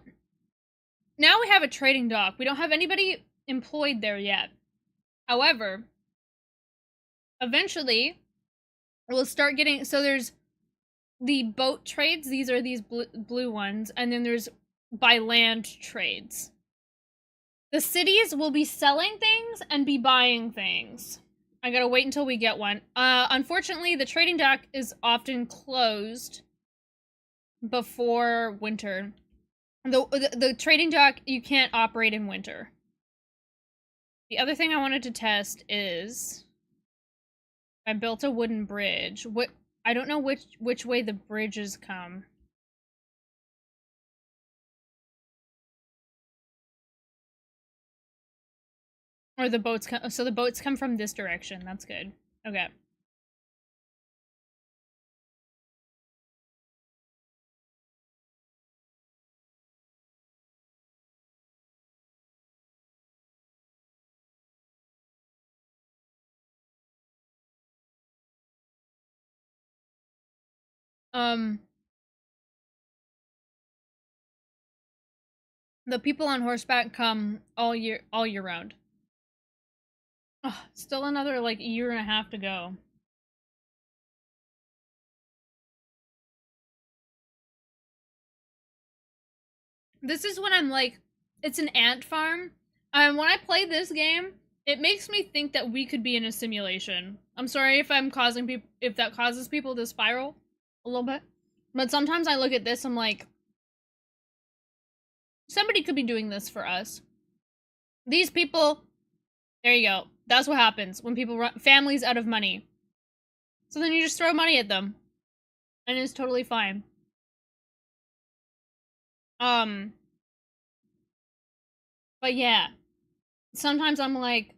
now we have a trading dock. We don't have anybody employed there yet. However, eventually, we'll start getting. So, there's the boat trades. These are these blue ones. And then there's by land trades. The cities will be selling things and be buying things. I gotta wait until we get one. Unfortunately, the trading dock is often closed before winter. The trading dock, you can't operate in winter. The other thing I wanted to test is I built a wooden bridge. I don't know which way the bridges come. Or the boats come. So the boats come from this direction. That's good. Okay. The people on horseback come all year round. Oh, still another like year and a half to go. This is when I'm like, it's an ant farm. And when I play this game, it makes me think that we could be in a simulation. I'm sorry if I'm causing people, if that causes people to spiral a little bit. But sometimes I look at this, I'm like, somebody could be doing this for us. These people, there you go. That's what happens when people run families out of money. So then you just throw money at them. And it's totally fine. But yeah. Sometimes I'm like,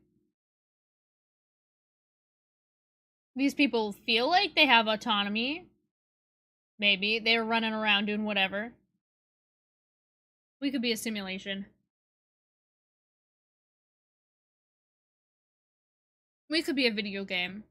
these people feel like they have autonomy. Maybe. They're running around doing whatever. We could be a simulation. We could be a video game.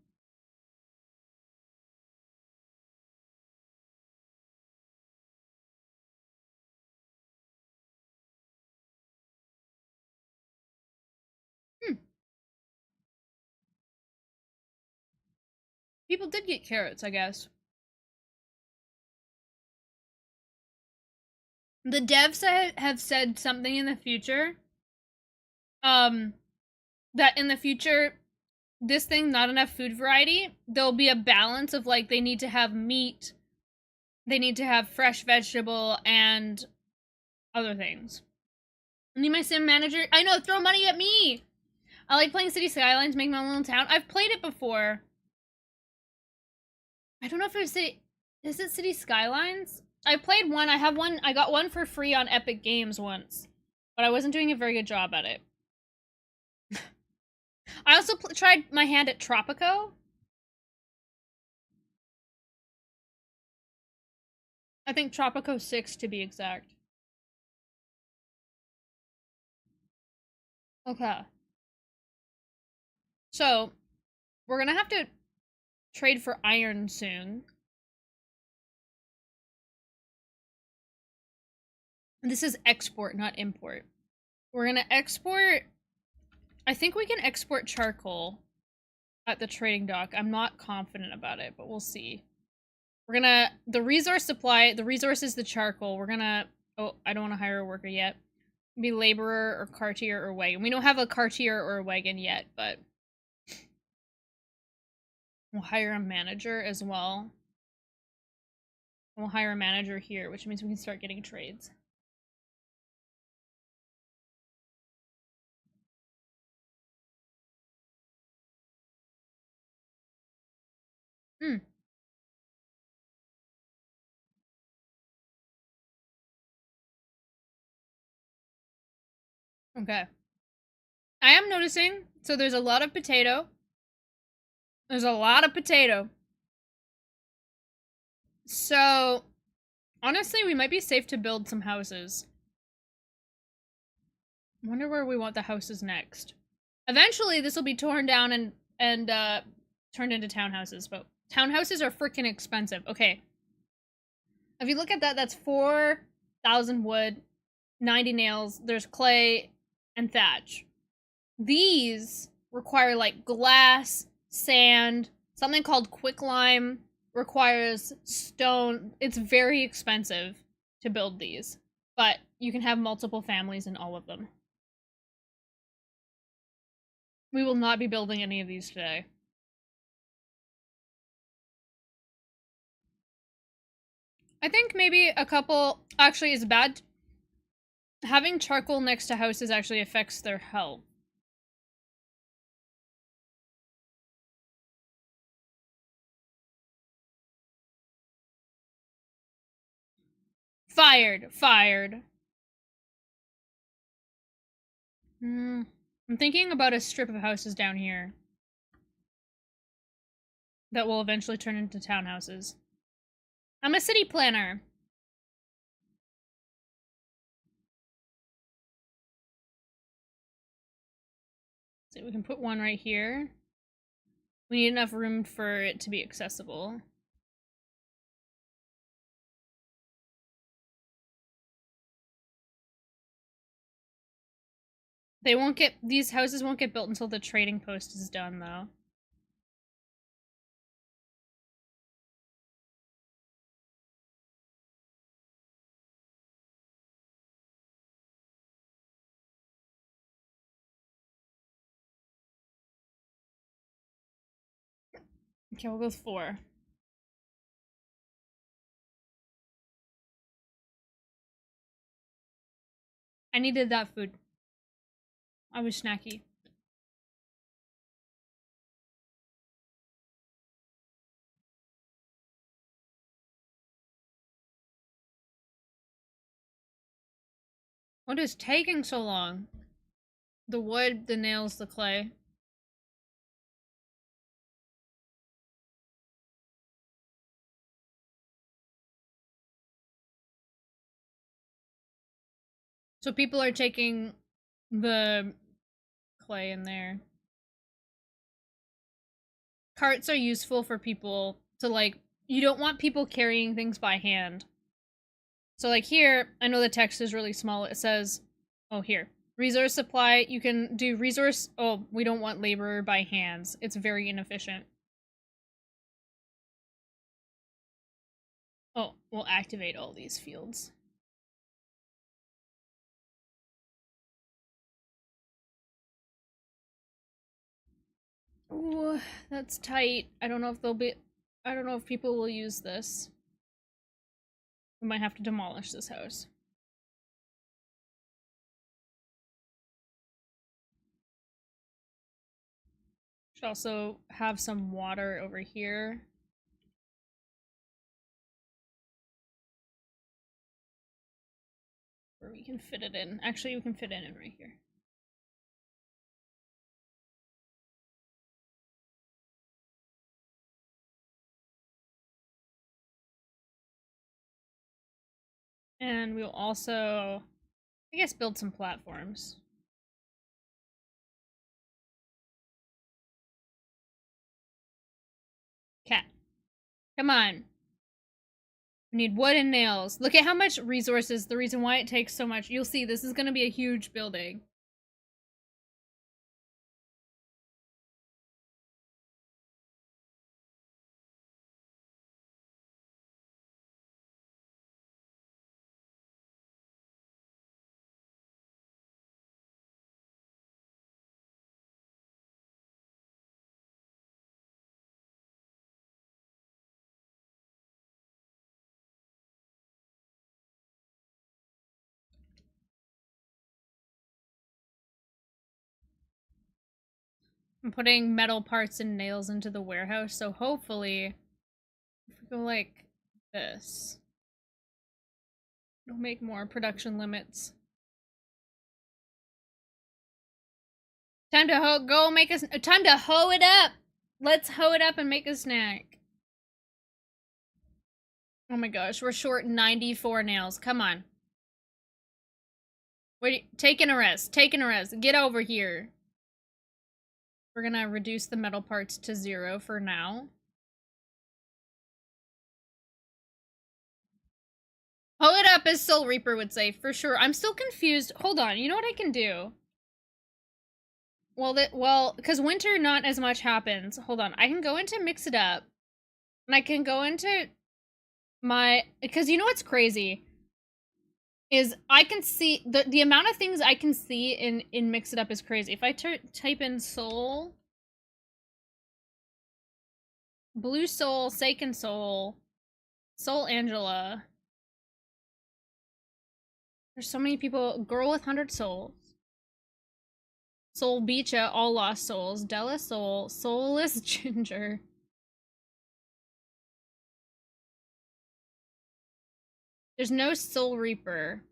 People did get carrots, I guess. The devs have said something in the future. That in the future, this thing, not enough food variety, there'll be a balance of like, they need to have meat, they need to have fresh vegetable, and other things. I need my sim manager. I know, throw money at me! I like playing City Skylines, make my own little town. I've played it before. I don't know if is it City Skylines? I played one. I have one. I got one for free on Epic Games once, but I wasn't doing a very good job at it. I also tried my hand at Tropico. I think Tropico 6 to be exact. Okay. So, we're gonna have to trade for iron soon. This is export, not import. We're gonna export... I think we can export charcoal at the trading dock. I'm not confident about it, but we'll see. We're gonna... The resource supply... The resource is the charcoal. We're gonna... Oh, I don't want to hire a worker yet. Be laborer or cartier or wagon. We don't have a cartier or a wagon yet, but... We'll hire a manager as well. We'll hire a manager here, which means we can start getting trades. Hmm. Okay. I am noticing, so there's a lot of potato. There's a lot of potato. So, honestly, we might be safe to build some houses. I wonder where we want the houses next. Eventually, this will be torn down and turned into townhouses, but townhouses are freaking expensive. Okay. If you look at that, that's 4,000 wood, 90 nails, there's clay, and thatch. These require like glass, sand, something called quicklime, requires stone. It's very expensive to build these, but you can have multiple families in all of them. We will not be building any of these today. I think maybe a couple actually is bad. Having charcoal next to houses actually affects their health. Fired. I'm thinking about a strip of houses down here that will eventually turn into townhouses. I'm a city planner. So we can put one right here. We need enough room for it to be accessible. These houses won't get built until the trading post is done, though. Okay, we'll go with 4. I needed that food. I was snacky. What is taking so long? The wood, the nails, the clay. So people are taking the clay in there. Carts are useful for people to, like, you don't want people carrying things by hand. So, like, here, I know the text is really small. It says, oh, here. Resource supply, you can do resource. Oh, we don't want labor by hands. It's very inefficient. Oh, we'll activate all these fields. Ooh, that's tight. I don't know if people will use this. We might have to demolish this house. Should also have some water over here. Where we can fit it in. Actually, we can fit it in right here. And we'll also, I guess, build some platforms. Cat. Come on. We need wood and nails. Look at how much resources, the reason why it takes so much. You'll see, this is going to be a huge building. I'm putting metal parts and nails into the warehouse, so hopefully, if we go like this, it'll make more production limits. Time to time to hoe it up! Let's hoe it up and make a snack. Oh my gosh, we're short 94 nails. Come on. Wait, taking a rest. Get over here. We're gonna reduce the metal parts to 0 for now. Hoe it up, as Soul Reaper would say, for sure. I'm still confused. Hold on, you know what I can do? Well, because winter not as much happens. Hold on, I can go into mix it up. And I can go into because you know what's crazy? is I can see the amount of things I can see in Mix It Up is crazy. If I type in Soul, Blue Soul, Seiken Soul, Soul Angela. There's so many people. Girl with 100 Souls. Soul Beacha, All Lost Souls. Della Soul, Soulless Ginger. There's no Soul Reaper.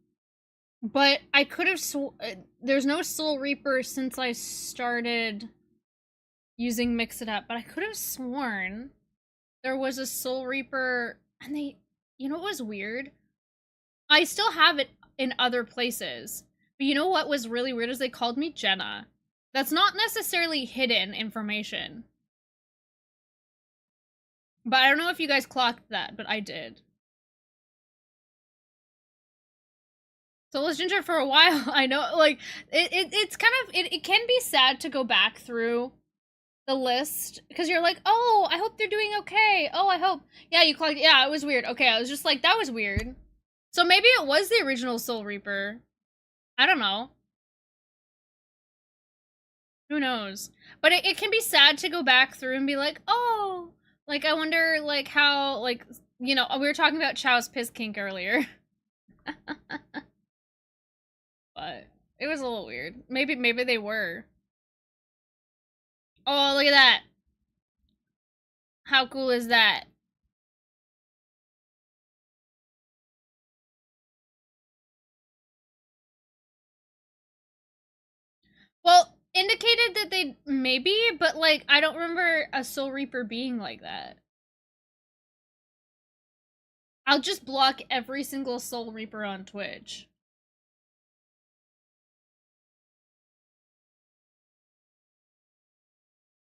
But I could have there's no Soul Reaper since I started using Mix It Up, but I could have sworn there was a Soul Reaper, and they, you know what was weird? I still have it in other places, but you know what was really weird is they called me Jenna. That's not necessarily hidden information. But I don't know if you guys clocked that, but I did. Soulless Ginger for a while, I know, like, it's kind of, it can be sad to go back through the list, because you're like, oh, I hope they're doing okay. Oh, I hope. Yeah, you clocked, yeah, it was weird. Okay, I was just like, that was weird. So maybe it was the original Soul Reaper. I don't know. Who knows? But it can be sad to go back through and be like, oh, like, I wonder, like, how, like, you know, we were talking about Chow's Piss Kink earlier. But it was a little weird. Maybe they were. Oh, look at that. How cool is that? Well, indicated that they maybe, but like I don't remember a Soul Reaper being like that. I'll just block every single Soul Reaper on Twitch.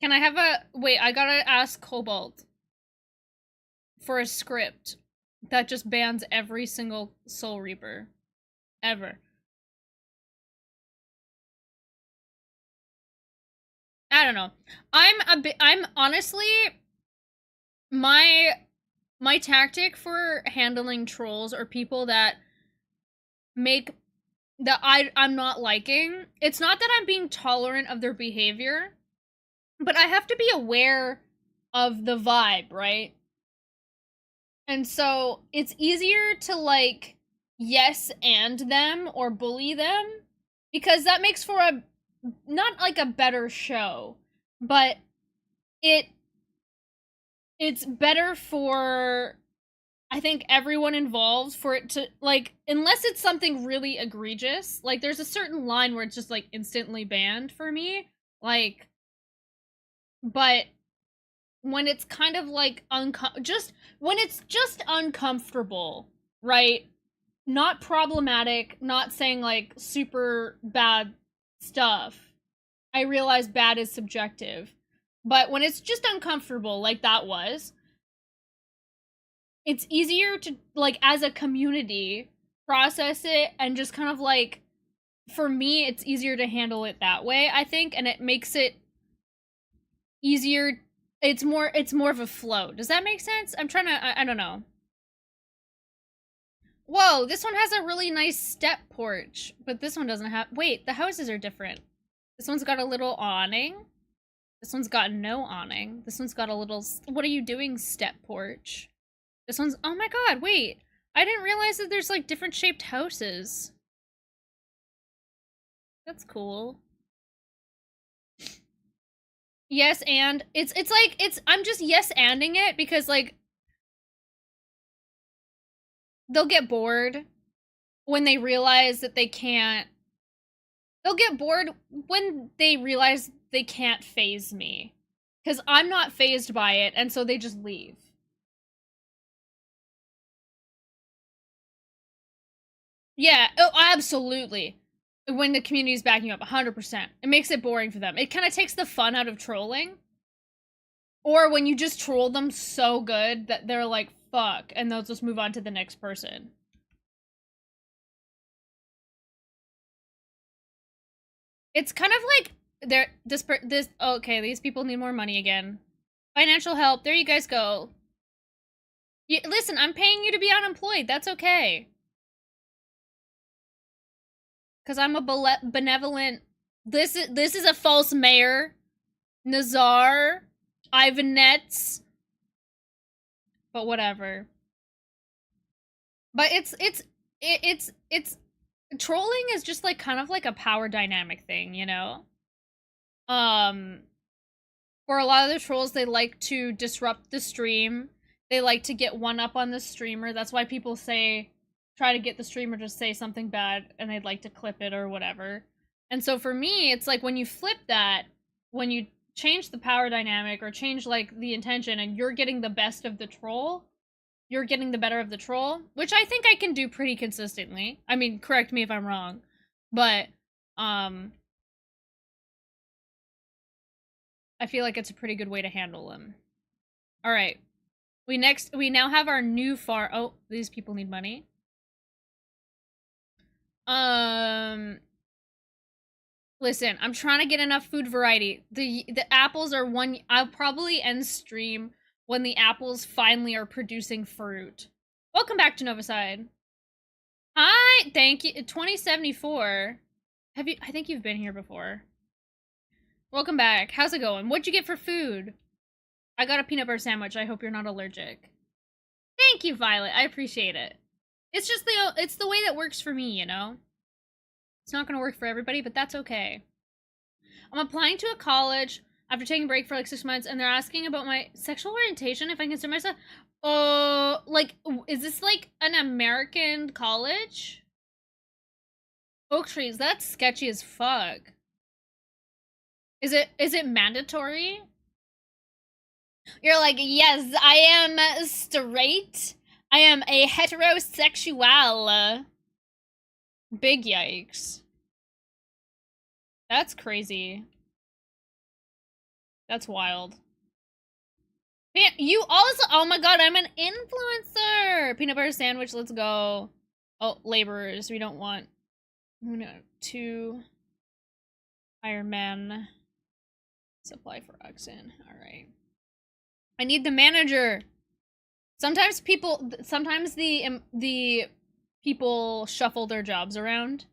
Can I have a wait, I gotta ask Cobalt for a script that just bans every single Soul Reaper. Ever. I don't know. I'm honestly my tactic for handling trolls or people that make that I'm not liking. It's not that I'm being tolerant of their behavior, but I have to be aware of the vibe, right? And so it's easier to like yes and them or bully them because that makes for a not like a better show, but it's better for I think everyone involved for it to like unless it's something really egregious, like there's a certain line where it's just like instantly banned for me. Like but when it's kind of like just when it's just uncomfortable, right? Not problematic, not saying like super bad stuff. I realize bad is subjective. But when it's just uncomfortable like that was, it's easier to like as a community process it and just kind of like for me it's easier to handle it that way, I think, and it makes it easier. It's more of a flow. Does that make sense? I'm trying to I don't know. Whoa, this one has a really nice step porch, but this one doesn't have wait, the houses are different. This one's got a little awning. This one's got no awning. This one's got a little what are you doing step porch. This one's oh my god, wait. I didn't realize that there's like different shaped houses. That's cool. Yes, and it's like it's I'm just yes anding it because like they'll get bored when they realize that they can't they'll get bored when they realize they can't phase me. Cuz I'm not phased by it and so they just leave. Yeah, oh, absolutely. When the community's backing up 100%. It makes it boring for them. It kind of takes the fun out of trolling. Or when you just troll them so good that they're like, fuck, and they'll just move on to the next person. It's kind of like this okay, these people need more money again. Financial help. There you guys go. Listen, I'm paying you to be unemployed. That's okay. Because I'm a benevolent... This is a false mayor. Nazar. Ivanetz. But whatever. But it's trolling is just like kind of like a power dynamic thing, you know? For a lot of the trolls, they like to disrupt the stream. They like to get one up on the streamer. That's why people try to get the streamer to say something bad and they'd like to clip it or whatever. And so for me, it's like when you flip that, when you change the power dynamic or change like the intention and you're getting the best of the troll, you're getting the better of the troll, which I think I can do pretty consistently. I mean, correct me if I'm wrong, but I feel like it's a pretty good way to handle them. All right. We now have our new oh, these people need money. Listen, I'm trying to get enough food variety. The apples are one. I'll probably end stream when the apples finally are producing fruit. Welcome back to Novaside. Hi, thank you. 2074. Have you? I think you've been here before. Welcome back. How's it going? What'd you get for food? I got a peanut butter sandwich. I hope you're not allergic. Thank you, Violet. I appreciate it. It's just it's the way that works for me, you know? It's not gonna work for everybody, but that's okay. I'm applying to a college after taking a break for like 6 months, and they're asking about my sexual orientation, if I consider myself... like, is this like an American college? Oak trees, that's sketchy as fuck. Is it mandatory? You're like, yes, I am straight. I am a heterosexual. Big yikes. That's crazy. That's wild. You also, oh my god, I'm an influencer. Peanut butter sandwich, let's go. Oh, laborers, we don't want, to hire men. Supply for oxen, all right. I need the manager. Sometimes the people shuffle their jobs around.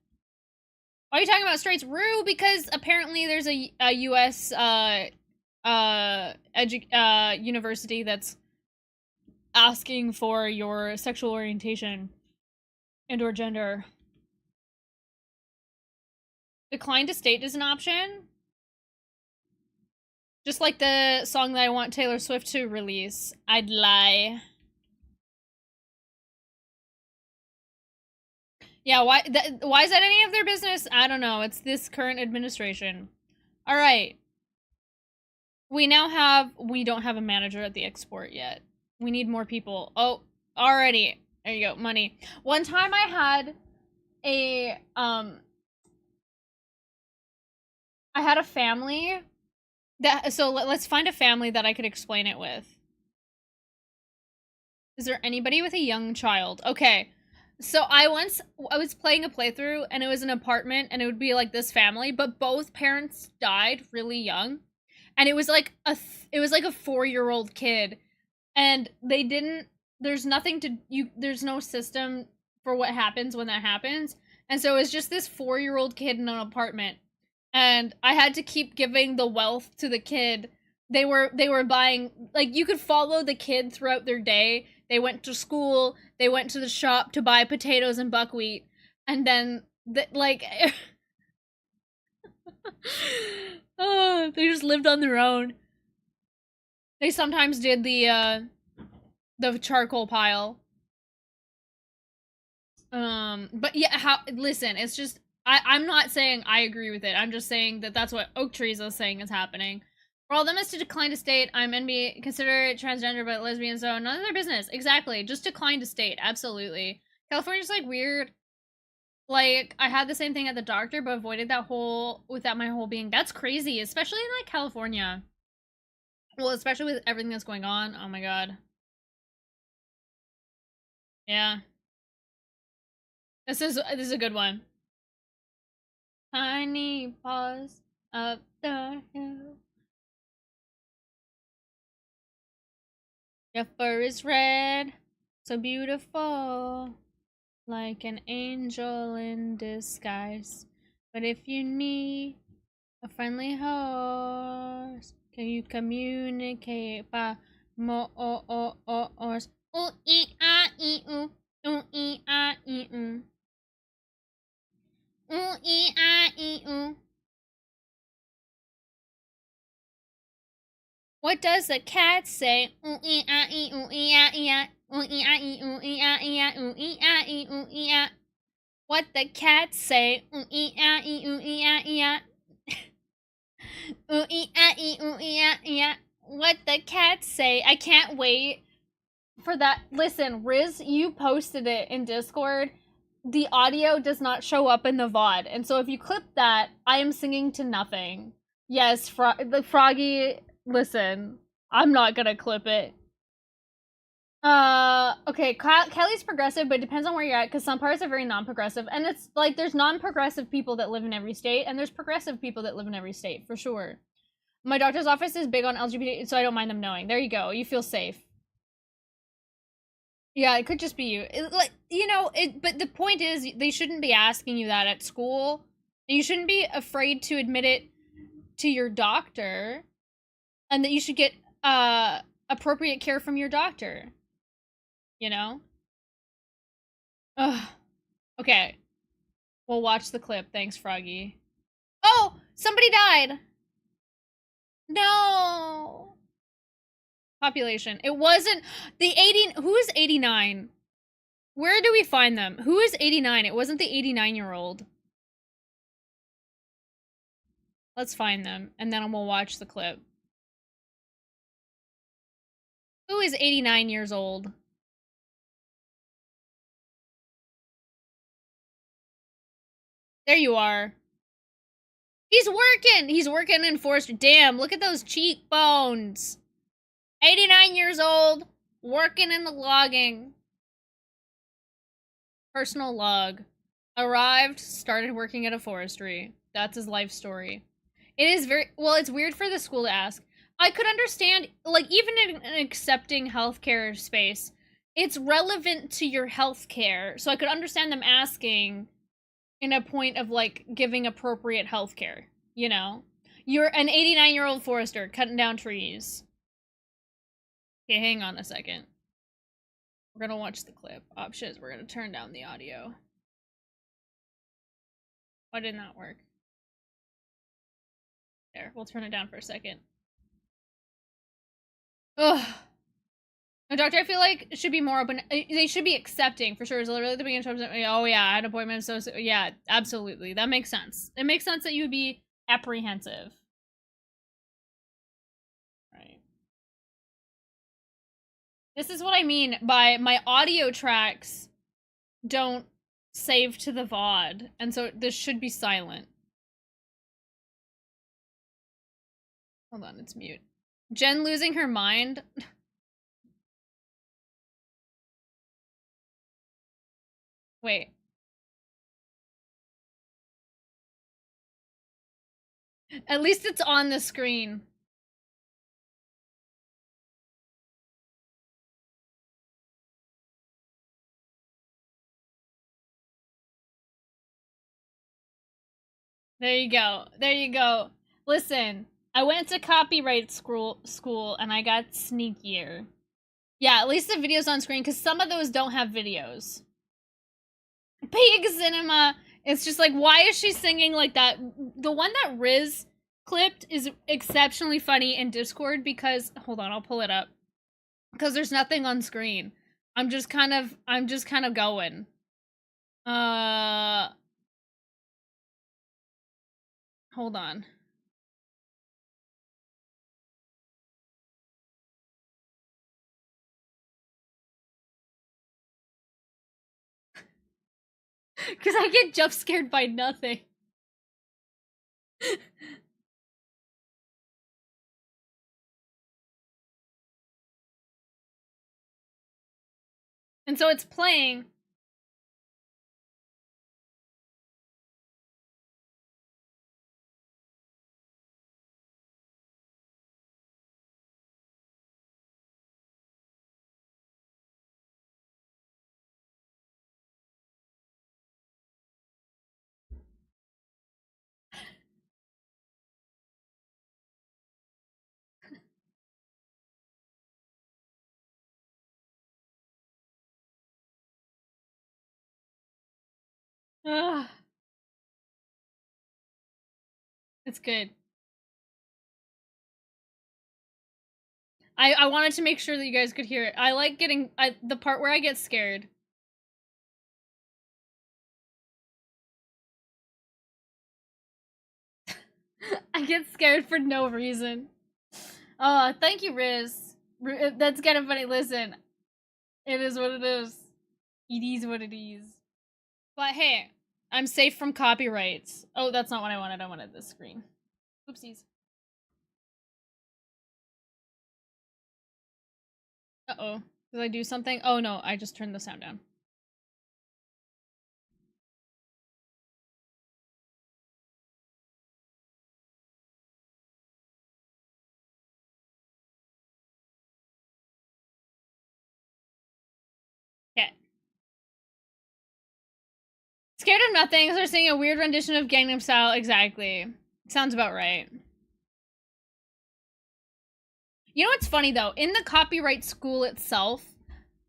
Why are you talking about straights? Rue, because apparently there's a US university that's asking for your sexual orientation and or gender. Decline to state is an option. Just like the song that I want Taylor Swift to release. I'd lie. Yeah, why is that any of their business? I don't know. It's this current administration. All right. We don't have a manager at the export yet. We need more people. Oh, already. There you go, money. One time I had I had a family so let's find a family that I could explain it with. Is there anybody with a young child? Okay. So I was playing a playthrough and it was an apartment and it would be like this family, but both parents died really young. And it was like a 4-year-old kid, and there's no system for what happens when that happens. And so it was just this 4-year-old kid in an apartment. And I had to keep giving the wealth to the kid. They were buying, like, you could follow the kid throughout their day. They went to school, they went to the shop to buy potatoes and buckwheat, and then oh, they just lived on their own. They sometimes did the charcoal pile. But yeah, listen, it's just, I'm not saying I agree with it. I'm just saying that that's what Oak Trees is saying is happening. For all them is to decline to state, I'm NB, consider transgender but lesbian, so none of their business. Exactly, just decline to state, absolutely. California's like weird. Like, I had the same thing at the doctor, but avoided that without my whole being. That's crazy, especially in, like, California. Well, especially with everything that's going on. Oh my god. Yeah. This is a good one. Tiny paws up the hill. Your fur is red, so beautiful. like an angel in disguise. But if you need a friendly horse, can you communicate by more? Ooh ee ah ee ooh, ooh ee ah ee ooh, ooh ee ah ee ooh. What does the cat say? Ooh ee ah ee ooh ee ah ee ah, ooh ee ah ee ooh ee ah ee ah, ooh ee ah ee ooh ee ah. What the cat say? Ooh ee ah ee ooh ee ah ee ah. Ooh ee ah ee ooh ee ah ee ah. What the cat say? I can't wait for that. Listen, Riz, you posted it in Discord. The audio does not show up in the VOD, and so if you clip that, I am singing to nothing. Yes, the Froggy. Listen, I'm not gonna clip it. Okay, Kelly's progressive, but it depends on where you're at, because some parts are very non-progressive, and it's like there's non-progressive people that live in every state, and there's progressive people that live in every state, for sure. My doctor's office is big on LGBT, so I don't mind them knowing. There you go. You feel safe. Yeah, it could just be you. Like, you know, but the point is, they shouldn't be asking you that at school. You shouldn't be afraid to admit it to your doctor, and that you should get appropriate care from your doctor. You know? Ugh. Okay. We'll watch the clip. Thanks, Froggy. Oh! Somebody died! No! Population. It wasn't the 80. Who is 89? Where do we find them? Who is 89? It wasn't the 89-year-old. Let's find them, and then we'll watch the clip. Who is 89 years old? There you are. He's working! He's working in forestry. Damn, look at those cheekbones. 89 years old, working in the logging. Personal log. Arrived, started working at a forestry. That's his life story. It is very, well, it's weird for the school to ask. I could understand, like, even in an accepting healthcare space, it's relevant to your healthcare. So I could understand them asking in a point of, like, giving appropriate healthcare, you know? You're an 89-year-old forester cutting down trees. Okay, hang on a second. We're gonna watch the clip. Options, we're gonna turn down the audio. Why didn't that work? There, we'll turn it down for a second. Ugh. No, doctor, I feel like should be more open. They should be accepting for sure. It's literally the beginning of oh yeah, I had an appointment. So yeah, absolutely, that makes sense. It makes sense that you would be apprehensive. Right. This is what I mean by my audio tracks don't save to the VOD, and so this should be silent. Hold on, it's mute. Jen losing her mind. Wait. At least it's on the screen. There you go. There you go. Listen, I went to copyright school and I got sneakier. Yeah, at least the video's on screen, because some of those don't have videos. Pig Cinema. It's just like, why is she singing like that? The one that Riz clipped is exceptionally funny in Discord because, hold on, I'll pull it up. Because there's nothing on screen. I'm just kind of going. Hold on. Because I get jump scared by nothing. And so it's playing. Ugh. It's good. I wanted to make sure that you guys could hear it. I like getting the part where I get scared. I get scared for no reason. Thank you, Riz. That's kind of funny. Listen, it is what it is. It is what it is. But hey, I'm safe from copyrights. Oh, that's not what I wanted. I wanted this screen. Oopsies. Uh-oh. Did I do something? Oh no, I just turned the sound down. Okay. Scared of nothing, they're seeing a weird rendition of Gangnam Style. Exactly. Sounds about right. You know what's funny though? In the copyright school itself,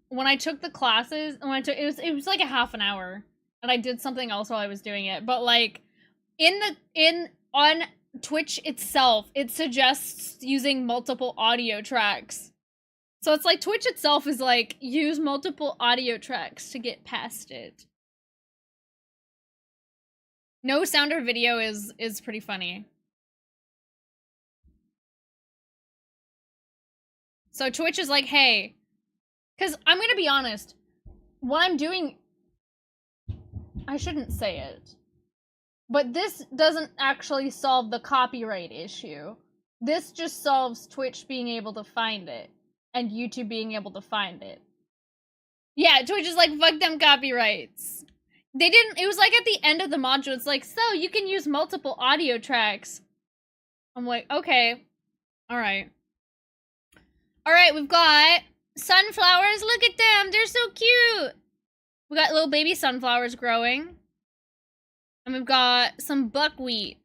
when I took the classes, it was like a half an hour, and I did something else while I was doing it. But like, on Twitch itself, it suggests using multiple audio tracks. So it's like Twitch itself is like, use multiple audio tracks to get past it. No sound or video is pretty funny. So Twitch is like, hey, because I'm gonna be honest, what I'm doing, I shouldn't say it, but this doesn't actually solve the copyright issue. This just solves Twitch being able to find it, and YouTube being able to find it. Yeah, Twitch is like, fuck them copyrights. They didn't, it was like at the end of the module, it's like, so you can use multiple audio tracks. I'm like, okay, alright. Alright, we've got sunflowers. Look at them. They're so cute. We got little baby sunflowers growing. And we've got some buckwheat.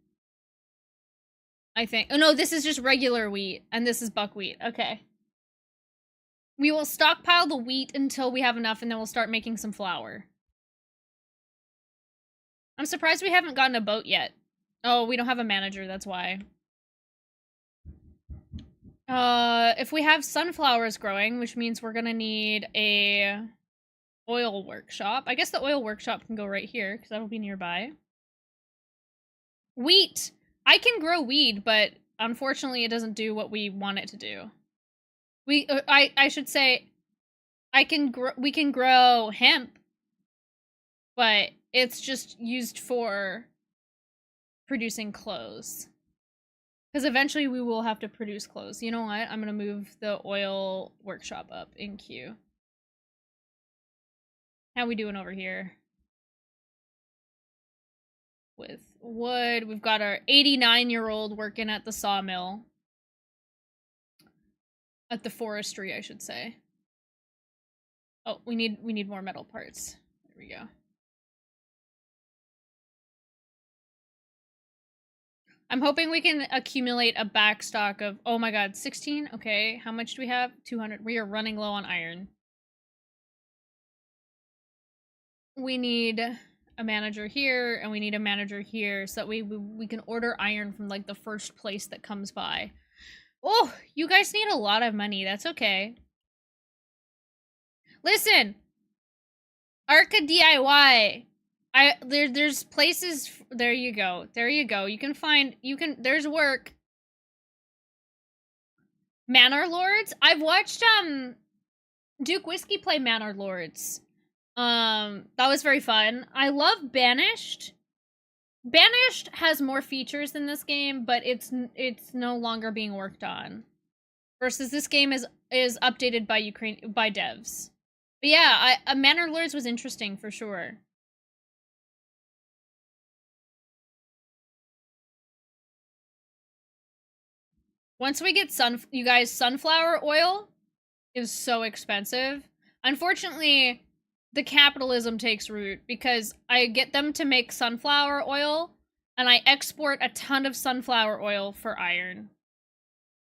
I think. Oh, no, this is just regular wheat. And this is buckwheat. Okay. We will stockpile the wheat until we have enough, and then we'll start making some flour. I'm surprised we haven't gotten a boat yet. Oh, we don't have a manager. That's why. If we have sunflowers growing, which means we're gonna need a oil workshop. I guess the oil workshop can go right here, because that'll be nearby. Wheat! I can grow weed, but unfortunately it doesn't do what we want it to do. I should say, we can grow hemp, but it's just used for producing clothes. Because eventually we will have to produce clothes. You know what? I'm gonna move the oil workshop up in queue. How we doing over here? With wood, we've got our 89-year-old working at the sawmill. At the forestry, I should say. Oh, we need more metal parts. There we go. I'm hoping we can accumulate a backstock of, oh my god, 16? Okay, how much do we have? 200. We are running low on iron. We need a manager here, and we need a manager here, so that we can order iron from, like, the first place that comes by. Oh, you guys need a lot of money. That's okay. Listen! Arca DIY! There's places, there you go. There you go. There's work. Manor Lords? I've watched, Duke Whiskey play Manor Lords. That was very fun. I love Banished. Banished has more features in this game, but it's no longer being worked on. Versus this game is updated by devs. But yeah, Manor Lords was interesting for sure. Once we get you guys, sunflower oil is so expensive. Unfortunately, the capitalism takes root because I get them to make sunflower oil and I export a ton of sunflower oil for iron.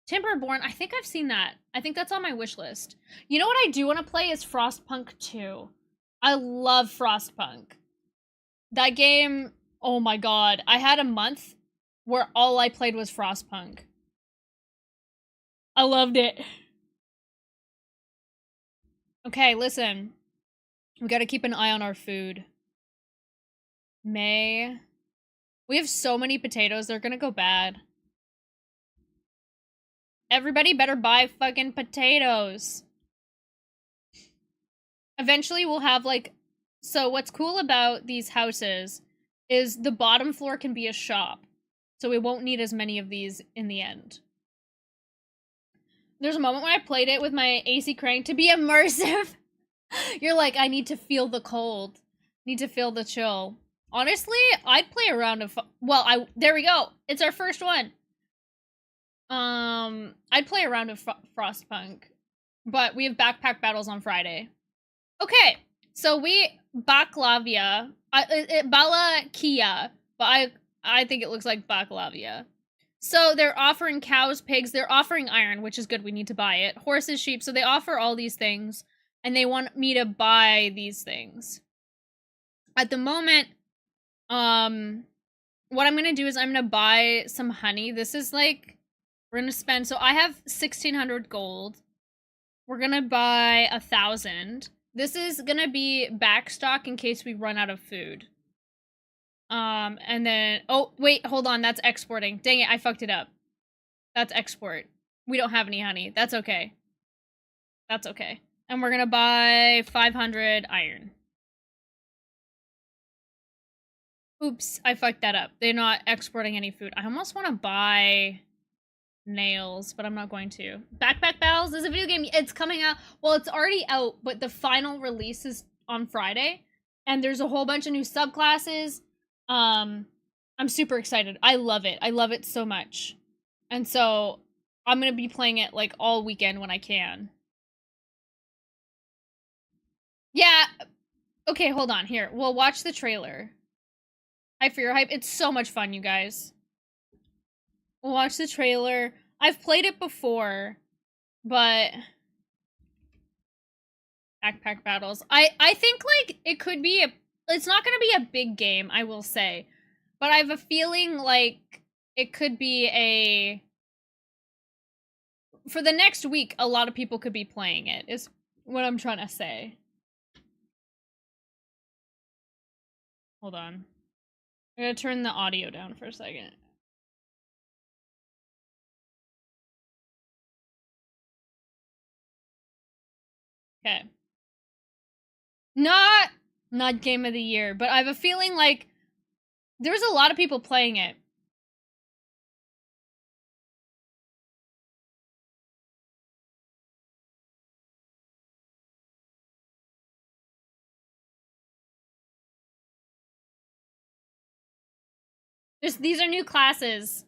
Timberborn, I think I've seen that. I think that's on my wish list. You know what I do want to play is Frostpunk 2. I love Frostpunk. That game, oh my god. I had a month where all I played was Frostpunk. I loved it. Okay, listen. We gotta keep an eye on our food. May. We have so many potatoes, they're gonna go bad. Everybody better buy fucking potatoes. Eventually we'll have like... So what's cool about these houses is the bottom floor can be a shop. So we won't need as many of these in the end. There's a moment when I played it with my AC crank to be immersive. You're like, I need to feel the cold. Need to feel the chill. Honestly, I'd play a round of... there we go. It's our first one. I'd play a round of Frostpunk. But we have backpack battles on Friday. Okay. So we... Baklavia. Balakia. But I think it looks like Baklavia. So they're offering cows, pigs. They're offering iron, which is good. We need to buy it. Horses, sheep. So they offer all these things. And they want me to buy these things. At the moment, what I'm going to do is I'm going to buy some honey. This is like, we're going to spend, so I have 1,600 gold. We're going to buy 1,000. This is going to be backstock in case we run out of food. And then, oh, wait, hold on. That's exporting. Dang it, I fucked it up. That's export. We don't have any honey. That's okay. That's okay. And we're gonna buy 500 iron. Oops, I fucked that up. They're not exporting any food. I almost want to buy nails, but I'm not going to. Backpack Battles is a video game. It's coming out. Well, it's already out, but the final release is on Friday. And there's a whole bunch of new subclasses. I'm super excited. I love it. I love it so much. And so I'm gonna be playing it like all weekend when I can. Yeah. Okay, hold on. Here. We'll watch the trailer. Hype for your hype. It's so much fun, you guys. We'll watch the trailer. I've played it before, but... Backpack Battles. I think, like, it could be a... It's not gonna be a big game, I will say. But I have a feeling, like, it could be a... For the next week, a lot of people could be playing it, is what I'm trying to say. Hold on. I'm gonna turn the audio down for a second. Okay. Not game of the year, but I have a feeling like there's a lot of people playing it. These are new classes.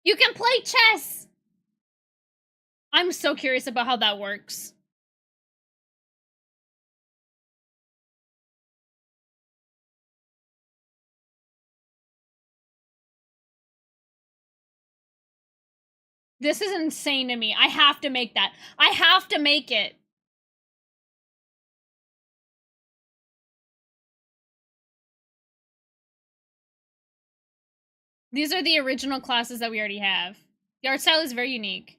You can play chess! I'm so curious about how that works. This is insane to me. I have to make that. I have to make it. These are the original classes that we already have. The art style is very unique.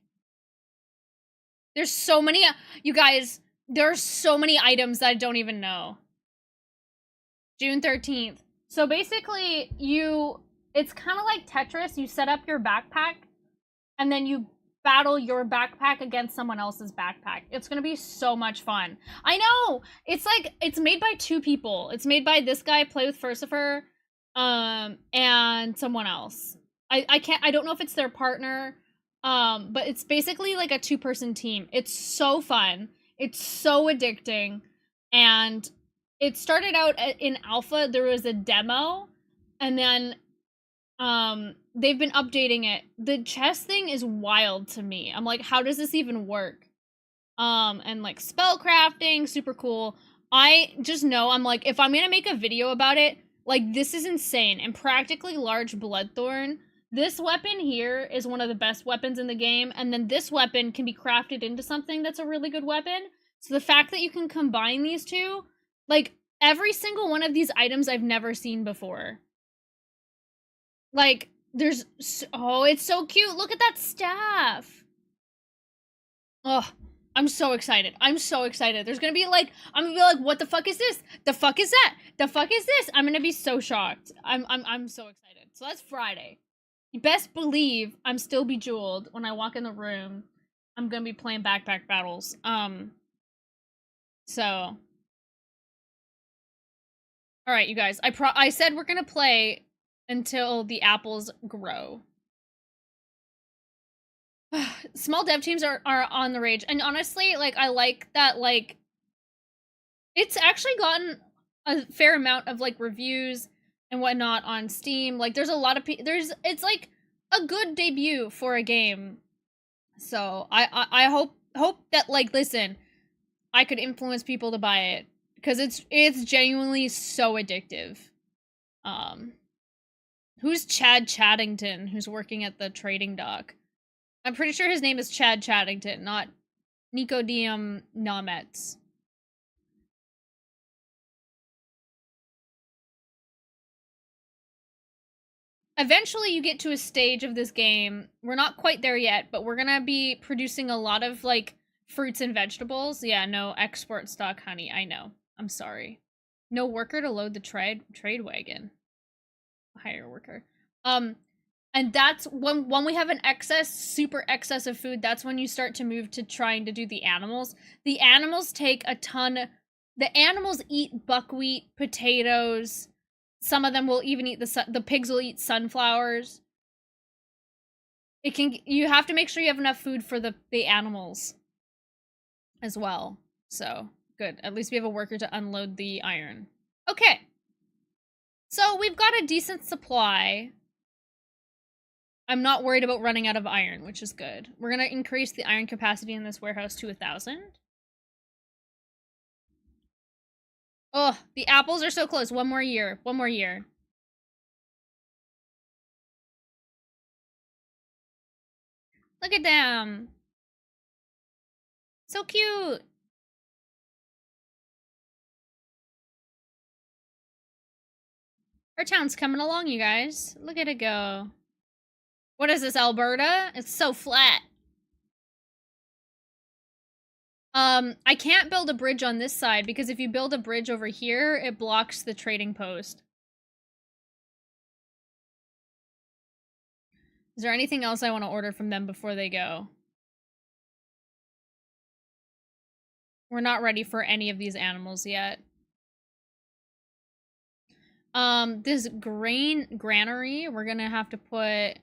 There's so many, you guys, there are so many items that I don't even know. June 13th. So basically, it's kind of like Tetris. You set up your backpack, and then you battle your backpack against someone else's backpack. It's gonna be so much fun. I know! It's like, it's made by 2 people. It's made by this guy, Play with Furcifer, and someone else. I don't know if it's their partner, but it's basically like a 2-person team. It's so fun. It's so addicting. And it started out in alpha. There was a demo, and then they've been updating it. The chess thing is wild to me. I'm like, how does this even work? And like spell crafting, super cool. I just know, I'm like, if I'm gonna make a video about it, like, this is insane. And practically large Bloodthorn. This weapon here is one of the best weapons in the game, and then this weapon can be crafted into something that's a really good weapon. So the fact that you can combine these two, like, every single one of these items I've never seen before. Like, there's, oh, it's so cute. Look at that staff. Oh, I'm so excited. I'm so excited. There's gonna be like, I'm gonna be like, what the fuck is this? The fuck is that? The fuck is this? I'm gonna be so shocked. I'm so excited. So that's Friday. You best believe I'm still bejeweled when I walk in the room. I'm gonna be playing backpack battles. So, all right, you guys. I said we're gonna play until the apples grow. Small dev teams are on the rage, and honestly, like, I like that. Like, it's actually gotten a fair amount of like reviews and whatnot on Steam. Like, there's a lot of it's like a good debut for a game. So I hope that, like, listen, I could influence people to buy it because it's genuinely so addictive. Who's Chad Chaddington, who's working at the trading dock? I'm pretty sure his name is Chad Chaddington, not Nicodem Namets. Eventually you get to a stage of this game, we're not quite there yet, but we're gonna be producing a lot of, like, fruits and vegetables. Yeah, no export stock honey, I know. I'm sorry. No worker to load the trade wagon. Hire a worker. And that's when we have an super excess of food, that's when you start to move to trying to do the animals. The animals take a ton. The animals eat buckwheat, potatoes. Some of them will even eat the pigs will eat sunflowers. You have to make sure you have enough food for the animals as well. So, good. At least we have a worker to unload the iron. Okay. So, we've got a decent supply. I'm not worried about running out of iron, which is good. We're going to increase the iron capacity in this warehouse to 1,000. Oh, the apples are so close. One more year. One more year. Look at them. So cute. Our town's coming along, you guys. Look at it go. What is this, Alberta? It's so flat. I can't build a bridge on this side because if you build a bridge over here, it blocks the trading post. Is there anything else I want to order from them before they go? We're not ready for any of these animals yet. This granary, we're gonna have to put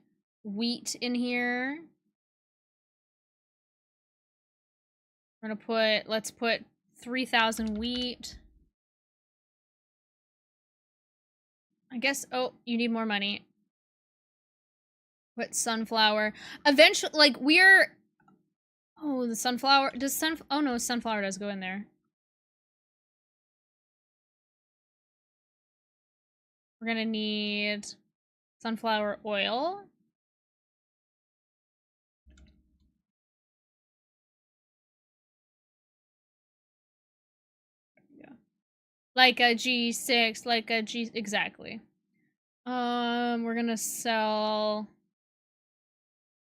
wheat in here. We're gonna let's put 3,000 wheat. I guess, oh, you need more money. Put sunflower. Eventually, like, oh, the sunflower, oh no, sunflower does go in there. We're gonna need sunflower oil. Yeah. Like a G6, like a G, exactly. We're gonna sell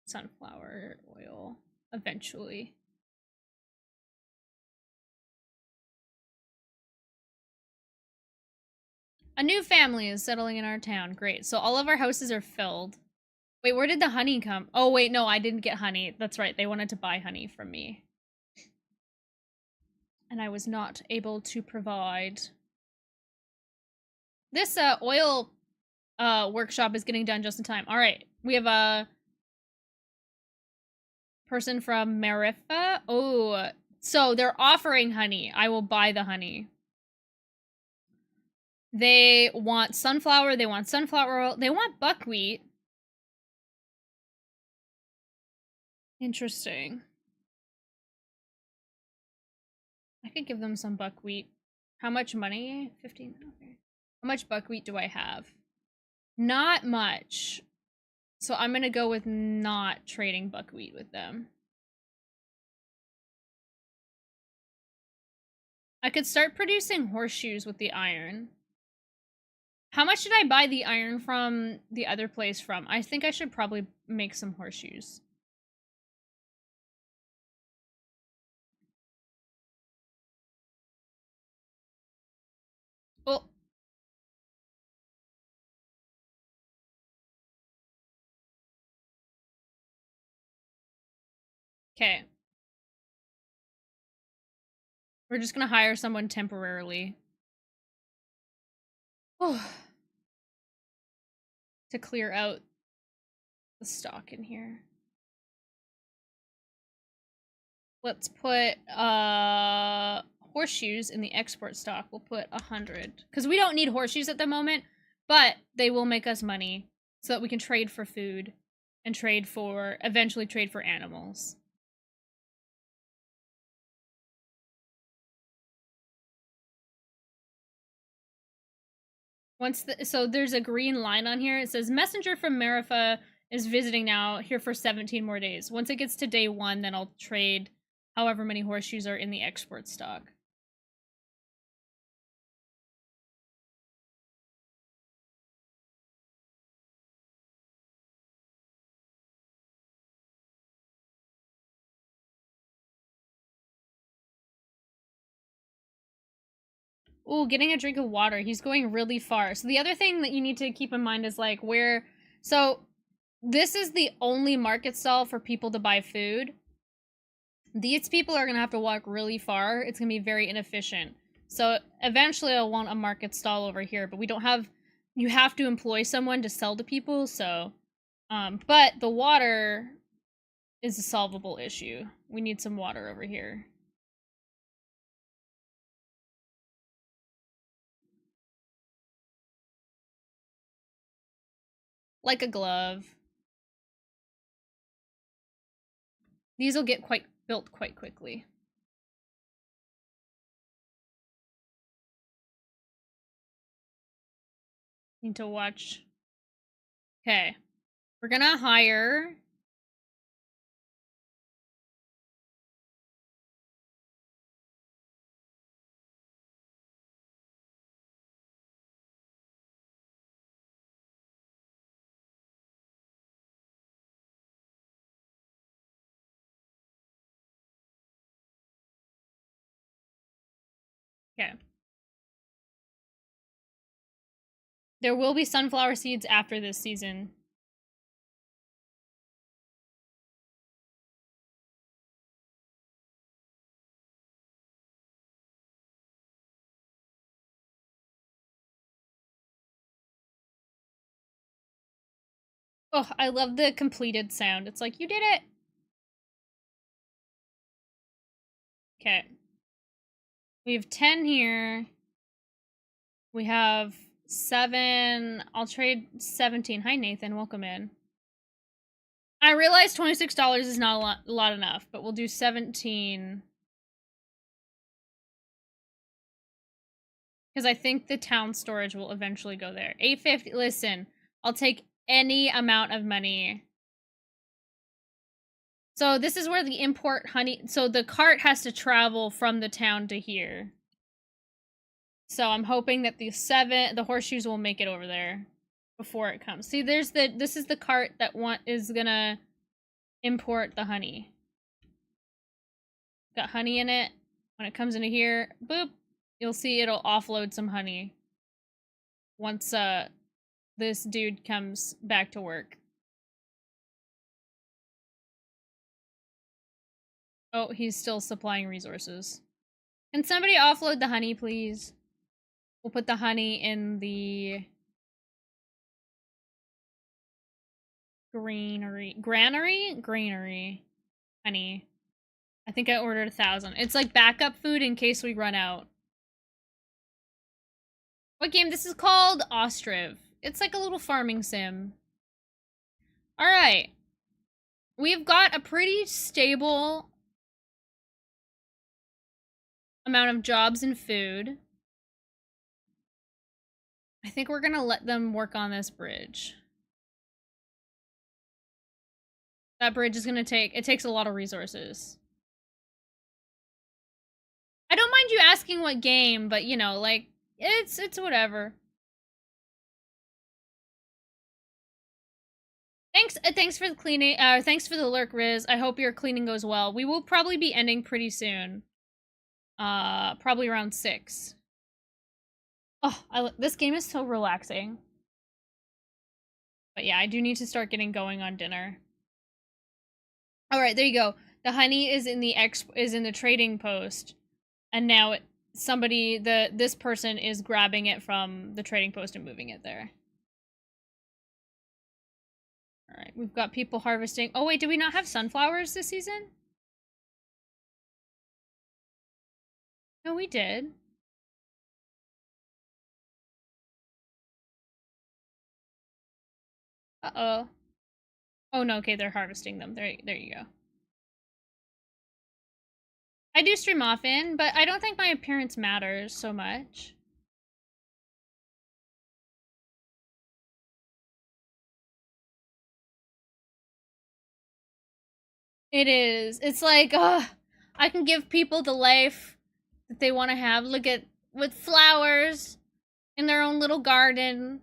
sunflower oil eventually. A new family is settling in our town. Great. So all of our houses are filled. Wait, where did the honey come? Oh, wait, no, I didn't get honey. That's right. They wanted to buy honey from me. And I was not able to provide. This oil workshop is getting done just in time. All right. We have a person from Marifa. Oh, so they're offering honey. I will buy the honey. They want sunflower. They want sunflower oil. They want buckwheat. Interesting. I could give them some buckwheat. How much money? 15. Okay. How much buckwheat do I have? Not much. So I'm gonna go with not trading buckwheat with them. I could start producing horseshoes with the iron. How much did I buy the iron from the other place from? I think I should probably make some horseshoes. Well, okay. We're just gonna hire someone temporarily. Oh. To clear out the stock in here. Let's put horseshoes in the export stock. We'll put 100 because we don't need horseshoes at the moment, but they will make us money so that we can trade for food and eventually trade for animals. So there's a green line on here. It says messenger from Marifa is visiting now, here for 17 more days. Once it gets to day 1, then I'll trade however many horseshoes are in the export stock. Ooh, getting a drink of water. He's going really far. So the other thing that you need to keep in mind is like so this is the only market stall for people to buy food. These people are going to have to walk really far. It's going to be very inefficient. So eventually I'll want a market stall over here, but you have to employ someone to sell to people. So, but the water is a solvable issue. We need some water over here. Like a glove. These will get built quite quickly. Need to watch. Okay. We're gonna hire. Okay. There will be sunflower seeds after this season. Oh, I love the completed sound. It's like, you did it! Okay. We have 10 here. We have 7. I'll trade 17. Hi, Nathan. Welcome in. I realize $26 is not a lot enough, but we'll do 17. Because I think the town storage will eventually go there. 850. Listen, I'll take any amount of money. So this is where the import honey... So the cart has to travel from the town to here. So I'm hoping that the horseshoes will make it over there before it comes. See, this is the cart that is gonna import the honey. Got honey in it. When it comes into here, boop, you'll see it'll offload some honey. Once this dude comes back to work. Oh, he's still supplying resources. Can somebody offload the honey, please? We'll put the honey in the granary. Honey. I think I ordered 1,000. It's like backup food in case we run out. What game? This is called Ostriv. It's like a little farming sim. Alright. We've got a pretty stable amount of jobs and food. I think we're gonna let them work on this bridge. That bridge is gonna it takes a lot of resources. I don't mind you asking what game, but you know, like, it's whatever. Thanks for the cleaning. Thanks for the lurk, Riz. I hope your cleaning goes well. We will probably be ending pretty soon. Probably around 6. Oh, this game is so relaxing. But yeah, I do need to start getting going on dinner. All right, there you go. The honey is in the trading post, and now this person is grabbing it from the trading post and moving it there. All right, we've got people harvesting. Oh wait, did we not have sunflowers this season? No, we did. Uh-oh. Oh no, okay, they're harvesting them. There you go. I do stream often, but I don't think my appearance matters so much. It is. It's like, I can give people the life that they want to have. Look at, with flowers in their own little garden.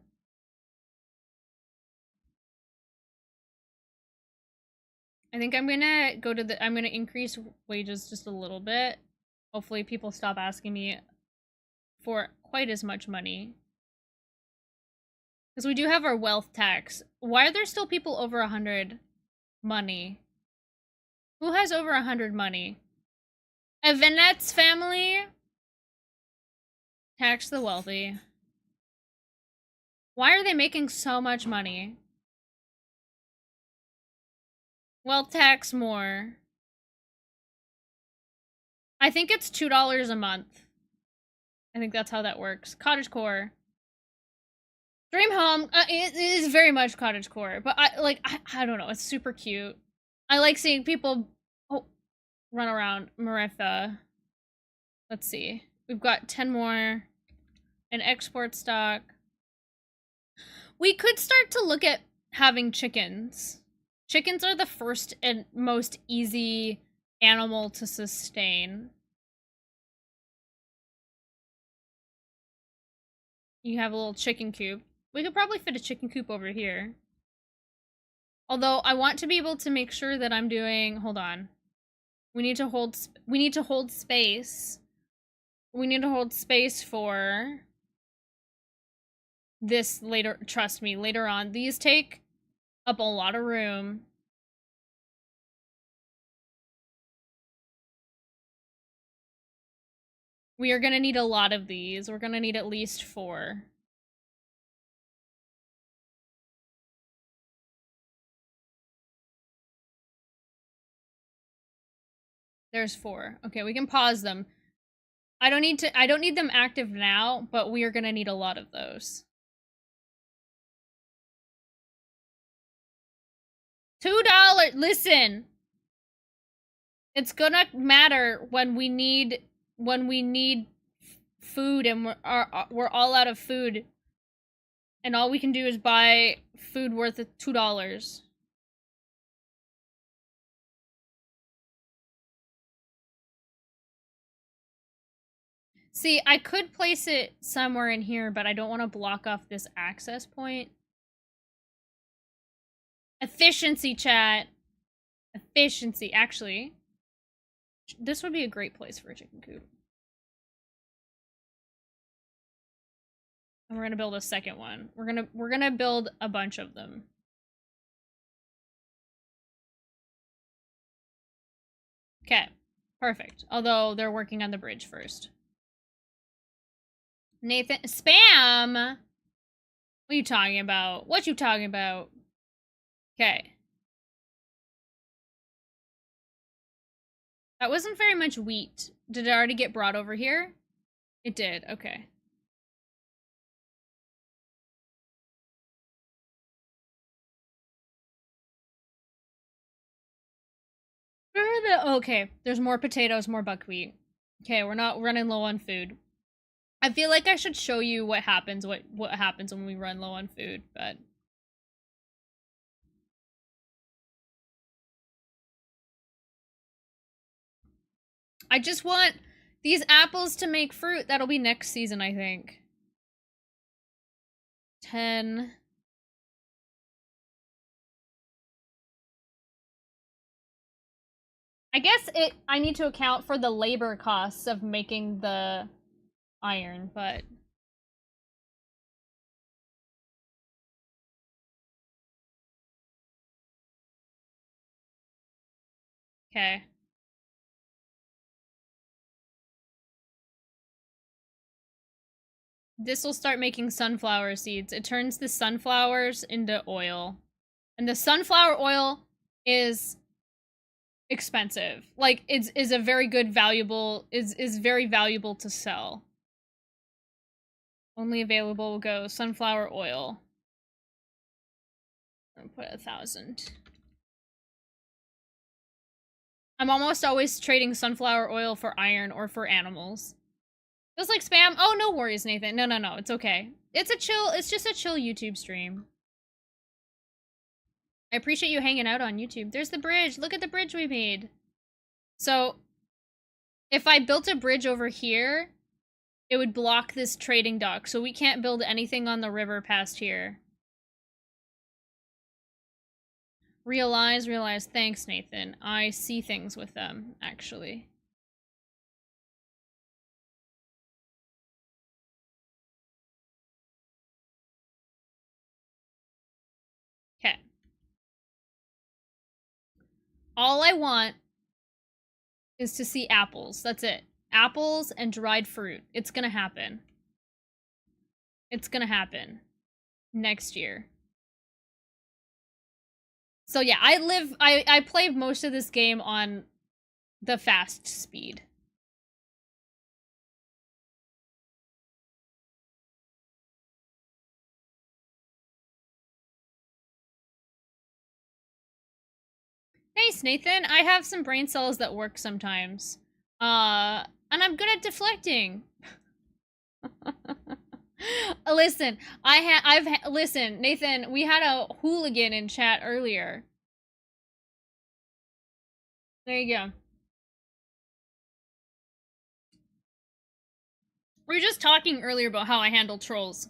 I think I'm gonna I'm gonna increase wages just a little bit. Hopefully people stop asking me for quite as much money. Because we do have our wealth tax. Why are there still people over 100 money? Who has over 100 money? Evanette's family? Tax the wealthy. Why are they making so much money? Well, tax more. I think it's $2 a month. I think that's how that works. Cottagecore. Dream home. It is very much cottagecore, but I don't know. It's super cute. I like seeing people run around Maritha. Let's see. We've got 10 more. An export stock. We could start to look at having chickens. Chickens are the first and most easy animal to sustain. You have a little chicken coop. We could probably fit a chicken coop over here. Although I want to be able to make sure that I'm doing, hold on. We need to hold space. We need to hold space for this later, trust me, later on. These take up a lot of room. We are gonna need a lot of these. We're gonna need at least 4. There's 4. Okay, we can pause them. I don't need them active now, but we are gonna need a lot of those. $2. Listen. It's gonna matter when we need food and we're all out of food. And all we can do is buy food worth $2. See, I could place it somewhere in here, but I don't want to block off this access point. Efficiency, chat. Efficiency. Actually, this would be a great place for a chicken coop. And we're gonna build a second one. We're gonna build a bunch of them. Okay, perfect. Although they're working on the bridge first. Nathan, spam. What are you talking about? What you talking about? Okay. That wasn't very much wheat. Did it already get brought over here? It did. Okay. Okay, there's more potatoes, more buckwheat. Okay, we're not running low on food. I feel like I should show you what happens when we run low on food, but I just want These apples to make fruit, that'll be next season, I think. 10. I guess I need to account for the labor costs of making the iron, but... Okay. This will start making sunflower seeds. It turns the sunflowers into oil. And the sunflower oil is expensive. Like, is a very good valuable, is very valuable to sell. Only available will go sunflower oil. I'm gonna put 1,000. I'm almost always trading sunflower oil for iron or for animals. Feels like spam. Oh, no worries, Nathan. No, it's okay. It's just a chill YouTube stream. I appreciate you hanging out on YouTube. There's the bridge. Look at the bridge we made. So, if I built a bridge over here, it would block this trading dock, so we can't build anything on the river past here. Realize. Thanks, Nathan. I see things with them, actually. Okay. All I want is to see apples. That's it. Apples and dried fruit. It's gonna happen. It's gonna happen. Next year. So yeah, I play most of this game on the fast speed. Nice, Nathan. I have some brain cells that work sometimes. And I'm good at deflecting. Listen, listen, Nathan, we had a hooligan in chat earlier. There you go. We were just talking earlier about how I handle trolls.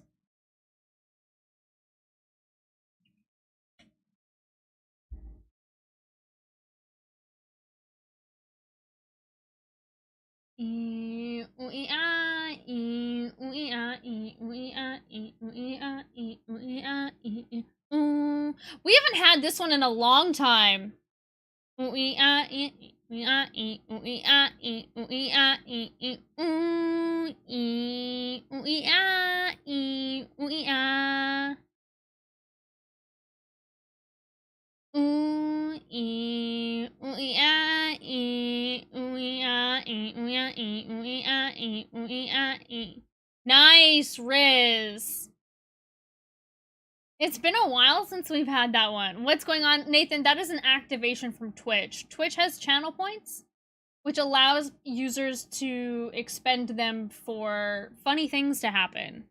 We haven't had this one in a long time. Nice, Riz. It's been a while since we've had that one. What's going on? Nathan, that is an activation from Twitch. Twitch has channel points, which allows users to expend them for funny things to happen.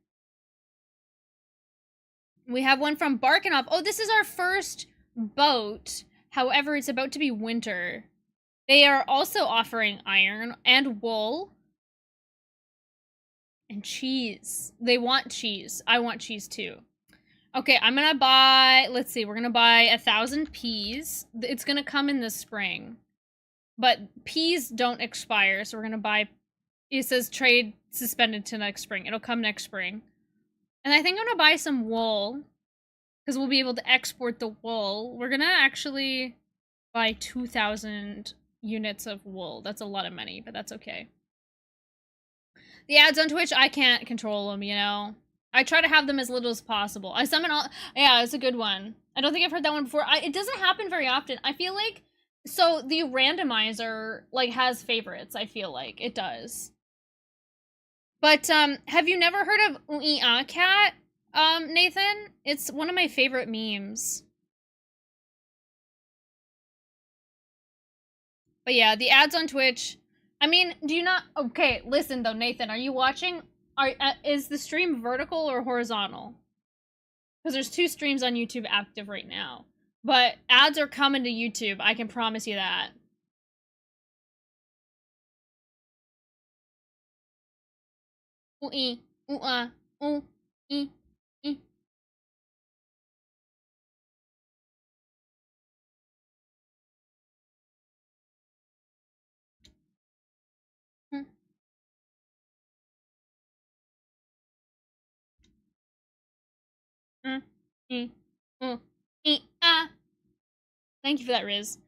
We have one from Barking Off. Oh, this is our first boat. However, it's about to be winter. They are also offering iron and wool. And cheese. They want cheese. I want cheese too. Okay, I'm gonna buy, let's see, we're gonna buy 1,000 peas. It's gonna come in the spring. But peas don't expire, so we're gonna buy, it says trade suspended to next spring. It'll come next spring. And I think I'm gonna buy some wool, because we'll be able to export the wool. We're gonna actually buy 2,000 units of wool. That's a lot of money, but that's okay. The ads on Twitch, I can't control them, you know? I try to have them as little as possible. I summon all... Yeah, it's a good one. I don't think I've heard that one before. It doesn't happen very often. I feel like... So, the randomizer, like, has favorites, I feel like. It does. But, have you never heard of Uia Cat, Nathan? It's one of my favorite memes. But yeah, the ads on Twitch... I mean, do you not... Okay, listen, though, Nathan, are you watching... Is the stream vertical or horizontal? Because there's 2 streams on YouTube active right now. But ads are coming to YouTube, I can promise you that. Ooh ee. Ooh ooh ee ee. Hmm. E. Ooh ee ah. Thank you for that, Riz.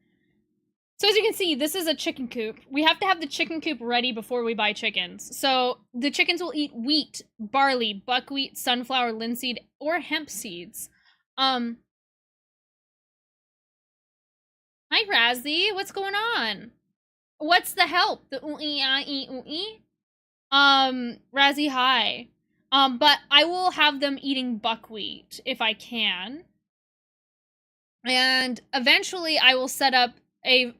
So as you can see, this is a chicken coop. We have to have the chicken coop ready before we buy chickens. So the chickens will eat wheat, barley, buckwheat, sunflower, linseed, or hemp seeds. Hi Razzie, what's going on? What's the help? The ooh-ee-ah-ee-ooh-ee? Razzie, hi. But I will have them eating buckwheat if I can. And eventually I will set up a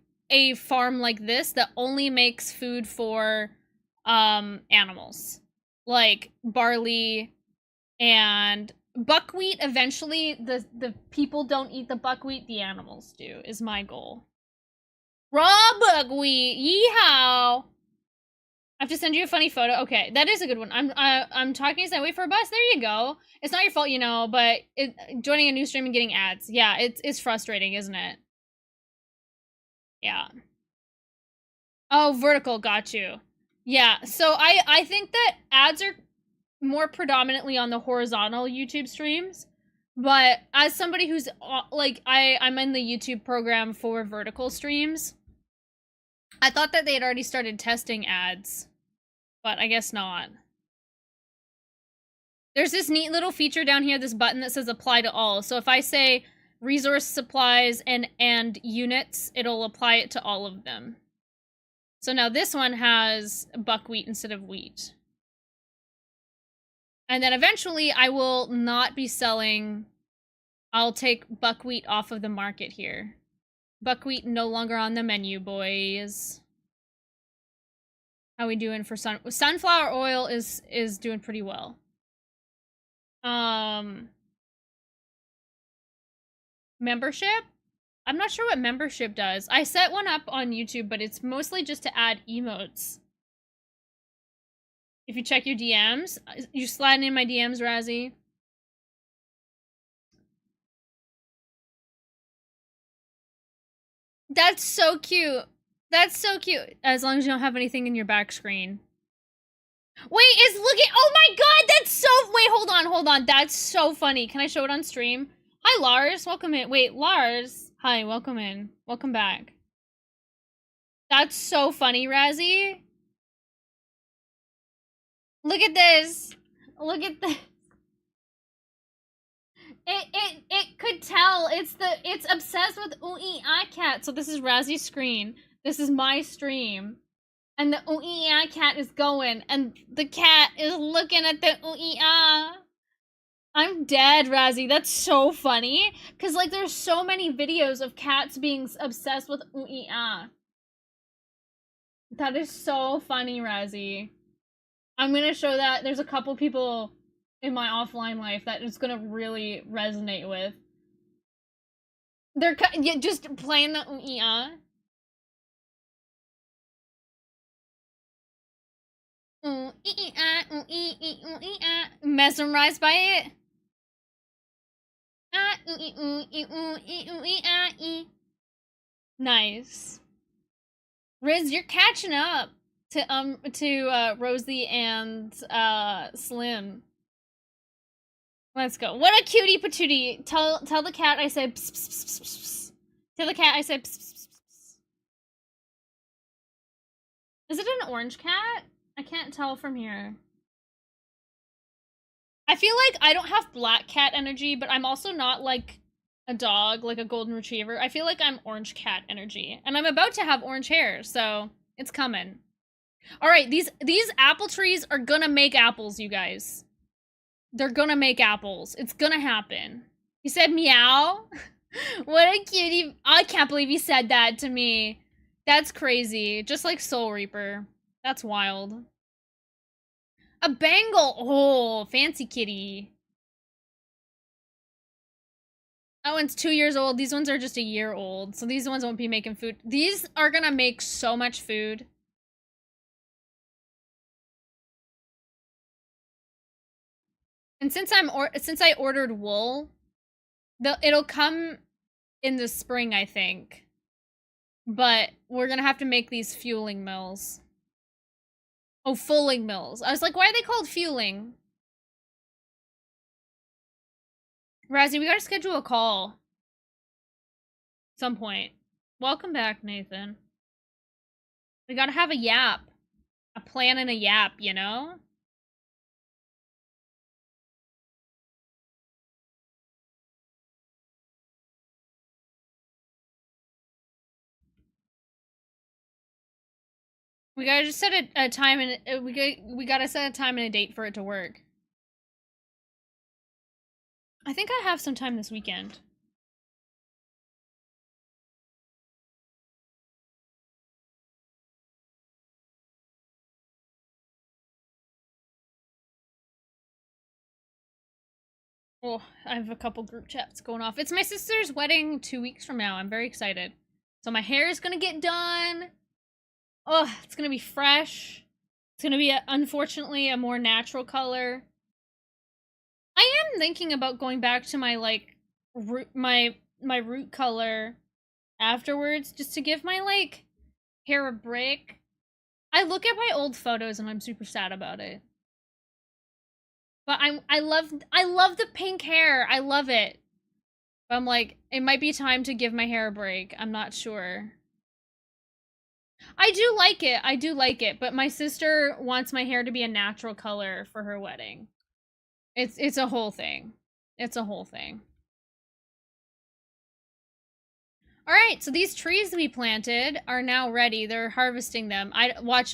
farm like this that only makes food for animals. Like barley and buckwheat. Eventually the people don't eat the buckwheat, the animals do, is my goal. Raw buckwheat, yeehaw! I have to send you a funny photo. Okay, that is a good one. I'm talking as I wait for a bus. There you go. It's not your fault, you know, but joining a new stream and getting ads. Yeah, it's frustrating, isn't it? Yeah. Oh, vertical, got you. Yeah, so I think that ads are more predominantly on the horizontal YouTube streams, but as somebody who's like I'm in the YouTube program for vertical streams, I thought that they had already started testing ads, but I guess not. There's this neat little feature down here, this button that says apply to all. So if I say resource supplies and units, it'll apply it to all of them. So now this one has buckwheat instead of wheat. And then eventually I will not be selling, I'll take buckwheat off of the market here. Buckwheat no longer on the menu, boys. How we doing for sunflower oil is doing pretty well. Membership? I'm not sure what membership does. I set one up on YouTube, but it's mostly just to add emotes. If you check your DMs, you sliding in my DMs, Razzie. That's so cute. That's so cute. As long as you don't have anything in your back screen. Wait, it's looking. Oh my god, that's so. Wait, hold on. That's so funny. Can I show it on stream? Hi, Lars. Welcome in. Wait, Lars. Hi, welcome in. Welcome back. That's so funny, Razzie. Look at this. Look at this. It could tell. It's obsessed with ooh-ee-ah cat. So this is Razzie's screen. This is my stream. And the ooh-ee-ah cat is going, and the cat is looking at the ooh-ee-ah. I'm dead, Razzie. That's so funny. Because, like, there's so many videos of cats being obsessed with ooh-ee-ah. That is so funny, Razzie. I'm gonna show that. There's a couple people in my offline life that it's gonna really resonate with. They're just playing the ooh-ee-ah. Ooh-ee-ah, ooh-ee-ee-ooh-ee-ah. Mesmerized by it. Nice. Riz, you're catching up to Rosie and Slim. Let's go. What a cutie patootie. Tell the cat I said pss, pss, pss, pss, pss. Tell the cat I said pss, pss, pss, pss. Is it an orange cat? I can't tell from here. I feel like I don't have black cat energy, but I'm also not like a dog, like a golden retriever. I feel like I'm orange cat energy. And I'm about to have orange hair, so it's coming. Alright, these apple trees are gonna make apples, you guys. They're gonna make apples. It's gonna happen. You said meow? What a cutie. I can't believe you said that to me. That's crazy. Just like Soul Reaper. That's wild. A bangle! Oh, fancy kitty. That one's 2 years old. These ones are just a year old. So these ones won't be making food. These are gonna make so much food. And since I ordered wool, it'll come in the spring, I think. But we're gonna have to make these fueling mills. Oh, fulling mills. I was like, why are they called fueling? Razzie, we gotta schedule a call. Some point. Welcome back, Nathan. We gotta have a yap. A plan and a yap, you know? We gotta just set a time and we gotta set a time and a date for it to work. I think I have some time this weekend. Oh, I have a couple group chats going off. It's my sister's wedding 2 weeks from now. I'm very excited. So my hair is gonna get done. Oh, it's gonna be fresh. It's gonna be, unfortunately, a more natural color. I am thinking about going back to my, like, my root color afterwards, just to give my, like, hair a break. I look at my old photos and I'm super sad about it. But I love the pink hair. I love it. But I'm like, it might be time to give my hair a break. I'm not sure. I do like it. I do like it. But my sister wants my hair to be a natural color for her wedding. It's a whole thing. It's a whole thing. Alright, so these trees we planted are now ready. They're harvesting them.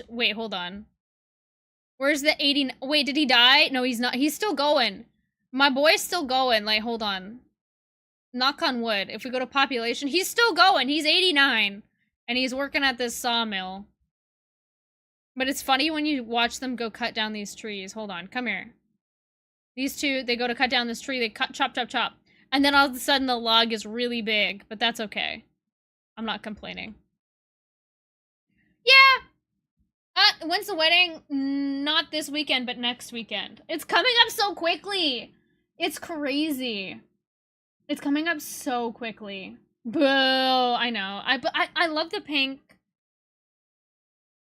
Wait, hold on. Where's the 80? Wait, did he die? No, he's not. He's still going. My boy's still going. Like, hold on. Knock on wood. If we go to population, he's still going. He's 89. And he's working at this sawmill. But it's funny when you watch them go cut down these trees. Hold on. Come here. These two, they go to cut down this tree. They cut, chop, chop, chop. And then all of a sudden the log is really big. But that's okay. I'm not complaining. Yeah! When's the wedding? Not this weekend, but next weekend. It's coming up so quickly. It's crazy. It's coming up so quickly. Boo! I know. I love the pink.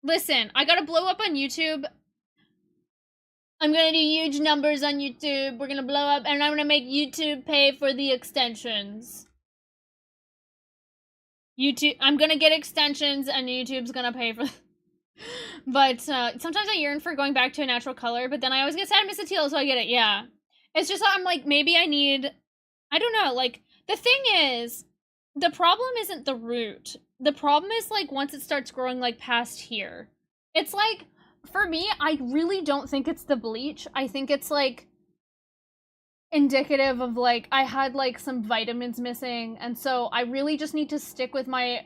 Listen, I gotta blow up on YouTube. I'm gonna do huge numbers on YouTube. We're gonna blow up, and I'm gonna make YouTube pay for the extensions. I'm gonna get extensions, and YouTube's gonna pay for. But sometimes I yearn for going back to a natural color, but then I always get sad and miss the teal, so I get it. Yeah, it's just I'm like, maybe I need. I don't know. Like, the thing is, the problem isn't the root. The problem is, like, once it starts growing, like, past here. It's like, for me, I really don't think it's the bleach. I think it's, like, indicative of, like, I had, like, some vitamins missing, and so I really just need to stick with my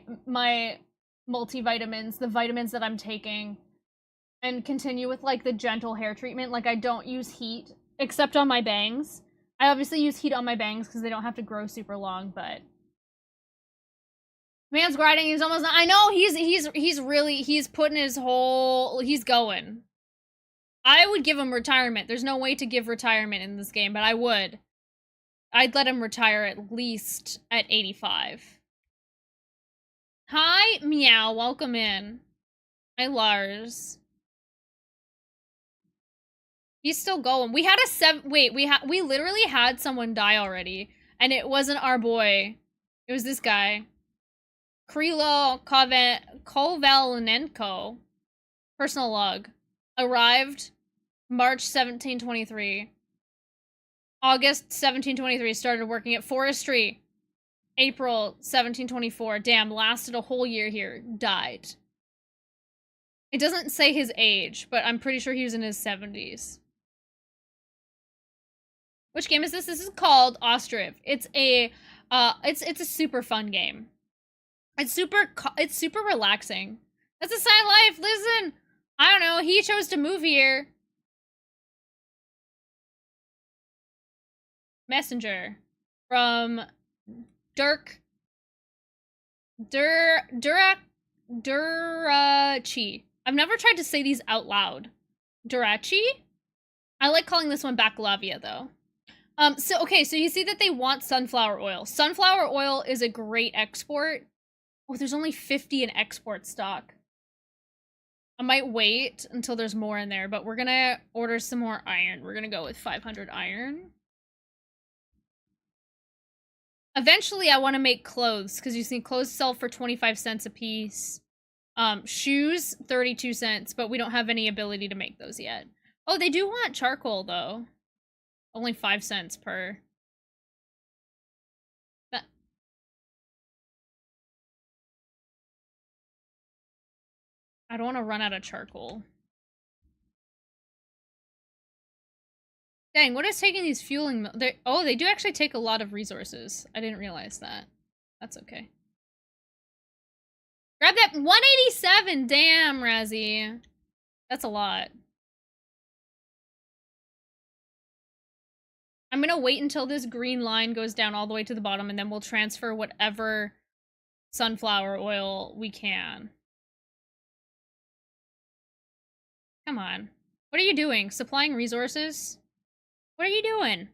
multivitamins, the vitamins that I'm taking, and continue with, like, the gentle hair treatment. Like, I don't use heat, except on my bangs. I obviously use heat on my bangs because they don't have to grow super long, but man's grinding. He's almost. I know he's putting his whole. He's going. I would give him retirement. There's no way to give retirement in this game, but I would. I'd let him retire at least at 85. Hi, Meow. Welcome in. Hi, Lars. He's still going. We had a wait, we literally had someone die already, and it wasn't our boy. It was this guy. Krilo Kovalenenko. Personal log. Arrived March 1723. August 1723. Started working at forestry. April 1724. Damn, lasted a whole year here. Died. It doesn't say his age, but I'm pretty sure he was in his 70s. Which game is this? This is called Ostriv. It's a super fun game. It's super relaxing. That's a sad life. Listen, I don't know. He chose to move here. Messenger from Durachi. I've never tried to say these out loud. Durachi? I like calling this one baccalaureate, though. So you see that they want sunflower oil. Sunflower oil is a great export. Oh, there's only 50 in export stock. I might wait until there's more in there, but we're gonna order some more iron. We're gonna go with 500 iron. Eventually, I want to make clothes, because you see clothes sell for 25 cents a piece. Shoes, 32 cents, but we don't have any ability to make those yet. Oh, they do want charcoal, though. Only 5 cents per. That... I don't want to run out of charcoal. Dang, what is taking these fueling... they do actually take a lot of resources. I didn't realize that. That's okay. Grab that 187! Damn, Razzie. That's a lot. I'm gonna wait until this green line goes down all the way to the bottom, and then we'll transfer whatever sunflower oil we can. Come on. What are you doing? Supplying resources? What are you doing?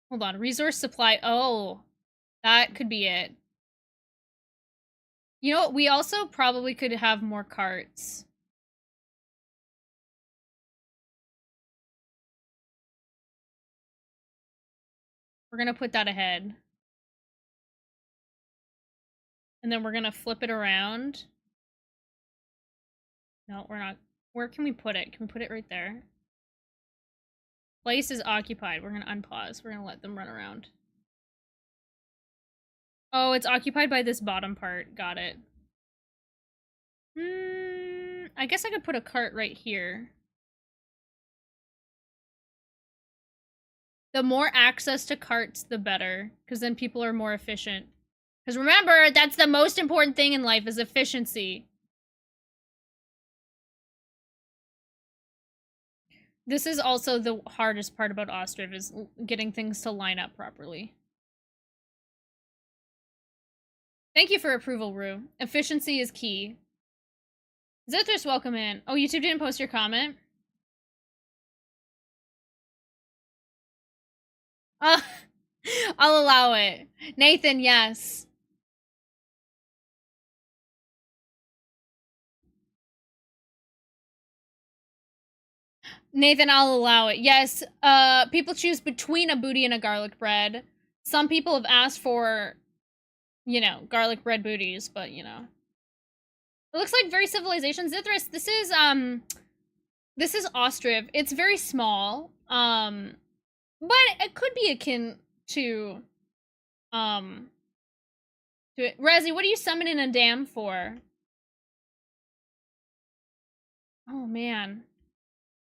Hold on. Resource supply. Oh, that could be it. You know what? We also probably could have more carts. We're gonna put that ahead. And then we're gonna flip it around. No, we're not. Where can we put it? Can we put it right there? Place is occupied. We're gonna unpause. We're gonna let them run around. Oh, it's occupied by this bottom part. Got it. I guess I could put a cart right here. The more access to carts, the better. Because then people are more efficient. Because remember, that's the most important thing in life is efficiency. This is also the hardest part about Ostriv, is getting things to line up properly. Thank you for approval, Rue. Efficiency is key. Zithris, welcome in. Oh, YouTube didn't post your comment? I'll allow it. Nathan, yes. Nathan, I'll allow it. Yes, people choose between a booty and a garlic bread. Some people have asked for, you know, garlic bread booties, but, you know. It looks like very civilization. Zithris, this is Ostriv. It's very small, but it could be akin to it. Razzie, what are you summoning a dam for? Oh, man.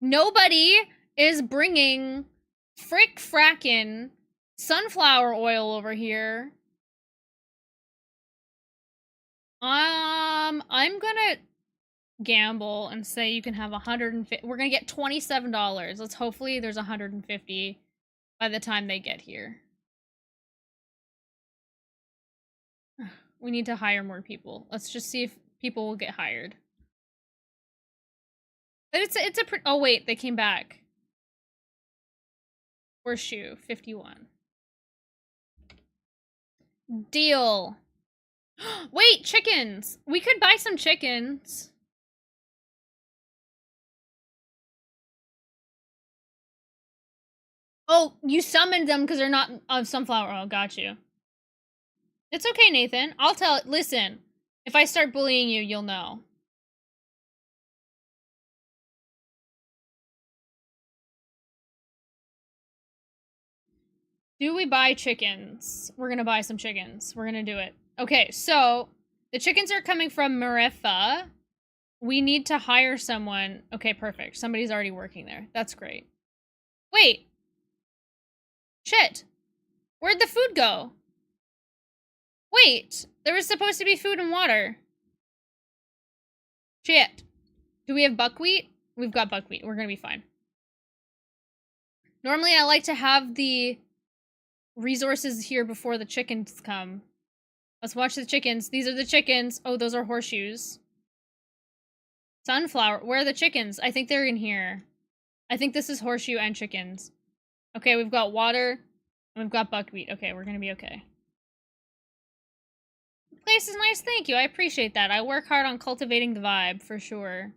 Nobody is bringing frackin' sunflower oil over here. I'm gonna gamble and say you can have 150. We're gonna get $27. Let's hopefully there's 150 by the time they get here. We need to hire more people. Let's just see if people will get hired. It's a oh wait, they came back. Horseshoe 51. Deal. Wait, chickens. We could buy some chickens. Oh, you summoned them because they're not of sunflower oil. Got you. It's okay, Nathan. I'll tell. Listen, if I start bullying you, you'll know. Do we buy chickens? We're gonna buy some chickens. We're gonna do it. Okay, so the chickens are coming from Marifa. We need to hire someone. Okay, perfect. Somebody's already working there. That's great. Wait. Shit. Where'd the food go? Wait. There was supposed to be food and water. Shit. Do we have buckwheat? We've got buckwheat. We're gonna be fine. Normally, I like to have the resources here before the chickens come. Let's watch the chickens. These are the chickens. Oh, those are horseshoes. Sunflower. Where are the chickens? I think they're in here. I think this is horseshoe and chickens. Okay, we've got water. And we've got buckwheat. Okay, we're gonna be okay. The place is nice, thank you. I appreciate that. I work hard on cultivating the vibe, for sure.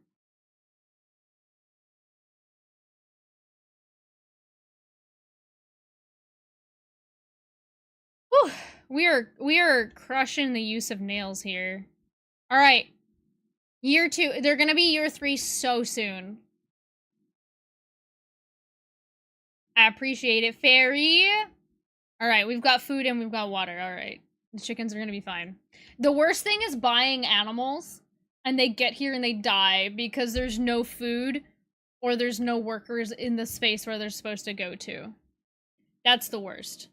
Whew. We are crushing the use of nails here. Alright. Year 2. They're gonna be year 3 so soon. I appreciate it, fairy. Alright, we've got food and we've got water. Alright. The chickens are gonna be fine. The worst thing is buying animals and they get here and they die because there's no food or there's no workers in the space where they're supposed to go to. That's the worst.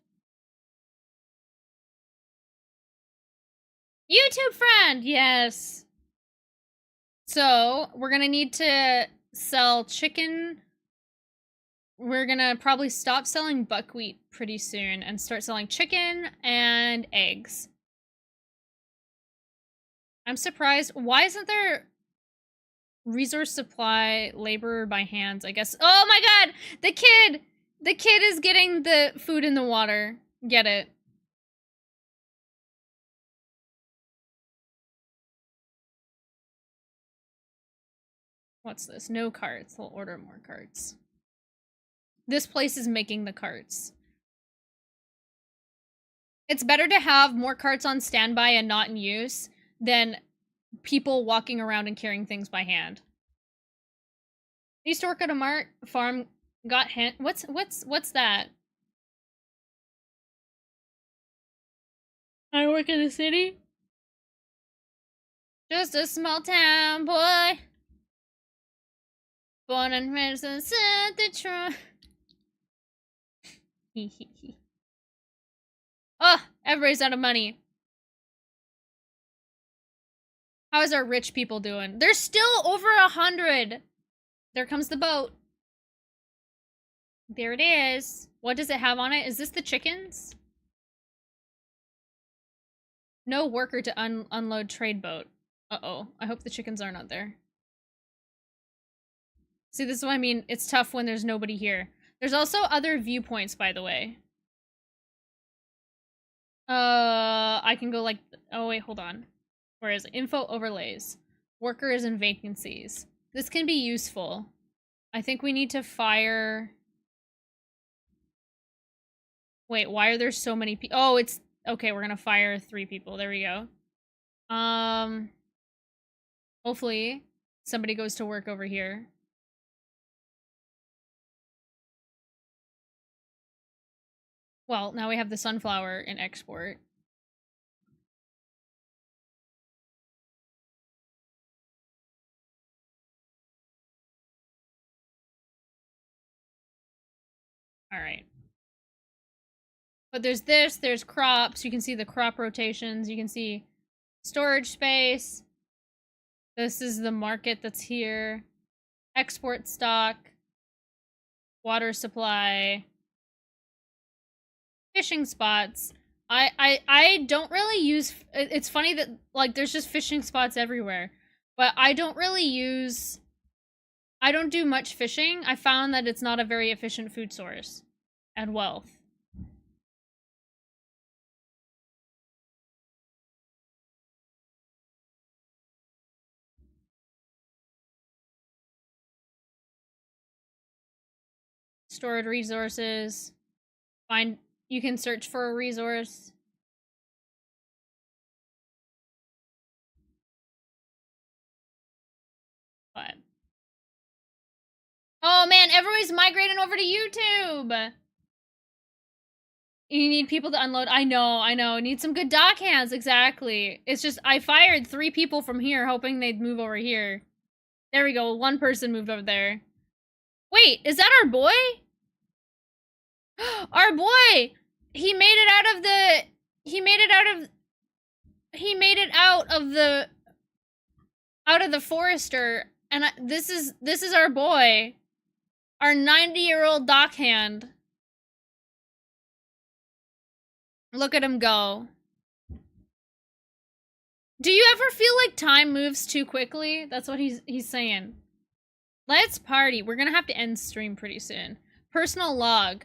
YouTube friend! Yes. So, we're gonna need to sell chicken. We're gonna probably stop selling buckwheat pretty soon and start selling chicken and eggs. I'm surprised. Why isn't there resource supply labor by hands, I guess? Oh my god! The kid! The kid is getting the food in the water. Get it. What's this? No carts. We'll order more carts. This place is making the carts. It's better to have more carts on standby and not in use than people walking around and carrying things by hand. I used to work at a farm, got hint. What's that? I work in the city? Just a small town boy. Born and raised in Detroit. Oh, everybody's out of money. How is our rich people doing? They're still over 100. There comes the boat. There it is. What does it have on it? Is this the chickens? No worker to unload trade boat. Uh-oh. I hope the chickens are not there. See, this is what I mean. It's tough when there's nobody here. There's also other viewpoints, by the way. I can go like... Oh, wait, hold on. Where is it? Info overlays. Workers and vacancies. This can be useful. I think we need to fire... Wait, why are there so many people? Oh, it's... Okay, we're gonna fire 3 people. There we go. Hopefully, somebody goes to work over here. Well, now we have the sunflower in export. Alright. But there's this, there's crops. You can see the crop rotations. You can see storage space. This is the market that's here. Export stock. Water supply. Fishing spots. I don't really use... It's funny that, like, there's just fishing spots everywhere. But I don't really use... I don't do much fishing. I found that it's not a very efficient food source. And wealth. Stored resources. Find... You can search for a resource. What? Oh man, everybody's migrating over to YouTube! You need people to unload. I know. Need some good dock hands, exactly. It's just, I fired 3 people from here, hoping they'd move over here. There we go, 1 person moved over there. Wait, is that our boy? Our boy! He made it out of the... He made it out of... He made it out of the... Out of the forester. And this is our boy. Our 90-year-old dock hand. Look at him go. Do you ever feel like time moves too quickly? That's what he's saying. Let's party. We're gonna have to end stream pretty soon. Personal log.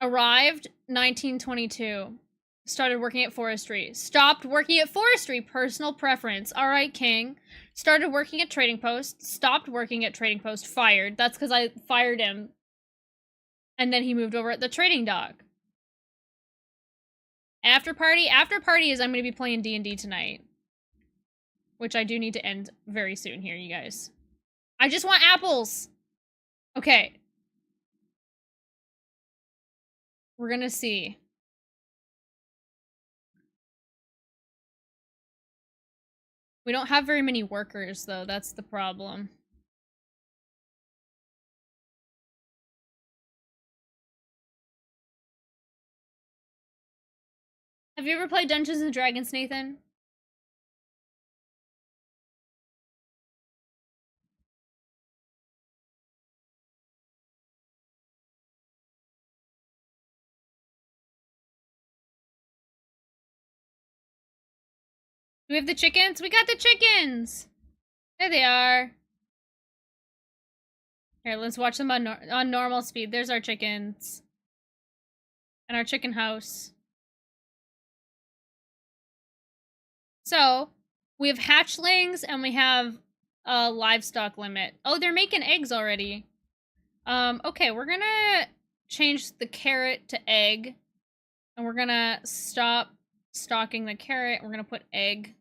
Arrived 1922. Started working at forestry. Stopped working at forestry. Personal preference. Alright, King. Started working at trading post. Stopped working at trading post. Fired. That's because I fired him. And then he moved over at the trading dock. After party? After party is I'm going to be playing D&D tonight. Which I do need to end very soon here, you guys. I just want apples! Okay. We're gonna see. We don't have very many workers, though. That's the problem. Have you ever played Dungeons and Dragons, Nathan? Do we have the chickens? We got the chickens! There they are. Here, let's watch them on normal speed. There's our chickens. And our chicken house. So, we have hatchlings and we have a livestock limit. Oh, they're making eggs already. Okay, we're gonna change the carrot to egg. And we're gonna stop stocking the carrot. We're gonna put egg.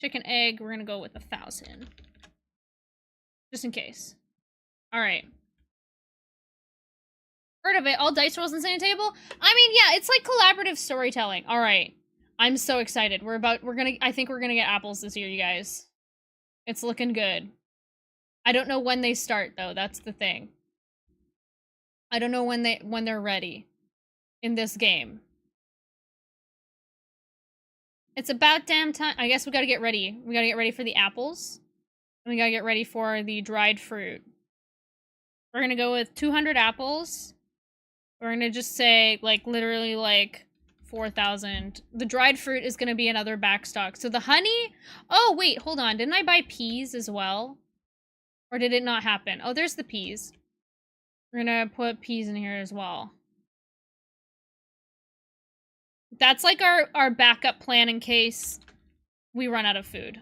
Chicken egg, we're gonna go with 1,000. Just in case. Alright. Heard of it. All dice rolls on the same table? I mean, yeah, it's like collaborative storytelling. Alright. I'm so excited. I think we're gonna get apples this year, you guys. It's looking good. I don't know when they start, though. That's the thing. I don't know when they're ready in this game. It's about damn time. I guess we gotta get ready. We gotta get ready for the apples. And we gotta get ready for the dried fruit. We're gonna go with 200 apples. We're gonna just say, like, literally, like, 4,000. The dried fruit is gonna be another backstock. So the honey... Oh, wait, hold on. Didn't I buy peas as well? Or did it not happen? Oh, there's the peas. We're gonna put peas in here as well. That's like our backup plan in case we run out of food.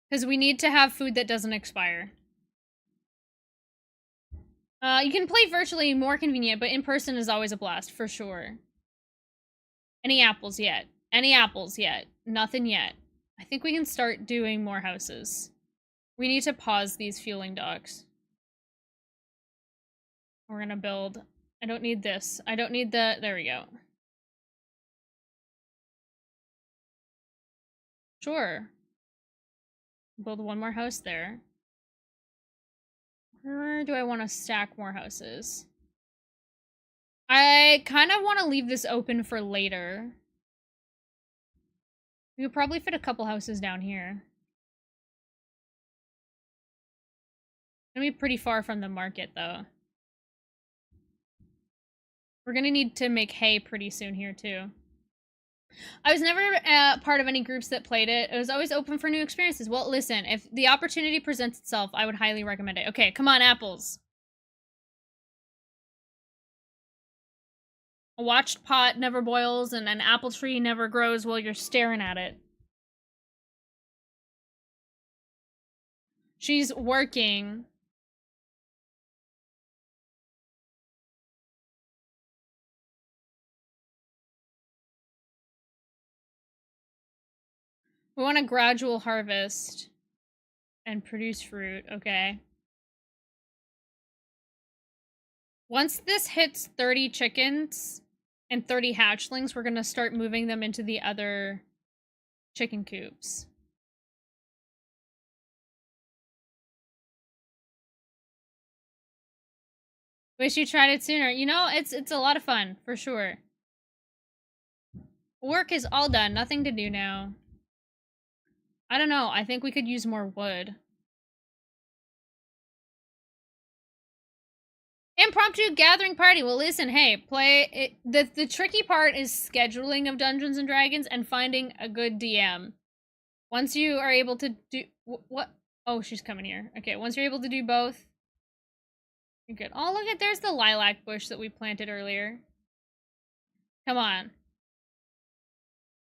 Because we need to have food that doesn't expire. You can play virtually, more convenient, but in person is always a blast, for sure. Any apples yet? Any apples yet? Nothing yet. I think we can start doing more houses. We need to pause these fueling docks. We're gonna build... I don't need this. I don't need the... There we go. Sure. Build one more house there. Where do I want to stack more houses? I kind of want to leave this open for later. We could probably fit a couple houses down here. Gonna be pretty far from the market, though. We're gonna need to make hay pretty soon here, too. I was never part of any groups that played it. It was always open for new experiences. Well, listen, if the opportunity presents itself, I would highly recommend it. Okay, come on, apples. A watched pot never boils, and an apple tree never grows while you're staring at it. She's working. We want a gradual harvest and produce fruit, okay. Once this hits 30 chickens and 30 hatchlings, we're gonna start moving them into the other chicken coops. Wish you tried it sooner. You know, it's a lot of fun, for sure. Work is all done. Nothing to do now. I don't know. I think we could use more wood. Impromptu gathering party. Well, listen, hey, play it. The tricky part is scheduling of Dungeons and Dragons and finding a good DM. Once you are able to do what? Oh, she's coming here. Okay, once you're able to do both, you're good. Oh, look at there's the lilac bush that we planted earlier. Come on.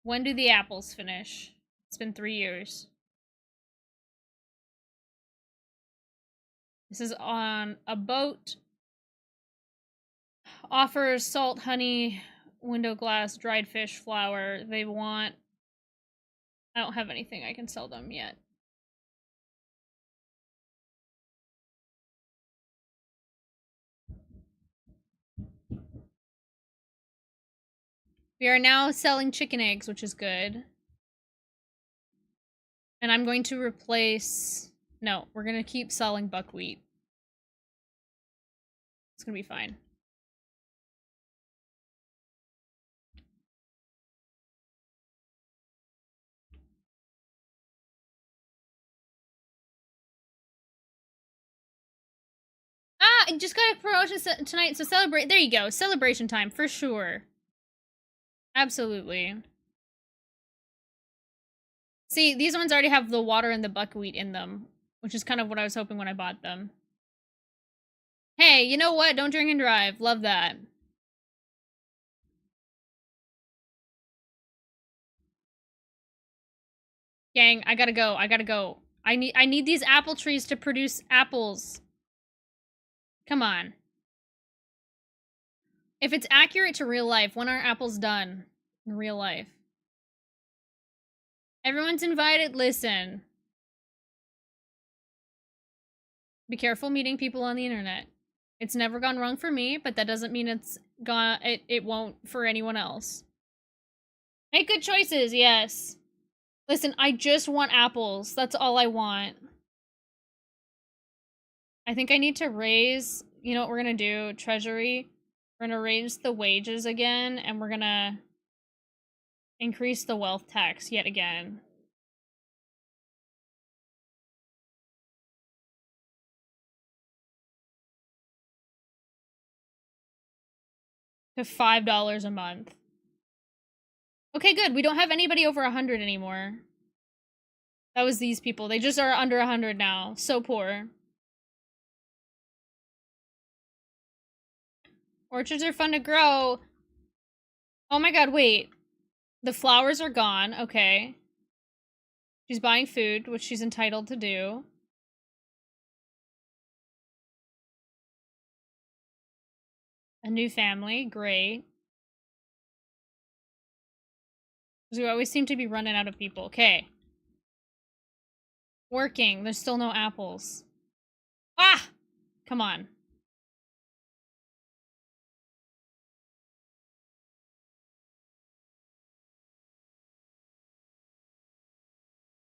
When do the apples finish? It's been 3 years. This is on a boat. Offers salt, honey, window glass, dried fish, flour. They want... I don't have anything I can sell them yet. We are now selling chicken eggs, which is good. And I'm going to replace... No, we're going to keep selling buckwheat. It's going to be fine. Ah, I just got a promotion tonight, so celebrate. There you go. Celebration time, for sure. Absolutely. See, these ones already have the water and the buckwheat in them, which is kind of what I was hoping when I bought them. Hey, you know what? Don't drink and drive. Love that. Gang, I gotta go. I gotta go. I need these apple trees to produce apples. Come on. If it's accurate to real life, when are apples done in real life? Everyone's invited. Listen. Be careful meeting people on the internet. It's never gone wrong for me, but that doesn't mean it won't for anyone else. Make good choices, yes. Listen, I just want apples. That's all I want. I think I need to raise, you know what we're gonna do? Treasury. We're gonna raise the wages again, and we're gonna increase the wealth tax yet again. To $5 a month. Okay, good. We don't have anybody over 100 anymore. That was these people. They just are under 100 now. So poor. Orchards are fun to grow. Oh my god, wait. The flowers are gone. Okay. She's buying food, which she's entitled to do. A new family. Great. Because we always seem to be running out of people. Okay. Working. There's still no apples. Ah! Come on.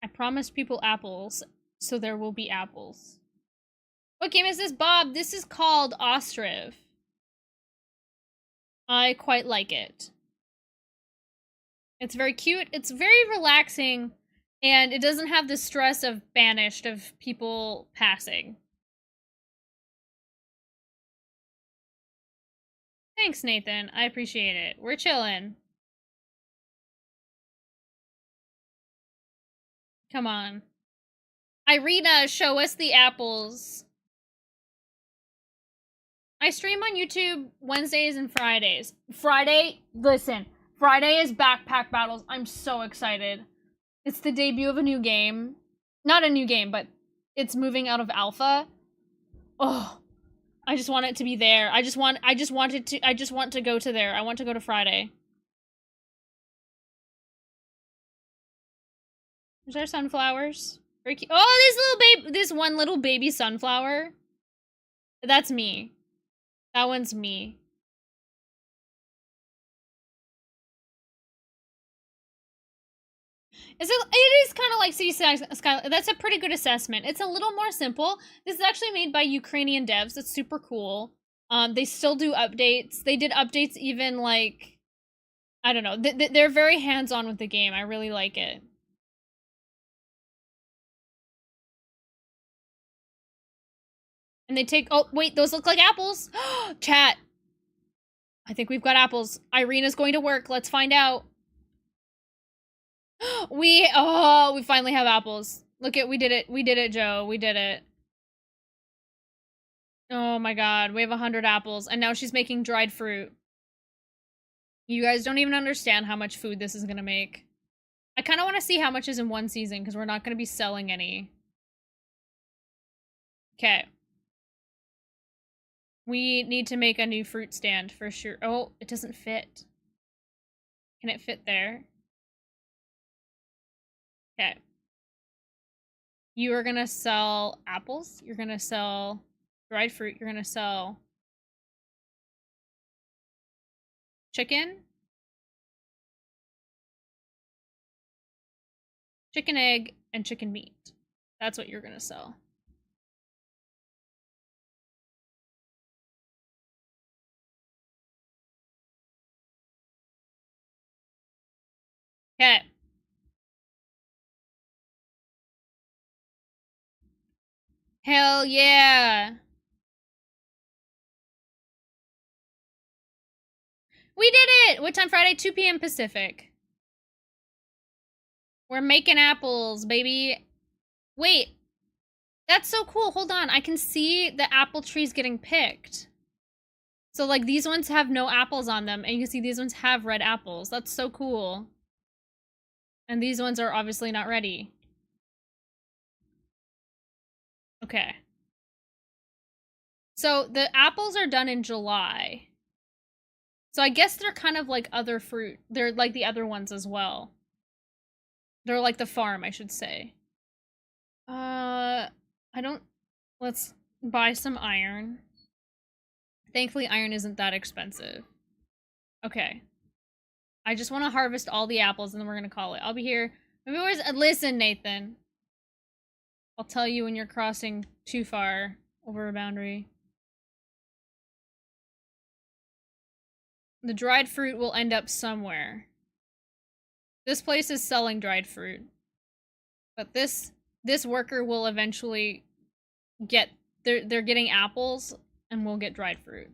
I promised people apples, so there will be apples. What game is this, Bob? This is called Ostriv. I quite like it. It's very cute. It's very relaxing, and it doesn't have the stress of Banished, of people passing. Thanks, Nathan. I appreciate it. We're chilling. Come on. Irina, show us the apples. I stream on YouTube Wednesdays and Fridays. Listen, Friday is Backpack Battles. I'm so excited. It's the debut of a new game. Not a new game, but it's moving out of alpha. Oh, I just want it to be there. I just want to go to there. I want to go to Friday. Is there sunflowers? Very cute. Oh, this one little baby sunflower. That's me. That one's me. It is kind of like City Sky. That's a pretty good assessment. It's a little more simple. This is actually made by Ukrainian devs. That's super cool. They still do updates. They did updates even like, I don't know. They're very hands-on with the game. I really like it. And they take, oh, wait, those look like apples. Chat. I think we've got apples. Irene is going to work. Let's find out. We finally have apples. Look at, we did it. We did it, Joe. We did it. Oh my god, we have 100 apples, and now she's making dried fruit. You guys don't even understand how much food this is gonna make. I kind of want to see how much is in one season, because we're not going to be selling any. Okay. We need to make a new fruit stand for sure. Oh, it doesn't fit. Can it fit there? Okay. You are going to sell apples. You're going to sell dried fruit. You're going to sell chicken. Chicken egg and chicken meat. That's what you're going to sell. Okay. Hell yeah. We did it! What time Friday? 2 p.m. Pacific. We're making apples, baby. Wait. That's so cool. Hold on. I can see the apple trees getting picked. So, like, these ones have no apples on them, and you can see these ones have red apples. That's so cool. And these ones are obviously not ready. Okay. So, the apples are done in July. So, I guess they're kind of like other fruit. They're like the other ones as well. They're like the farm, I should say. I don't... Let's buy some iron. Thankfully, iron isn't that expensive. Okay. I just want to harvest all the apples and then we're going to call it. I'll be here. Maybe where's... Listen, Nathan. I'll tell you when you're crossing too far over a boundary. The dried fruit will end up somewhere. This place is selling dried fruit. But this worker will eventually get... They're getting apples and we'll get dried fruit.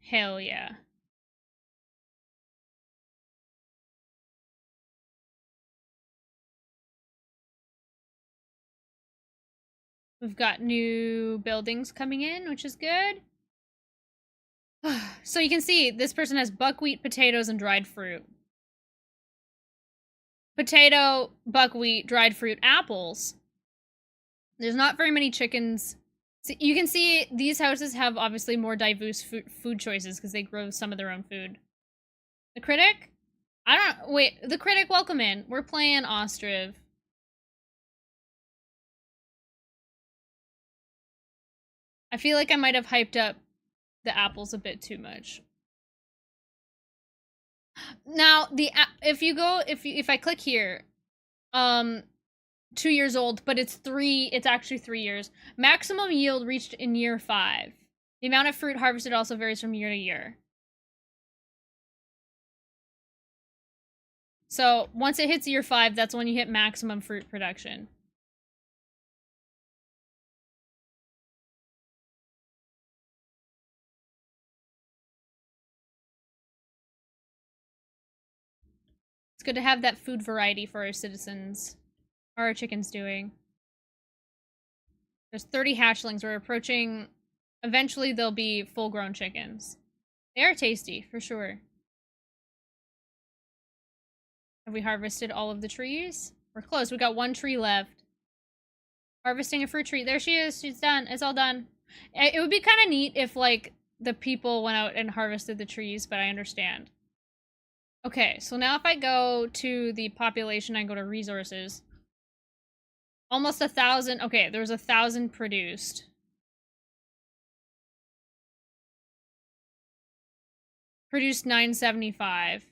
Hell yeah. We've got new buildings coming in, which is good. So you can see, this person has buckwheat, potatoes, and dried fruit. Potato, buckwheat, dried fruit, apples. There's not very many chickens. So you can see these houses have obviously more diverse food choices because they grow some of their own food. The critic? I don't... Wait, the critic, welcome in. We're playing Ostriv. I feel like I might have hyped up the apples a bit too much. Now, if I click here, 2 years old, but it's actually 3 years. Maximum yield reached in year 5. The amount of fruit harvested also varies from year to year. So, once it hits year 5, that's when you hit maximum fruit production. It's good to have that food variety for our citizens. How are our chickens doing? There's 30 hatchlings. We're approaching... Eventually, they'll be full-grown chickens. They are tasty, for sure. Have we harvested all of the trees? We're close. We got 1 tree left. Harvesting a fruit tree. There she is. She's done. It's all done. It would be kind of neat if, like, the people went out and harvested the trees, but I understand. Okay, so now if I go to the population, I go to resources. Almost 1,000. Okay, there was 1,000 produced. Produced 975.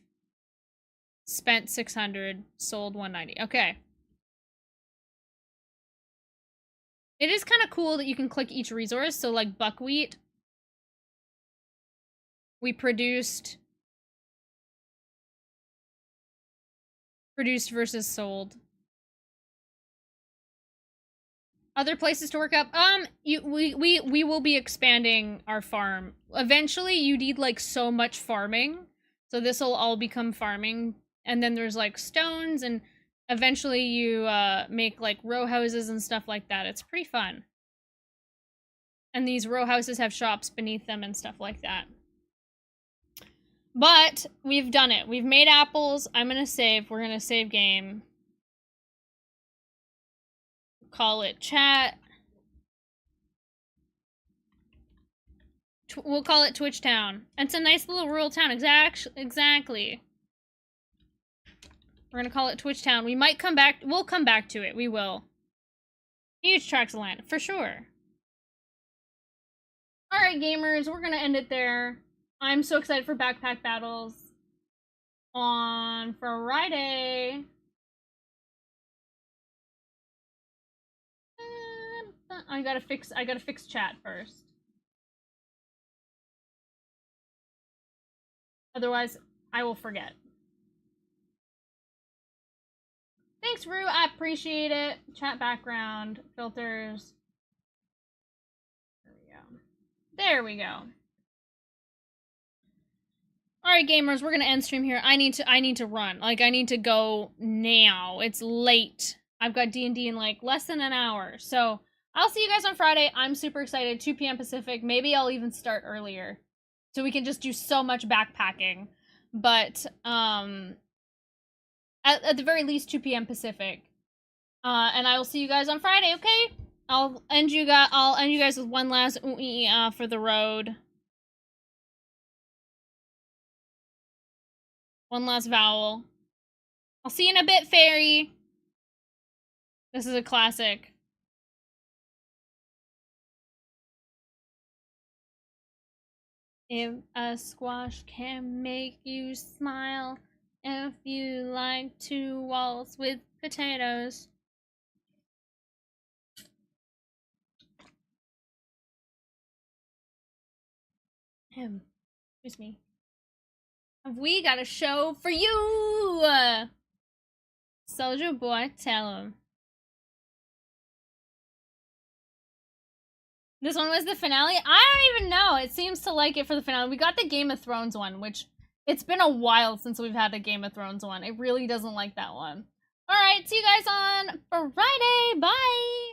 Spent 600. Sold 190. Okay. It is kind of cool that you can click each resource. So, like, buckwheat. We produced versus sold. Other places to work up. We will be expanding our farm. Eventually, you need like so much farming, so this will all become farming. And then there's like stones, and eventually you make like row houses and stuff like that. It's pretty fun. And these row houses have shops beneath them and stuff like that. But we've done it. We've made apples. I'm gonna save. We're gonna save game. Call it chat. We'll call it Twitch Town. It's a nice little rural town. Exactly. We're gonna call it Twitch Town. We might come back. We'll come back to it. We will. Huge tracts of land, for sure. Alright, gamers. We're gonna end it there. I'm so excited for backpack battles on Friday. I gotta fix chat first. Otherwise, I will forget. Thanks, Rue. I appreciate it. Chat background, filters. There we go. There we go. Alright, gamers, we're gonna end stream here. I need to run. Like, I need to go now. It's late. I've got D&D in, like, less than an hour. So, I'll see you guys on Friday. I'm super excited. 2 p.m. Pacific. Maybe I'll even start earlier. So we can just do so much backpacking. But, at the very least, 2 p.m. Pacific. And I will see you guys on Friday, okay? I'll end you guys with one last for the road. One last vowel. I'll see you in a bit, fairy. This is a classic. If a squash can make you smile, if you like to waltz with potatoes. Excuse me. Have we got a show for you? Soldier boy, tell him. This one was the finale? I don't even know. It seems to like it for the finale. We got the Game of Thrones one, which it's been a while since we've had a Game of Thrones one. It really doesn't like that one. Alright, see you guys on Friday. Bye!